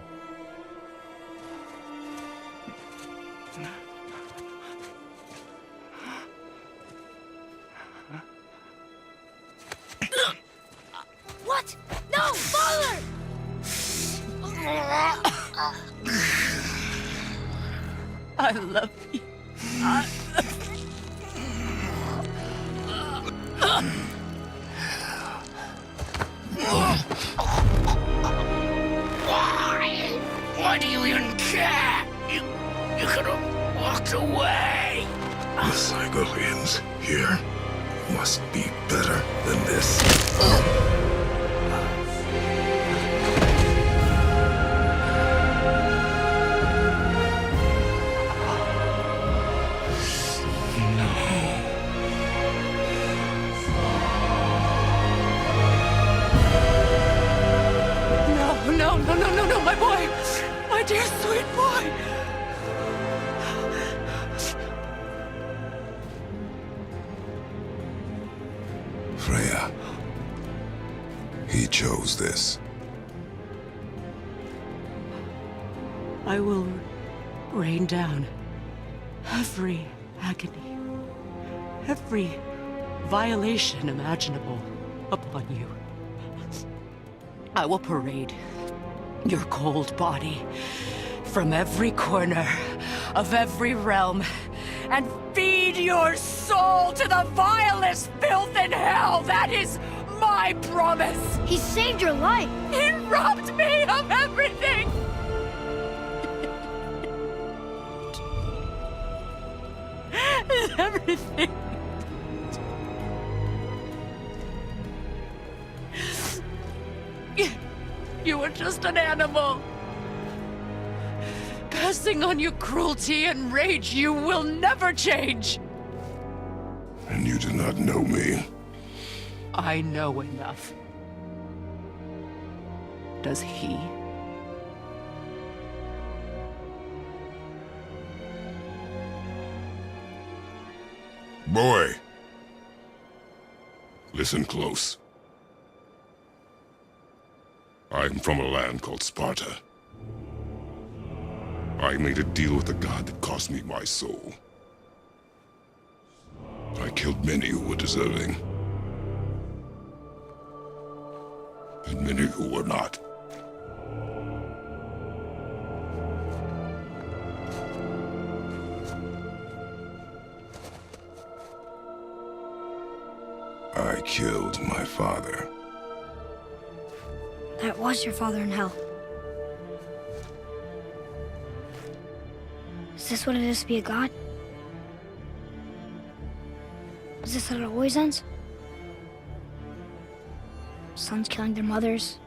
[SPEAKER 1] What? No, Father!
[SPEAKER 8] I love you.
[SPEAKER 9] Why do you even care? You could have walked away.
[SPEAKER 2] The Cygolians here must be better than this.
[SPEAKER 8] No, my boy! My dear sweet boy!
[SPEAKER 2] Freya. He chose this.
[SPEAKER 8] I will rain down every agony, every violation imaginable upon you. I will parade your cold body from every corner of every realm and feed your soul to the vilest filth in hell. That is my promise.
[SPEAKER 1] He saved your life.
[SPEAKER 8] He robbed me of everything. Everything. You were just an animal. Passing on your cruelty and rage, you will never change.
[SPEAKER 2] And you do not know me.
[SPEAKER 8] I know enough. Does he?
[SPEAKER 2] Boy! Listen close. I am from a land called Sparta. I made a deal with a god that cost me my soul. I killed many who were deserving. And many who were not. I killed my father.
[SPEAKER 1] That was your father in hell. Is this what it is to be a god? Is this how it always ends? Sons killing their mothers?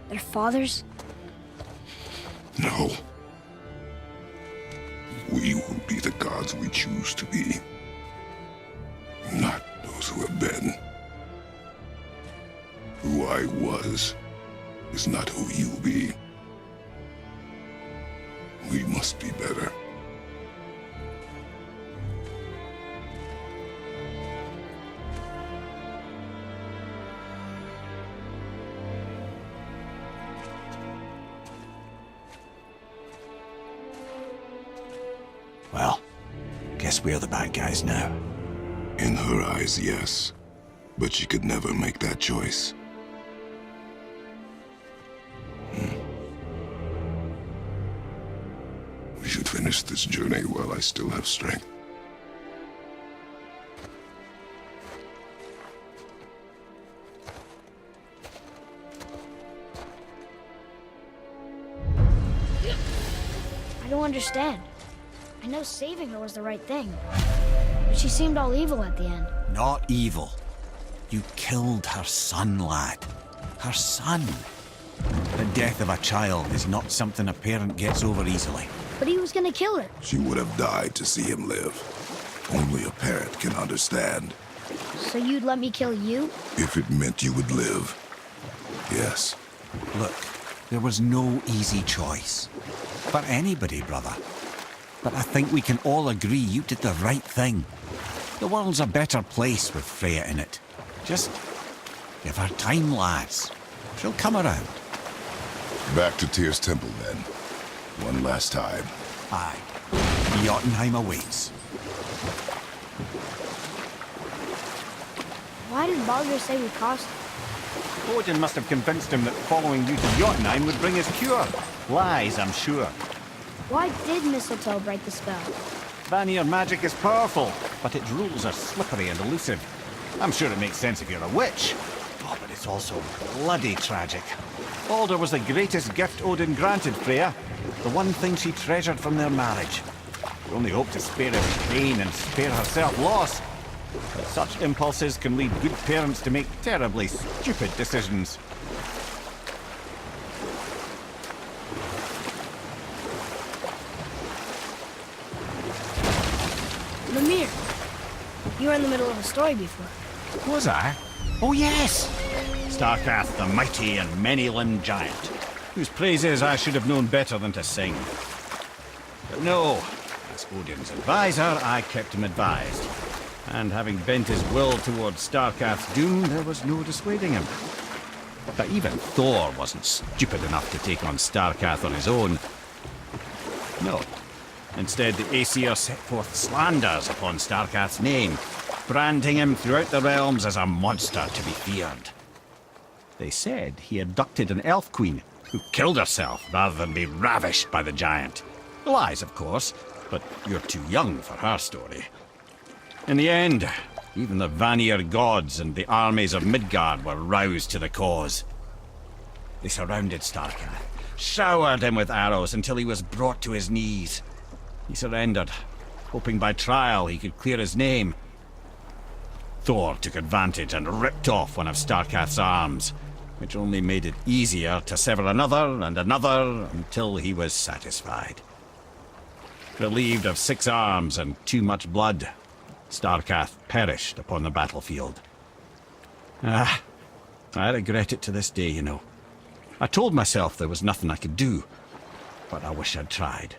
[SPEAKER 1] Their fathers?
[SPEAKER 2] No. We will be the gods we choose to be. Not those who have been. Who I was is not who you will be. We must be better.
[SPEAKER 3] Well, guess we're the bad guys now.
[SPEAKER 2] In her eyes, yes. But she could never make that choice. We should finish this journey while I still have strength.
[SPEAKER 1] I don't understand. I know saving her was the right thing. But she seemed all evil at the end.
[SPEAKER 3] Not evil. You killed her son, lad. Her son. The death of a child is not something a parent gets over easily.
[SPEAKER 1] But he was gonna kill her.
[SPEAKER 2] She would have died to see him live. Only a parent can understand.
[SPEAKER 1] So you'd let me kill you?
[SPEAKER 2] If it meant you would live. Yes.
[SPEAKER 3] Look, there was no easy choice. For anybody, brother. But I think we can all agree you did the right thing. The world's a better place with Freya in it. Just give her time, lads. She'll come around.
[SPEAKER 2] Back to Tyr's temple, then. One last time.
[SPEAKER 3] Aye. Jotunheim awaits.
[SPEAKER 1] Why did Baldur say we cost?
[SPEAKER 3] Odin must have convinced him that following you to Jotunheim would bring us cure. Lies, I'm sure.
[SPEAKER 1] Why did mistletoe break the spell?
[SPEAKER 3] Vanir magic is powerful, but its rules are slippery and elusive. I'm sure it makes sense if you're a witch. Oh, but it's also bloody tragic. Baldur was the greatest gift Odin granted Freya. The one thing she treasured from their marriage. She only hoped to spare him pain and spare herself loss. But such impulses can lead good parents to make terribly stupid decisions.
[SPEAKER 1] Mimir, you were in the middle of a story before.
[SPEAKER 3] Was I? Oh yes! Starkath, the mighty and many-limbed giant, whose praises I should have known better than to sing. But no, as Odin's advisor, I kept him advised. And having bent his will towards Starkath's doom, there was no dissuading him. But even Thor wasn't stupid enough to take on Starkath on his own. No. Instead, the Aesir set forth slanders upon Starkath's name, branding him throughout the realms as a monster to be feared. They said he abducted an elf queen who killed herself rather than be ravished by the giant. Lies, of course, But you're too young for her story. In the end, even the Vanir gods and the armies of Midgard were roused to the cause. They surrounded Starkath, showered him with arrows until he was brought to his knees. He surrendered, hoping by trial he could clear his name. Thor took advantage and ripped off one of Starkath's arms, which only made it easier to sever another and another until he was satisfied. Relieved of 6 arms and too much blood, Starkath perished upon the battlefield. I regret it to this day, you know. I told myself there was nothing I could do, but I wish I'd tried.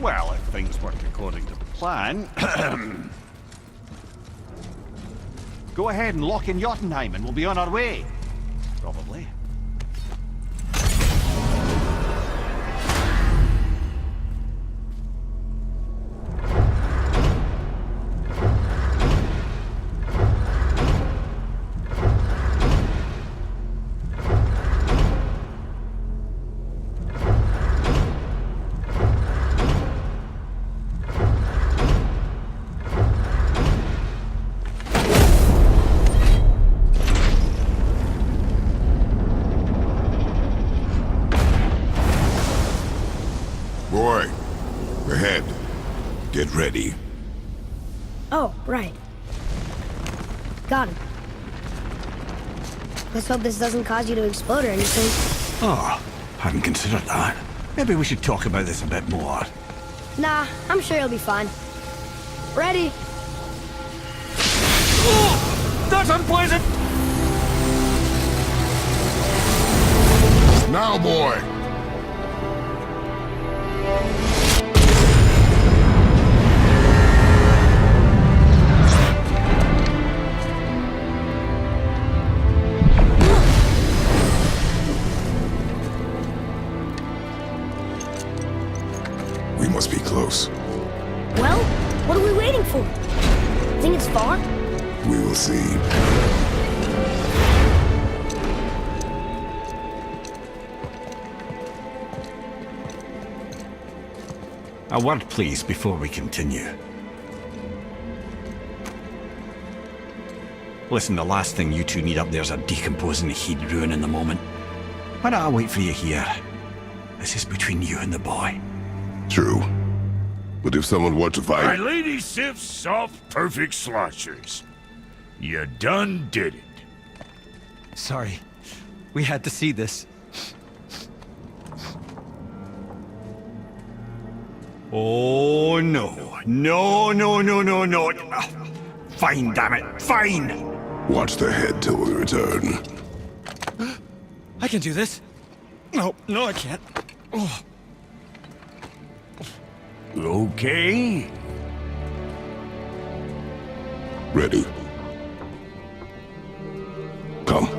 [SPEAKER 3] Well, if things work according to plan... Go ahead and lock in Jotunheim and we'll be on our way. Probably.
[SPEAKER 2] Boy, ahead. Get ready.
[SPEAKER 1] Oh, right. Got him. Let's hope this doesn't cause you to explode or anything.
[SPEAKER 3] Oh, hadn't considered that. Maybe we should talk about this a bit more.
[SPEAKER 1] Nah, I'm sure you'll be fine. Ready?
[SPEAKER 3] Oh, that's unpleasant!
[SPEAKER 2] Now, boy! We must be close.
[SPEAKER 1] Well, what are we waiting for? Think it's far?
[SPEAKER 2] We will see.
[SPEAKER 3] A word, please, before we continue. Listen, the last thing you two need up there's a decomposing heat ruining the moment. Why don't I wait for you here? This is between you and the boy.
[SPEAKER 2] True. But if someone were to
[SPEAKER 4] My
[SPEAKER 2] fight...
[SPEAKER 4] lady sips soft, perfect sloshers. You done did it.
[SPEAKER 6] Sorry. We had to see this.
[SPEAKER 3] Oh, no. No, no, no, no, no. Fine, damn it. Fine!
[SPEAKER 2] Watch the head till we return.
[SPEAKER 6] I can do this. No, I can't. Oh.
[SPEAKER 4] Okay.
[SPEAKER 2] Ready. Come.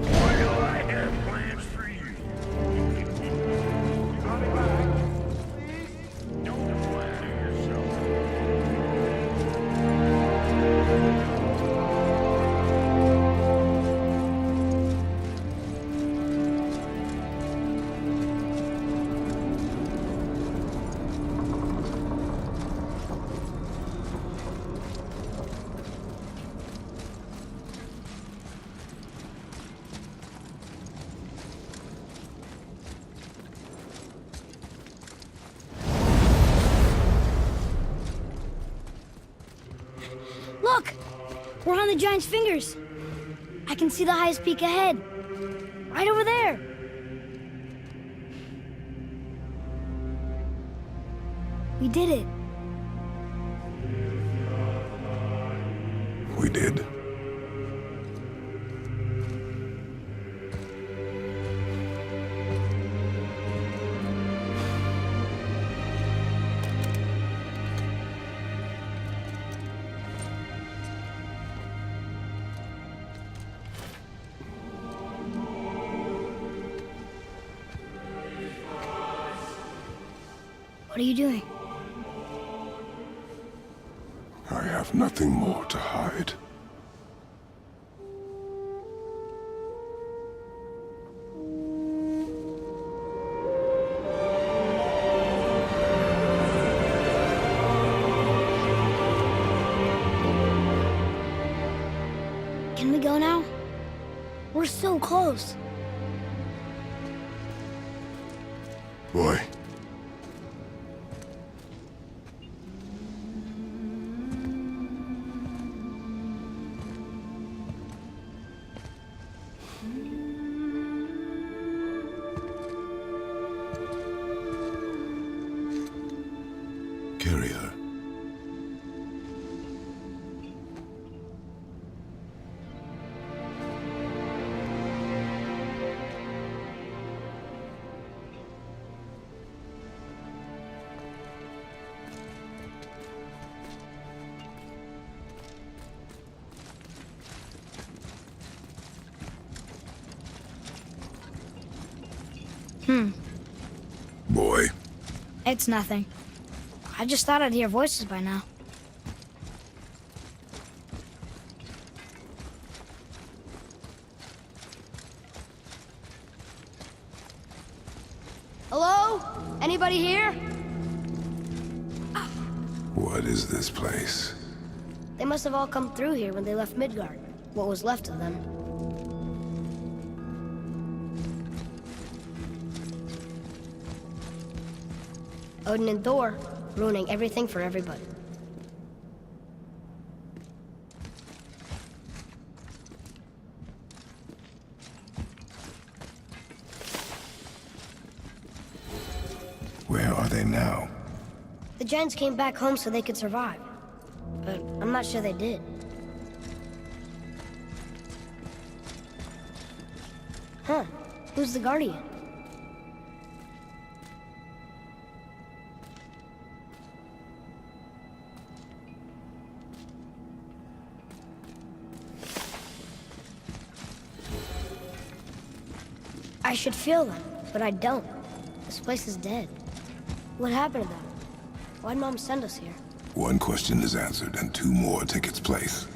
[SPEAKER 4] I have plans for you. Don't flatter yourself.
[SPEAKER 1] Look! We're on the giant's fingers. I can see the highest peak ahead. Right over there. We did it.
[SPEAKER 2] We did.
[SPEAKER 1] What are you doing?
[SPEAKER 2] I have nothing more to hide.
[SPEAKER 1] Can we go now? We're so close.
[SPEAKER 2] Boy. Carry her. Boy.
[SPEAKER 1] It's nothing. I just thought I'd hear voices by now. Hello? Anybody here?
[SPEAKER 2] What is this place?
[SPEAKER 1] They must have all come through here when they left Midgard. What was left of them. Odin and Thor, ruining everything for everybody.
[SPEAKER 2] Where are they now?
[SPEAKER 1] The giants came back home so they could survive. But I'm not sure they did. Huh. Who's the Guardian? I should feel them, but I don't. This place is dead. What happened to them? Why'd Mom send us here?
[SPEAKER 2] One question is answered, and two more take its place.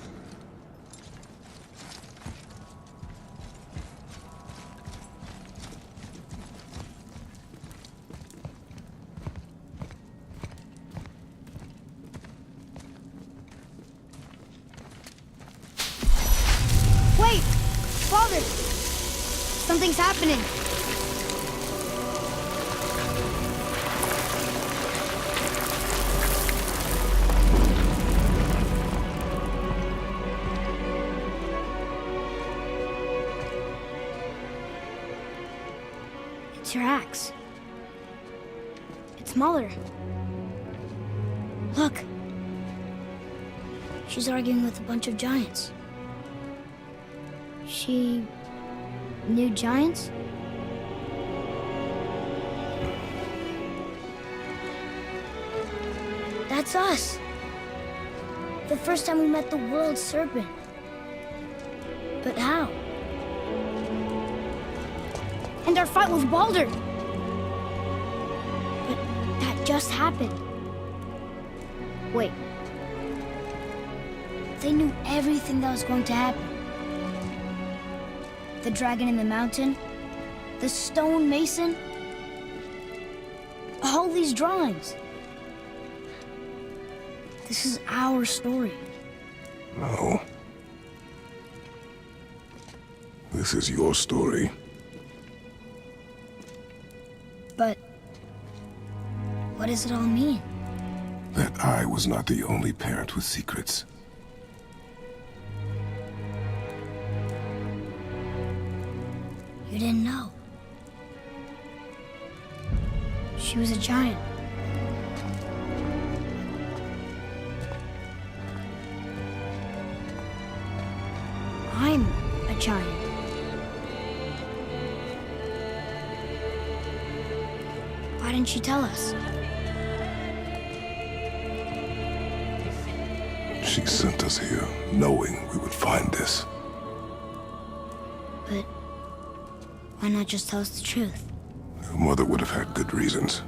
[SPEAKER 1] Wait! Father! Something's happening! It's your axe. It's Muller. Look! She's arguing with a bunch of giants. She knew giants? That's us. The first time we met the world serpent. But how? And our fight with Baldur. But that just happened. Wait. They knew everything that was going to happen. The dragon in the mountain, the stone mason, all these drawings. This is our story.
[SPEAKER 2] No. This is your story.
[SPEAKER 1] But what does it all mean?
[SPEAKER 2] That I was not the only parent with secrets.
[SPEAKER 1] You didn't know. She was a giant. Why didn't she tell us?
[SPEAKER 2] She sent us here knowing we would find this.
[SPEAKER 1] But why not just tell us the truth?
[SPEAKER 2] Your mother would have had good reasons.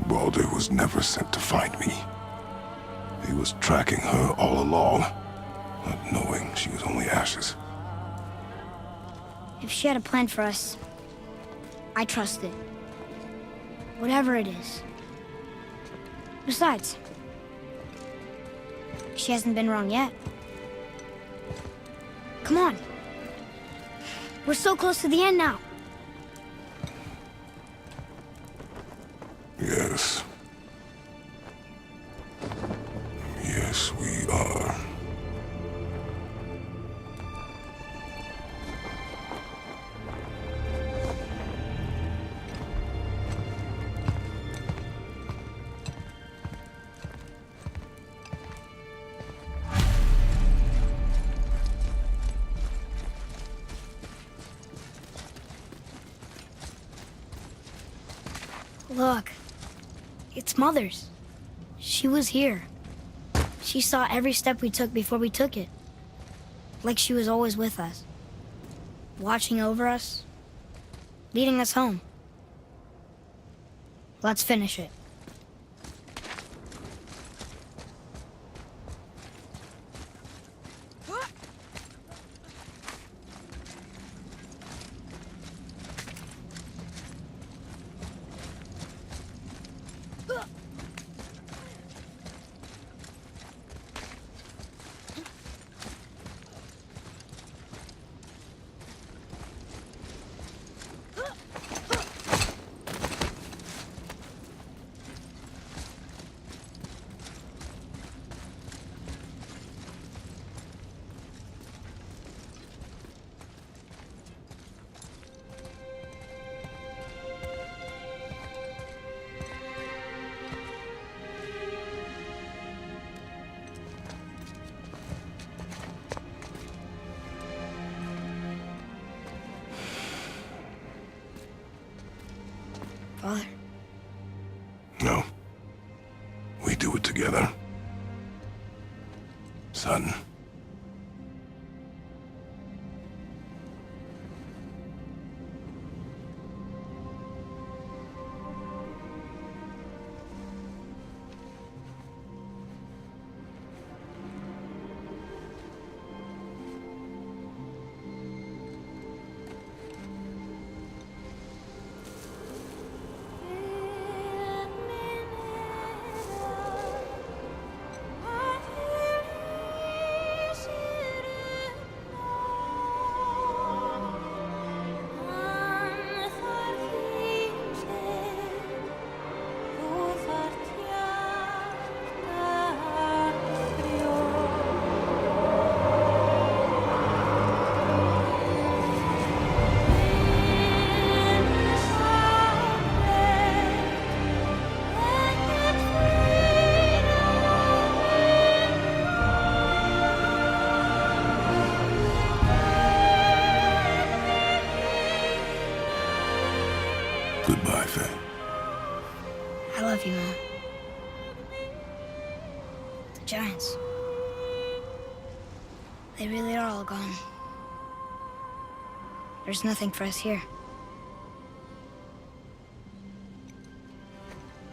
[SPEAKER 2] Baldur was never sent to find me. He was tracking her all along, not knowing she was only ashes.
[SPEAKER 1] If she had a plan for us, I trust it. Whatever it is. Besides, she hasn't been wrong yet. Come on. We're so close to the end now.
[SPEAKER 2] Yes. Yes, we are.
[SPEAKER 1] Look. It's Mother's. She was here. She saw every step we took before we took it. Like she was always with us. Watching over us. Leading us home. Let's finish it. Father?
[SPEAKER 2] No. We do it together. Son. Goodbye, Faye.
[SPEAKER 1] I love you, Mom. The Giants. They really are all gone. There's nothing for us here.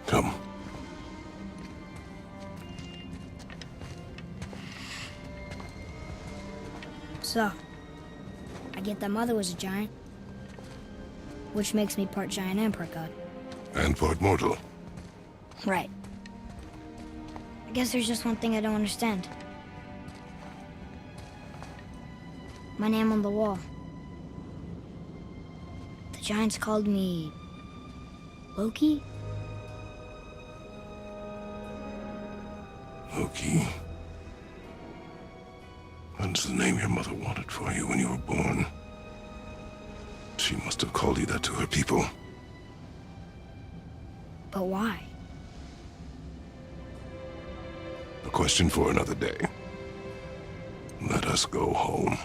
[SPEAKER 2] Come.
[SPEAKER 1] So, I get that Mother was a giant, which makes me part giant and part god.
[SPEAKER 2] And part mortal.
[SPEAKER 1] Right. I guess there's just one thing I don't understand. My name on the wall. The Giants called me... Loki?
[SPEAKER 2] Loki. That's the name your mother wanted for you when you were born. She must have called you that to her people.
[SPEAKER 1] But why?
[SPEAKER 2] A question for another day. Let us go home.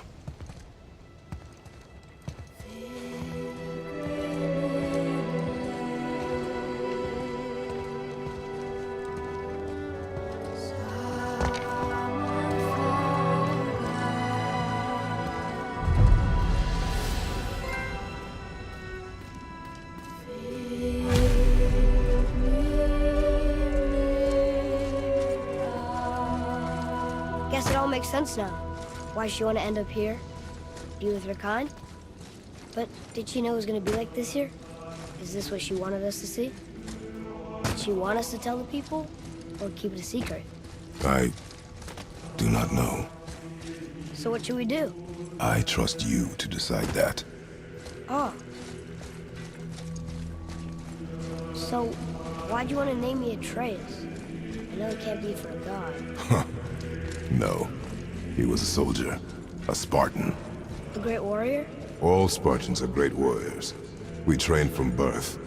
[SPEAKER 1] all makes sense now. Why she want to end up here, be with her kind. But did she know it was going to be like this here? Is this what she wanted us to see? Did she want us to tell the people, or keep it a secret?
[SPEAKER 2] I do not know.
[SPEAKER 1] So what should we do?
[SPEAKER 2] I trust you to decide that.
[SPEAKER 1] Oh. So, why'd you want to name me Atreus? I know it can't be for a god.
[SPEAKER 2] No. He was a soldier. A Spartan.
[SPEAKER 1] A great warrior?
[SPEAKER 2] All Spartans are great warriors. We trained from birth.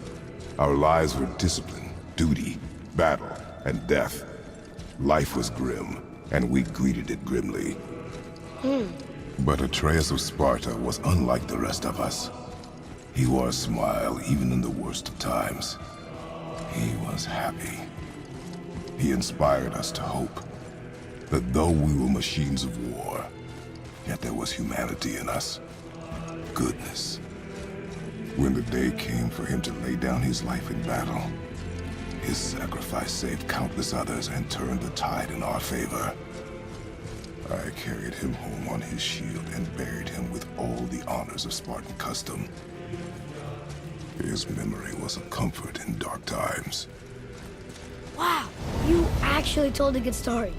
[SPEAKER 2] Our lives were discipline, duty, battle, and death. Life was grim, and we greeted it grimly. But Atreus of Sparta was unlike the rest of us. He wore a smile even in the worst of times. He was happy. He inspired us to hope that though we were machines of war, yet there was humanity in us. Goodness. When the day came for him to lay down his life in battle, his sacrifice saved countless others and turned the tide in our favor. I carried him home on his shield and buried him with all the honors of Spartan custom. His memory was a comfort in dark times.
[SPEAKER 1] Wow, you actually told a good story.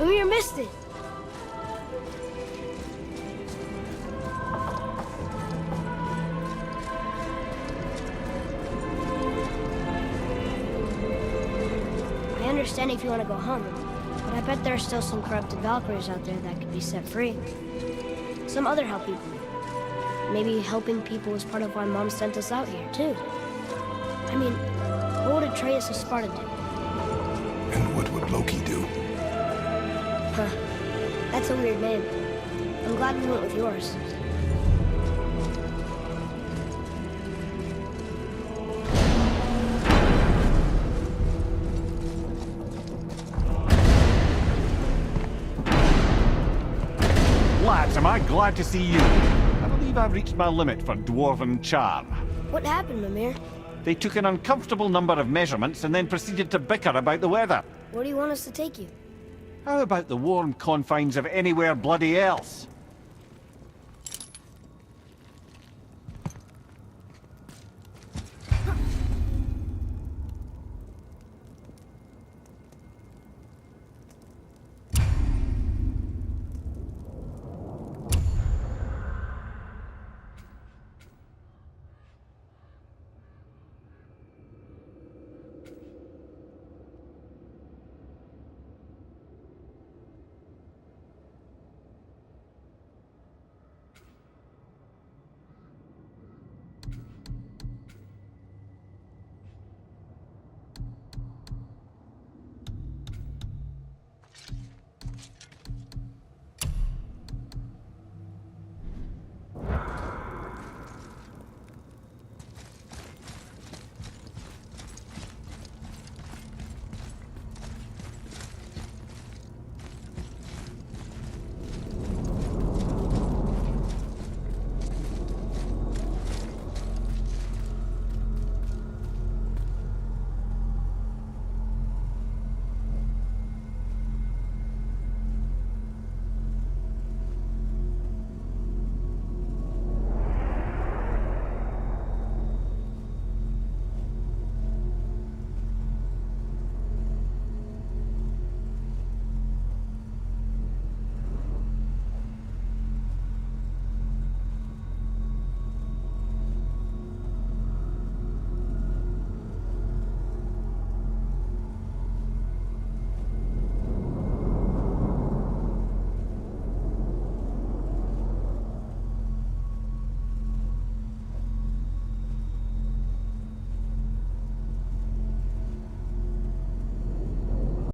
[SPEAKER 1] Amir missed it. I understand if you want to go home, but I bet there are still some corrupted Valkyries out there that could be set free. Some other help people. Maybe helping people was part of why Mom sent us out here, too. I mean, what would Atreus of Sparta do?
[SPEAKER 2] And what would Loki do?
[SPEAKER 1] Huh. That's a weird name. I'm glad we went with yours.
[SPEAKER 3] Lads, am I glad to see you. I believe I've reached my limit for dwarven charm.
[SPEAKER 1] What happened, Mimir?
[SPEAKER 3] They took an uncomfortable number of measurements and then proceeded to bicker about the weather.
[SPEAKER 1] Where do you want us to take you?
[SPEAKER 3] How about the warm confines of anywhere bloody else?